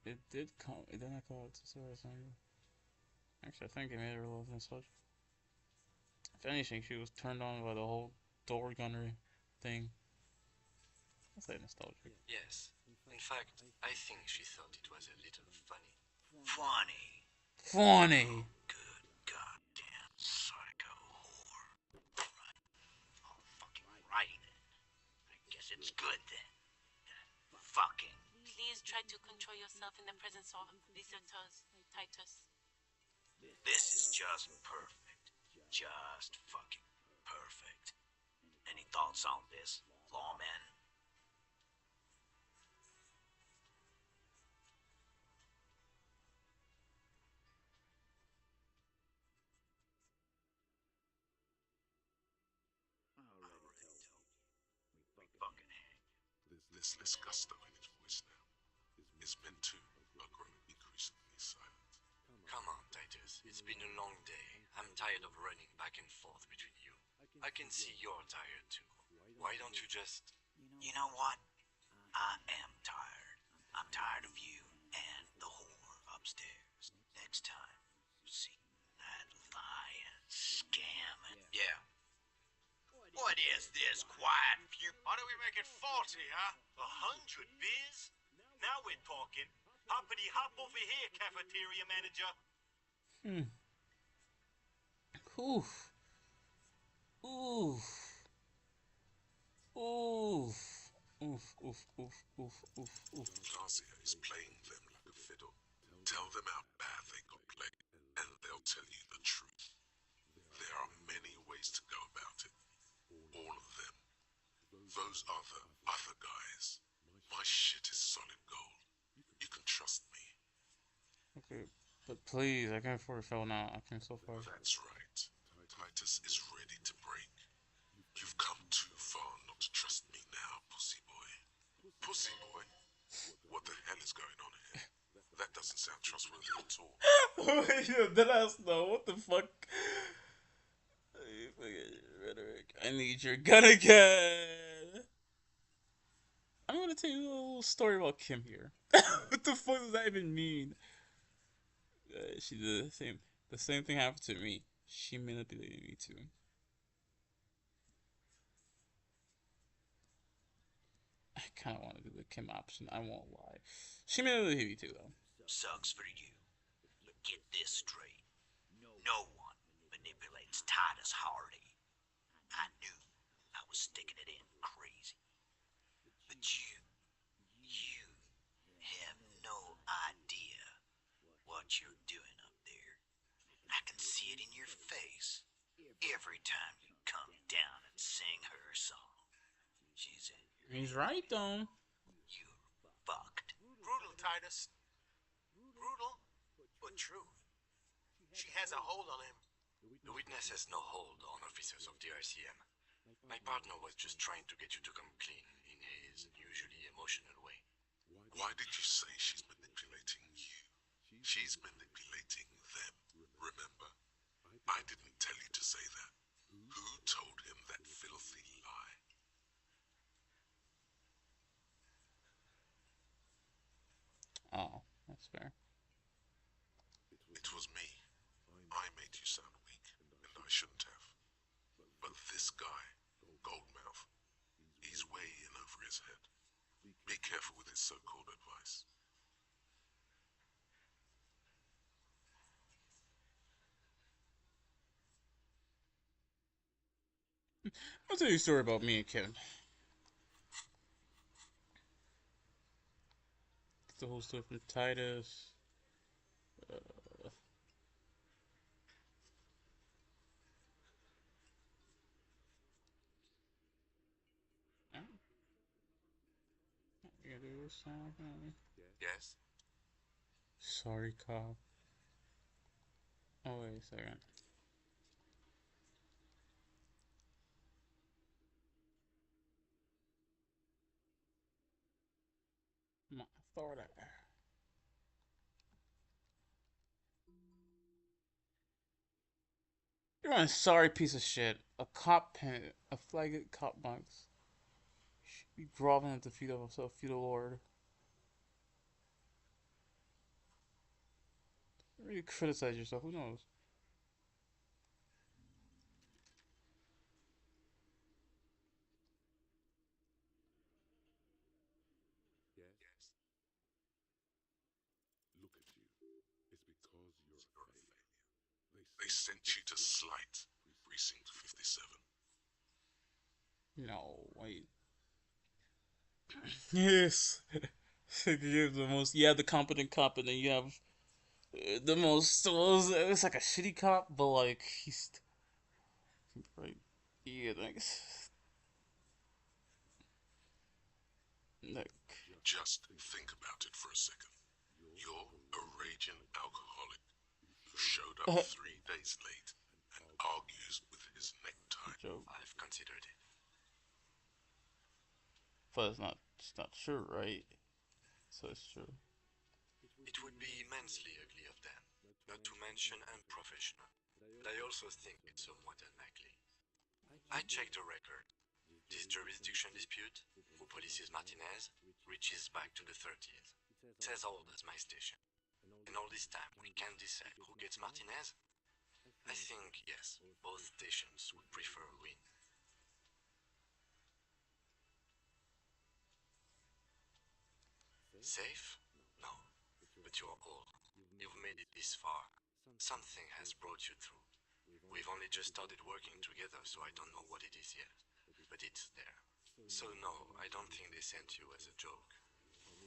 It did come. It didn't come out to Sarah's angle. Actually, I think it made her a little nostalgic. If anything, she was turned on by the whole door gunnery thing. I'll say nostalgic. Yes. In fact, I think she thought it was a little funny. Funny. Funny. Good goddamn psycho whore. Right. Oh, fucking right. I guess it's good then. Fucking. Please try to control yourself in the presence of visitors, Titus. This is just perfect. Just fucking perfect. Any thoughts on this, lawman? I already told you. We fucking hang. There's less gusto in his voice now. His men too are growing increasingly silent. Come on, Titus. It's been a long day. I'm tired of running back and forth between you. I can see you're tired too. Why don't you just... You know what? I am tired. I'm tired of you and the whore upstairs. Next time you see that lying, scamming. Yeah. What is this, quiet few? Why don't we make it 40, huh? 100 beers? Now we're talking. Hoppity hop over here, cafeteria manager. Oof. Oof. Oof. Oof. Oof. Oof. Oof. Oof. Oof. Garcia is playing them like a fiddle. Tell them how bad they got played, and they'll tell you the truth. There are many ways to go about it. All of them. Those are the other guys. My shit is solid gold. You can trust me. Okay, but please, I can't afford to fail now. I can so far. That's right. Titus is ready to break. You've come too far not to trust me now, pussy boy. Pussy boy? What the hell is going on here? That doesn't sound trustworthy at all. That ass though. What the fuck? Rhetoric. I need your gun again. I'm gonna tell you a little story about Kim here. What the fuck does that even mean? She did the same. The same thing happened to me. She manipulated me too. I kind of want to do the Kim option. I won't lie. She manipulated me too, though. Sucks for you. But get this straight. No one manipulates Titus Hardy. I knew I was sticking it in crazy. But you have no idea what you're doing up there. I can see it in your face every time you come down and sing her song. She's in your He's right, though. You're fucked. Brutal, Titus. Brutal, but true. She has a hold on him. The witness has no hold on officers of the RCM. My partner was just trying to get you to come clean in his usually emotional way. Why did you say she's manipulating you? She's manipulating them, remember? I didn't tell you to say that. Who told him that filthy lie? Oh, that's fair. It was me. I made you sound weak, and I shouldn't have. But this guy, Goldmouth, he's way in over his head. Be careful with his so-called advice. I'll tell you a story about me and Kim. It's the whole story from Titus. do something. Yes? Sorry, cop. Oh, wait a second. My authority. You're a sorry piece of shit. A cop pen, a flagged cop box. Should be groveling at the feet of a feudal lord. Really criticize yourself. Who knows? Yes. Look at you. It's because you're a failure. They sent you to Slight, Precinct 57. No, wait. Yes. You have the most. You have the competent cop, and then you have the most. Well, it's like a shitty cop, but like he's right. Yeah, thanks. Like, Just think about it for a second. You're a raging alcoholic who showed up 3 days late and argues with his necktie. Joke. I've considered it. But it's not true, right? So it's true. It would be immensely ugly of them, not to mention unprofessional. But I also think it's somewhat unlikely. I checked the record. This jurisdiction dispute, who polices Martinez, reaches back to the 30s. It's as old as my station. And all this time, we can't decide who gets Martinez? I think, yes, both stations would prefer a win. Safe? No. But you're old. You've made it this far. Something has brought you through. We've only just started working together, so I don't know what it is yet. But it's there. So no, I don't think they sent you as a joke.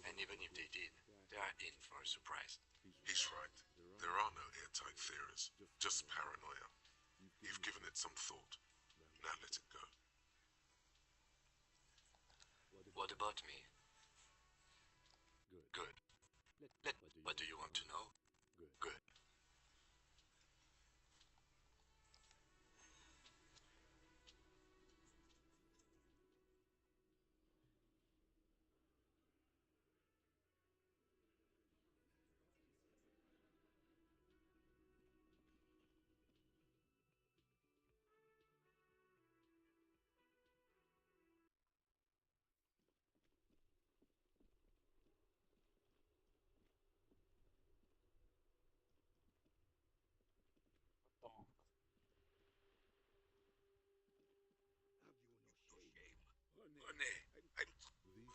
And even if they did, they are in for a surprise. He's right. There are no airtight theories, just paranoia. You've given it some thought. Now let it go. What about me? Good. What do you want to know? Good.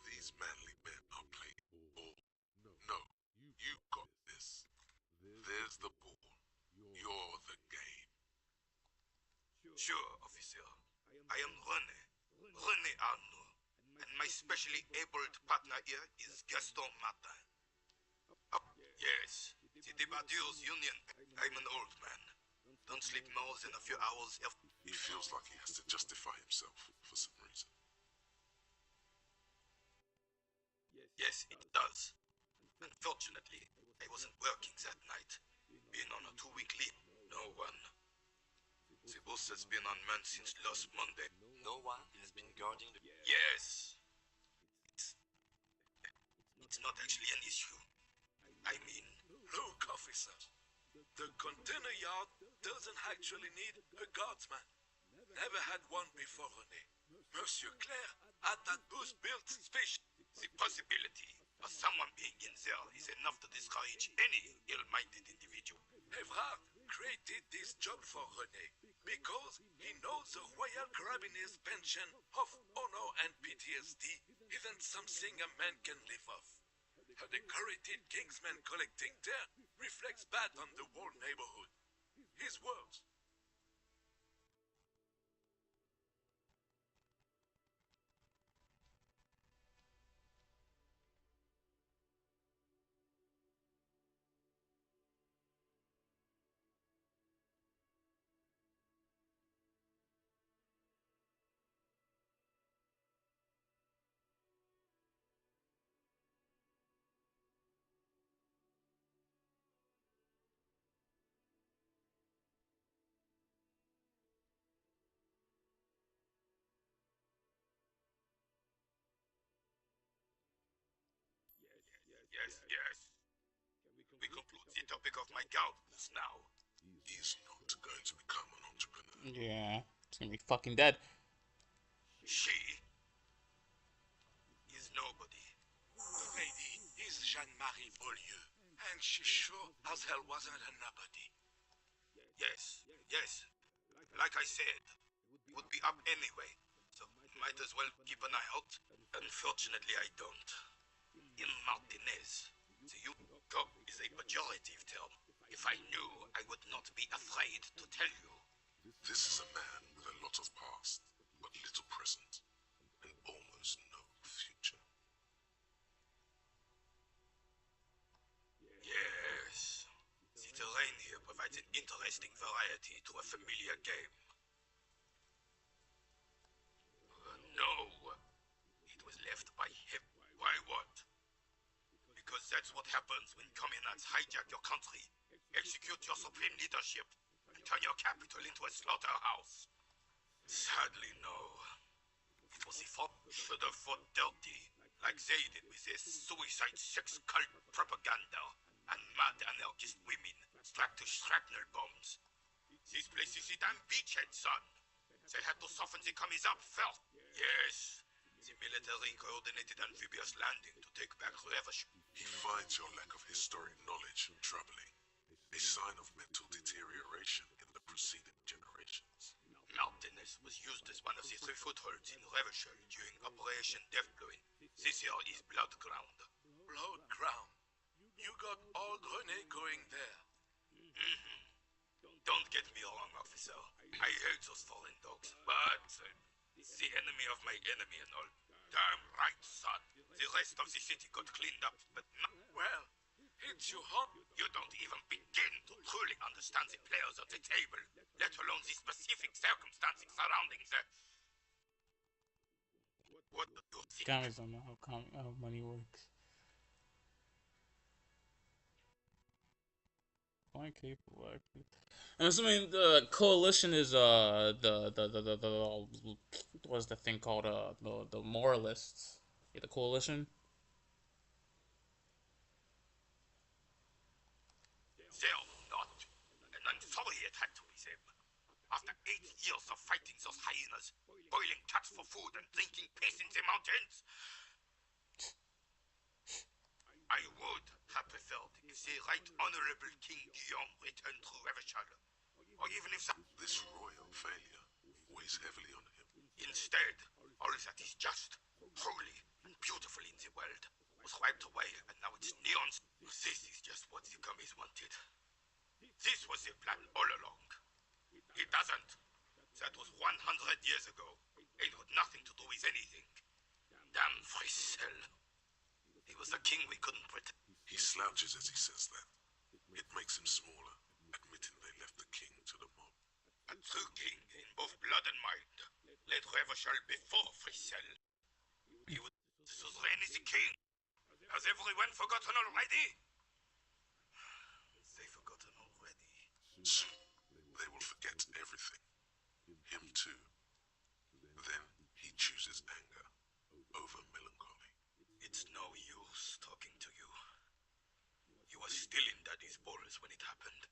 These manly men are playing ball. No, you got this. There's the ball. You're the game. Sure, officer. I am René Arnaud, and my specially abled partner here is Gaston Martin. Yes, the Debatteurs Union. I'm an old man. Don't sleep more than a few hours. He feels like he has to justify himself for some reason. Yes, it does. Unfortunately, I wasn't working that night. Being on a 2-week leave, no one. The boss has been on man since last Monday. No one has been guarding the... Yes. It's not actually an issue. I mean... Look, officer. The container yard doesn't actually need a guardsman. Never had one before, René. Monsieur Claire had that boost built special. The possibility of someone being in there is enough to discourage any ill-minded individual. Evrard created this job for René because he knows the royal carabinier's pension of honor and PTSD isn't something a man can live off. A decorated kingsman collecting dirt reflects bad on the whole neighborhood. His words. Yes. We conclude the topic of my gardeners now. He's not going to become an entrepreneur. Yeah, it's gonna be fucking dead. She is nobody. The lady is Jeanne-Marie Beaulieu, and she sure as hell wasn't a nobody. Yes. Like I said, would be up anyway, so might as well keep an eye out. Unfortunately, I don't. In Martinez, the Yugo is a pejorative term. If I knew, I would not be afraid to tell you. This is a man with a lot of past, but little present, and almost no future. Yes. The terrain here provides an interesting variety to a familiar game. No. It was left by him. Why what? Because that's what happens when communards hijack your country, execute your supreme leadership, and turn your capital into a slaughterhouse. Sadly, no. It was the fault should have fought dirty, like they did with their suicide sex cult propaganda and mad anarchist women strapped to shrapnel bombs. This place is a damn beachhead, son. They had to soften the commies up first. Yes. The military coordinated amphibious landing to take back Revesh. He finds your lack of historic knowledge troubling, a sign of mental deterioration in the preceding generations. Martinez was used as one of the 3 footholds in Revachol during Operation Deathblow. This here is Blood Ground. Blood Ground? You got old Rene going there. Don't get me wrong, officer. I hate those foreign dogs, but the enemy of my enemy and all. Damn right, son. The rest of the city got cleaned up, but well, it's your home. You don't even begin to truly understand the players at the table, let alone the specific circumstances surrounding the... What do you think? Guys don't know how money works. Quite capable, actually. I'm assuming the coalition is the what's the thing called the moralists. Yeah, the coalition. They're not, and I'm sorry it had to be them. After 8 years of fighting those hyenas, boiling cats for food and drinking piss in the mountains, I would have preferred if the Right Honorable King Guillaume returned through Revachol, or even if this royal failure weighs heavily on him. Instead, all that is just, holy, and beautiful in the world was wiped away, and now it's neons. This is just what the gummies wanted. This was the plan all along. It doesn't. That was 100 years ago. It had nothing to do with anything. Damn Frissel. He was the king we couldn't protect. He slouches as he says that. It makes him smaller, admitting they left the king to the mob. A true king in both blood and mind led Revachol before Frissel. He was suzerain as the king. Has everyone forgotten already? They've forgotten already. Soon, they will forget everything. Him too. Then he chooses anger over melancholy. It's no use talking to you. You were still in Daddy's balls when it happened.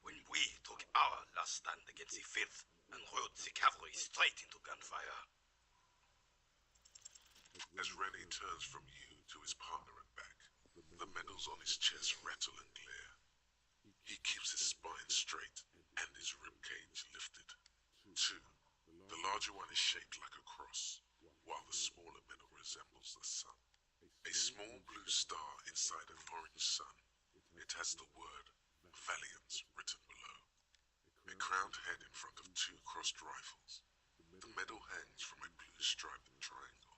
When we took our last stand against the Fifth and rode the cavalry straight into gunfire. As Rene turns from you to his partner and back, the medals on his chest rattle and glare. He keeps his spine straight and his ribcage lifted. 2. The larger one is shaped like a cross, while the smaller medal resembles the sun. A small blue star inside an orange sun. It has the word Valiance written below. A crowned head in front of 2 crossed rifles. The medal hangs from a blue striped triangle.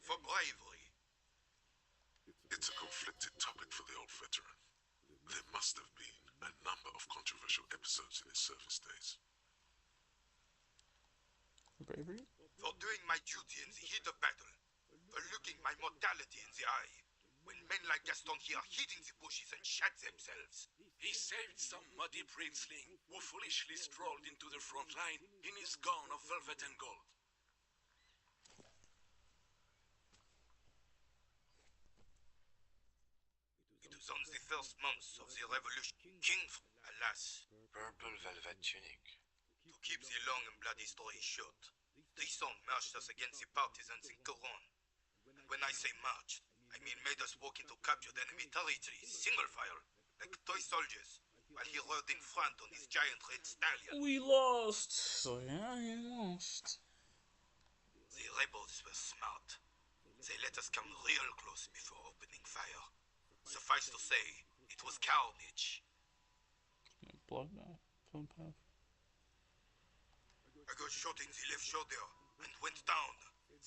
For bravery. It's a conflicted topic for the old veteran. There must have been a number of controversial episodes in his service days. Bravery? For doing my duty in the heat of battle. For looking my mortality in the eye. When men like Gaston here hid in the bushes and shat themselves. He saved some muddy princeling who foolishly strolled into the front line in his gown of velvet and gold. was on the first months of the revolution. King, alas. Purple velvet tunic. To keep the long and bloody story short, Tristan marched us against the partisans in Coron. And when I say marched, I mean made us walk into captured enemy territory, single file, like toy soldiers, while he rode in front on his giant red stallion. We lost. So yeah, he lost. The rebels were smart. They let us come real close before opening fire. Suffice to say, it was carnage. Bloodbath. Bloodbath. I got shot in the left shoulder and went down.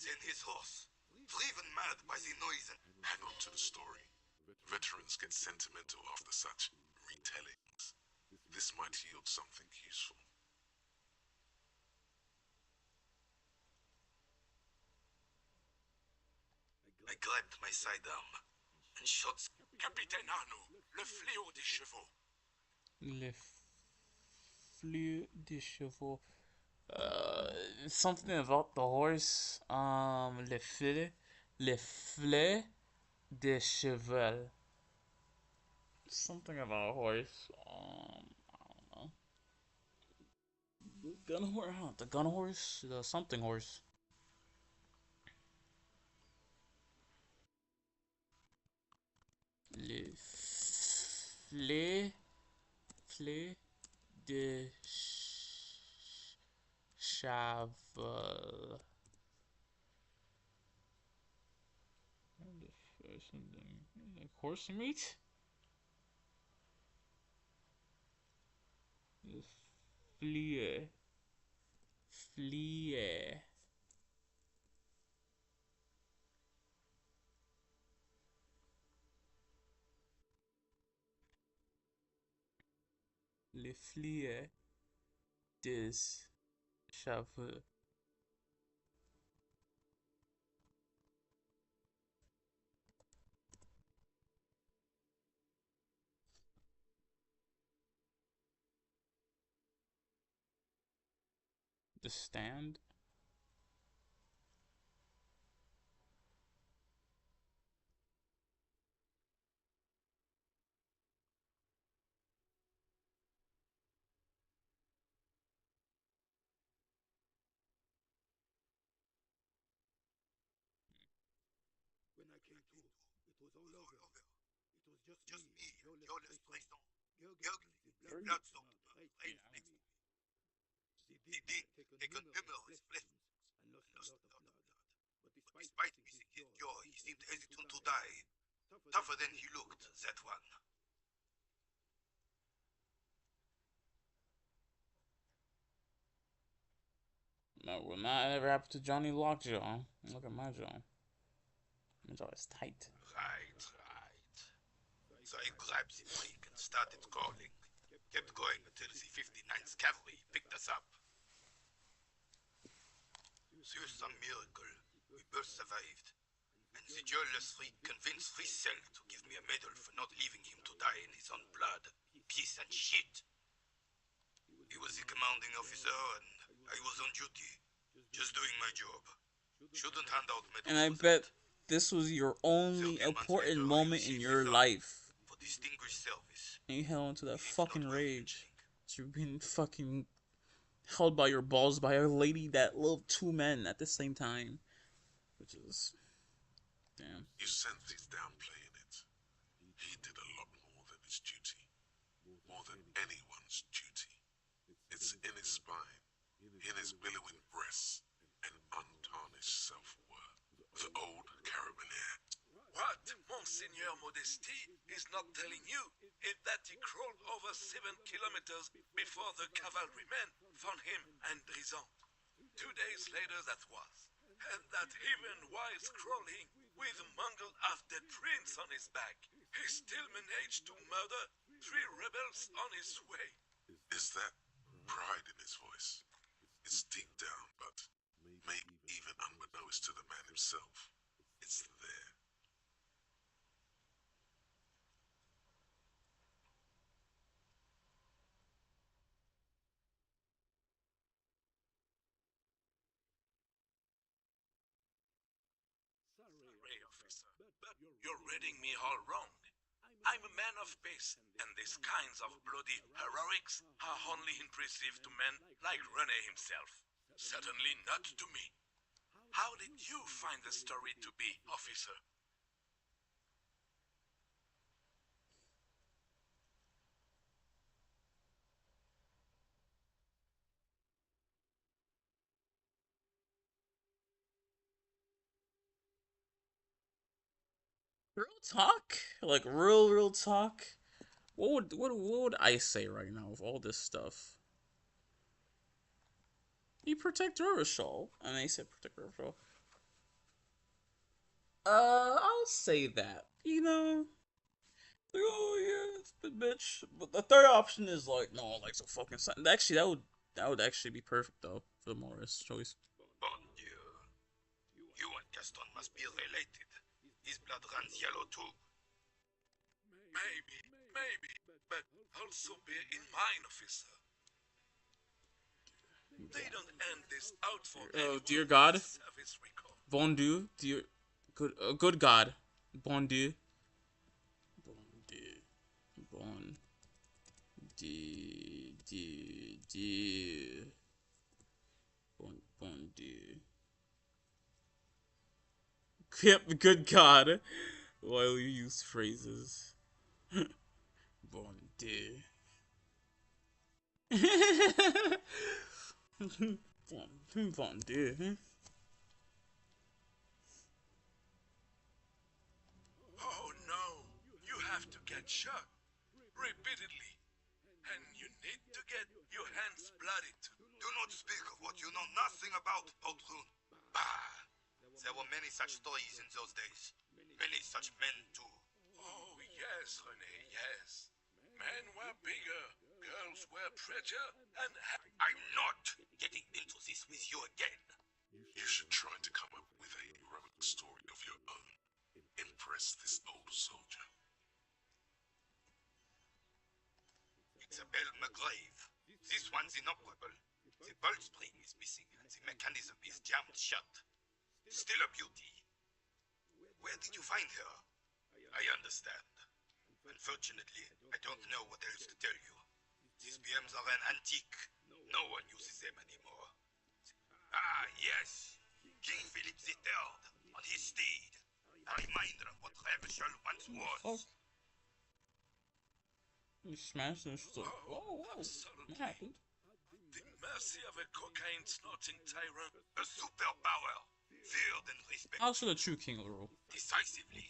Then his horse, driven mad by the noise and... Hang on to the story. Veterans get sentimental after such retellings. This might yield something useful. I grabbed my sidearm and shot... Capitaine Arnaud, le fléau des chevaux. Le fleur des chevaux. Something about the horse. Le fleur des chevaux. Something about a horse. I don't know. Gun horse? The gun horse? The something horse. Le fleur de cheval. Something like horse meat? Le fleur. Fleur. Le fleur des cheveux. The stand? When I came to, it was all over. It was just me, Yoles Tristan, gurgling, the blood-soaked mud right next to me. The Ding taken numerous blessings and lost a lot of blood. But despite missing his jaw, he seemed hesitant to die. Tougher than he looked, that one. That will not ever happen to Johnny Lockjaw. Look at my jaw. My jaw is tight. Right. So I grabbed the freak and started calling. Kept going until the 59th Cavalry picked us up. Through some miracle, we both survived. And the jailless freak convinced Fricel to give me a medal for not leaving him to die in his own blood. Piece and shit. He was the commanding officer and I was on duty. Just doing my job. Shouldn't hand out medals. And I bet this was your only important moment in your life. For distinguished service. And you held onto that fucking rage. You've been fucking held by your balls by a lady that loved two men at the same time. Which is... damn. You sense he's downplaying it. He did a lot more than his duty. More than anyone's duty. It's in his spine, in his billowing breasts, and untarnished self-worth. The old carabinier. What Monseigneur Modesty is not telling you is that he crawled over 7 kilometers before the cavalrymen found him and Drison. 2 days later that was. And that even while crawling with mangled half-dead prince on his back, he still managed to murder 3 rebels on his way. Is that pride in his voice? It's deep down, but maybe even unbeknownst to the man himself, it's there. Sorry, officer, but you're reading me all wrong. I'm a man of peace, and these kinds of bloody heroics are only impressive to men like Rene himself. Certainly not to me. How did you find the story to be, officer? Real talk? Like real talk? What would I say right now with all this stuff? You protect Rorschach. And they said protect Rorschach. I'll say that. You know? Like, oh yeah, it's a bitch. But the third option is like, no, like so fucking something. Actually, that would actually be perfect though for the Morris choice. Bon Dieu. You and Gaston must be related. His blood runs yellow too. Maybe, but also bear in mind, officer. They don't end this out for Oh dear God, service record. Bon Dieu, dear, good God, Bon Dieu, Bon Dieu, Bon Dieu, Bon Dieu. Yep, good God. While you use phrases. Bon Dieu. Bon Dieu. Oh no, you have to get shot repeatedly, and you need to get your hands bloody too. Do not speak of what you know nothing about, Poltroon. Bah! There were many such stories in those days. Many such men too. Oh yes, René, yes. Men were bigger, girls were prettier, and I'm not getting into this with you again. You should try to come up with a heroic story of your own. Impress this old soldier. Isabelle McGrave. This one's inoperable. The bolt spring is missing and the mechanism is jammed shut. Still a beauty. Where did you find her? I understand. Unfortunately, I don't know what else to tell you. These BMs are an antique. No one uses them anymore. Ah, yes. King Philip III on his steed. A reminder of what Revachol once was. You smashed this stuff. Oh, what happened? The mercy of a cocaine-snorting tyrant. A superpower. Feared and respected. How should a true king rule? Decisively.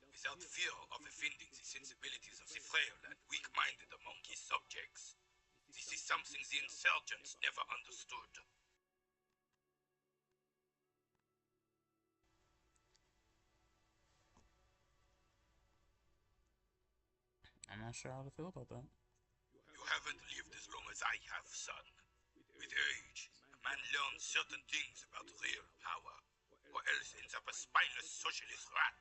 Without fear of offending the sensibilities of the frail and weak-minded among his subjects. This is something the insurgents never understood. I'm not sure how to feel about that. You haven't lived as long as I have, son. With age, a man learns certain things about real power, or else ends up a spineless socialist rat,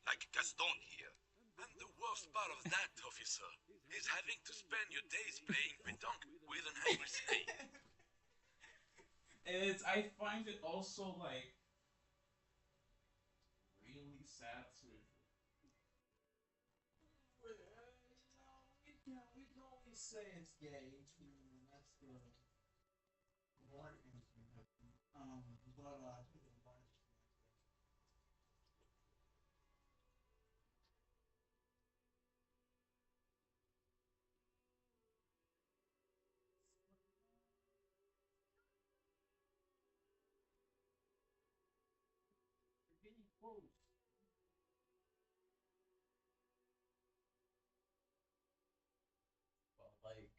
like Gaston here. And the worst part of that, officer, is having to spend your days playing pétanque with an angry snake. I find it also like really sad to. We can always say it's gay. That's the one. But getting close. But like,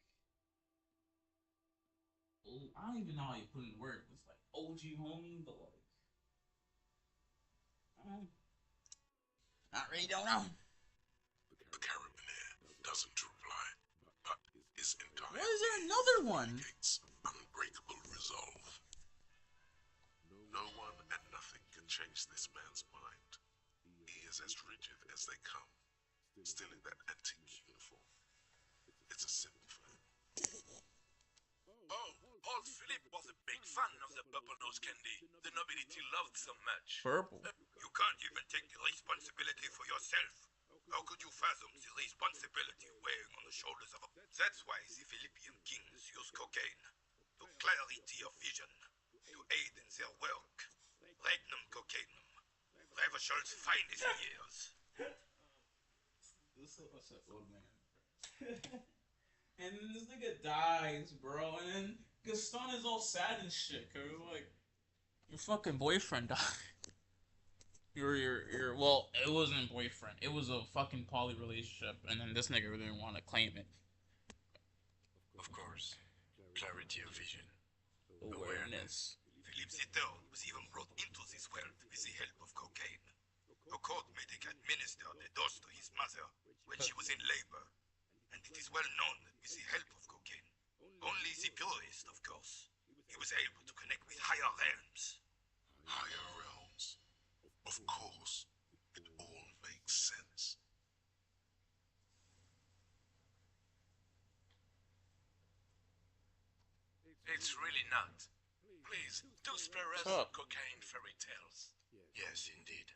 I don't even know how you put in words. It's like OG homie, but like, I really don't know. The carabiner doesn't reply, but his entire Why is there another one? indicates unbreakable resolve. No one and nothing can change this man's mind. He is as rigid as they come, still in that antique uniform. It's a simple fact. Oh, Paul Philippe was a big fan of the purple nose candy the nobility loved so much. Purple. You can't even take the responsibility for yourself. How could you fathom the responsibility weighing on the shoulders of a... That's why the Philippian kings use cocaine. To clarity of vision. To aid in their work. Regnum cocainum. Revishol's finest years. This is what's an old man. And then this nigga dies, bro. And then Gaston is all sad and shit. Cause like, your fucking boyfriend died. Well, it wasn't a boyfriend. It was a fucking poly relationship, and then this nigga didn't want to claim it. Of course. Clarity of vision. Awareness. Philippe Zitter was even brought into this world with the help of cocaine. A court medic administered a dose to his mother when she was in labor, and it is well known that with the help of cocaine, only the purest, of course, he was able to connect with higher realms. Higher realms. Of course. It all makes sense. It's really not. Please, do spare us cocaine fairy tales. Yes, indeed.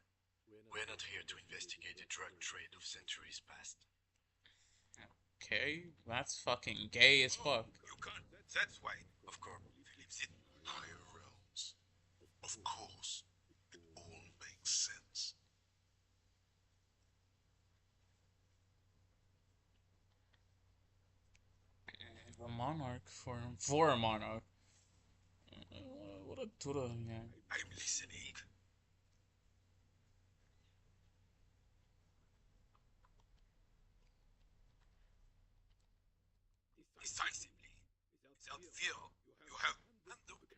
We're not here to investigate the drug trade of centuries past. Okay, that's fucking gay as fuck. You can't. That's why. Of course. Philippe Zitter. Higher realms. Of course. It all makes sense. A monarch for a monarch. What a tutor, yeah. I'm listening. Decisively. Without fear, you have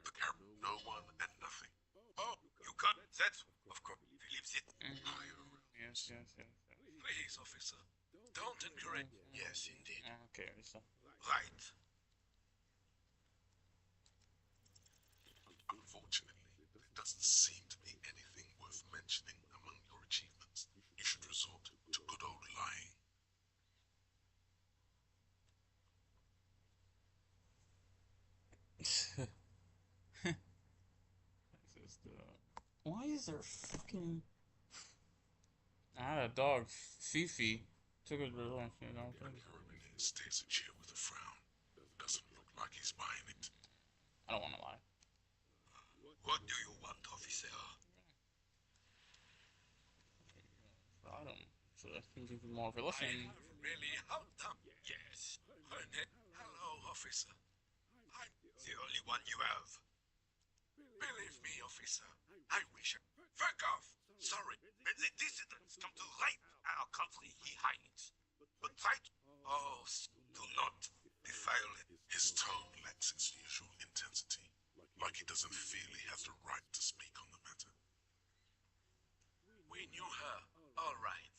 The camp, no one and nothing. Oh, you can't. That's of course. Philippe Zitter. Higher realms. Yes. Please, officer, don't encourage. Yes, indeed. Okay, so. Right. Unfortunately, there doesn't seem to be anything worth mentioning among your achievements. You should resort to good old lying. Why is there fucking... I had a dog, Fifi. Took it to lunch, you know. European stares at you with a frown. Doesn't look like he's buying it. I don't want to lie. What do you want, officer? I don't. So I can give you more of a listen. I have really helped them. Yes. Hello, officer. I'm the only one you have. Believe me, officer. I wish I... Fuck off! Sorry. When the dissidents come to rape our country, he hides. But try to... Oh, do not defile it. His tone lacks its usual intensity, like he doesn't feel he has the right to speak on the matter. We knew her, all right.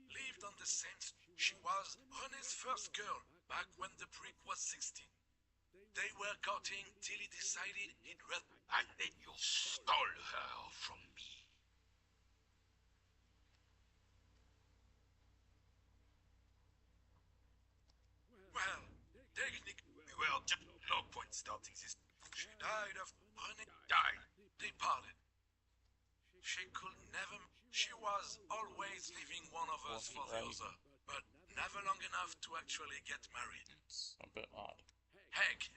Lived on the same street. She was René's first girl back when the prick was 16. They were courting till he decided he'd rather... And then you stole her from me. Well, technically, we were just no point starting this. She died of... René died. They parted. She could never... She was always leaving one of us for the other, but never long enough to actually get married. It's a bit odd. Heck,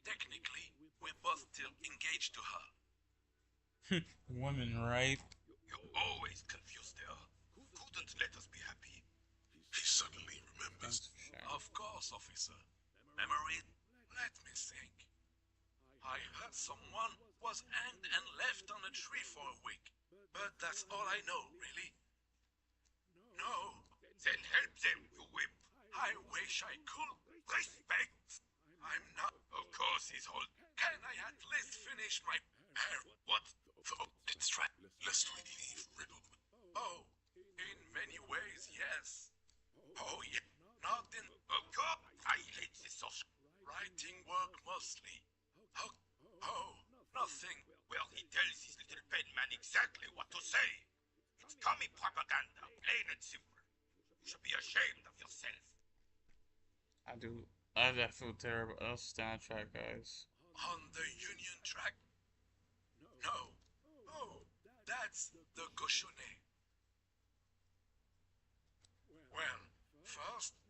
technically, we're both still engaged to her. Women, right? You always confused her. Couldn't let us be happy. He suddenly remembers. Of course, officer. Memory? Let me think. I heard someone was hanged and left on a tree for a week. But that's all I know, really. No. Then help them, you whip. I wish I could. Respect. I'm not... Of course he's old. Can I at least finish my... What? Oh, let's try. Lest we leave riddled with... Oh, in many ways, yes. Oh, yeah. Not in... Oh, God, I hate this social... Writing work mostly. Oh, nothing. Well, he tells his little pen man exactly what to say. It's commie propaganda, plain and simple. You should be ashamed of yourself. I do. I feel terrible. Stand track, guys. On the Union track? No. Oh, that's the Cochonnet. Well, first,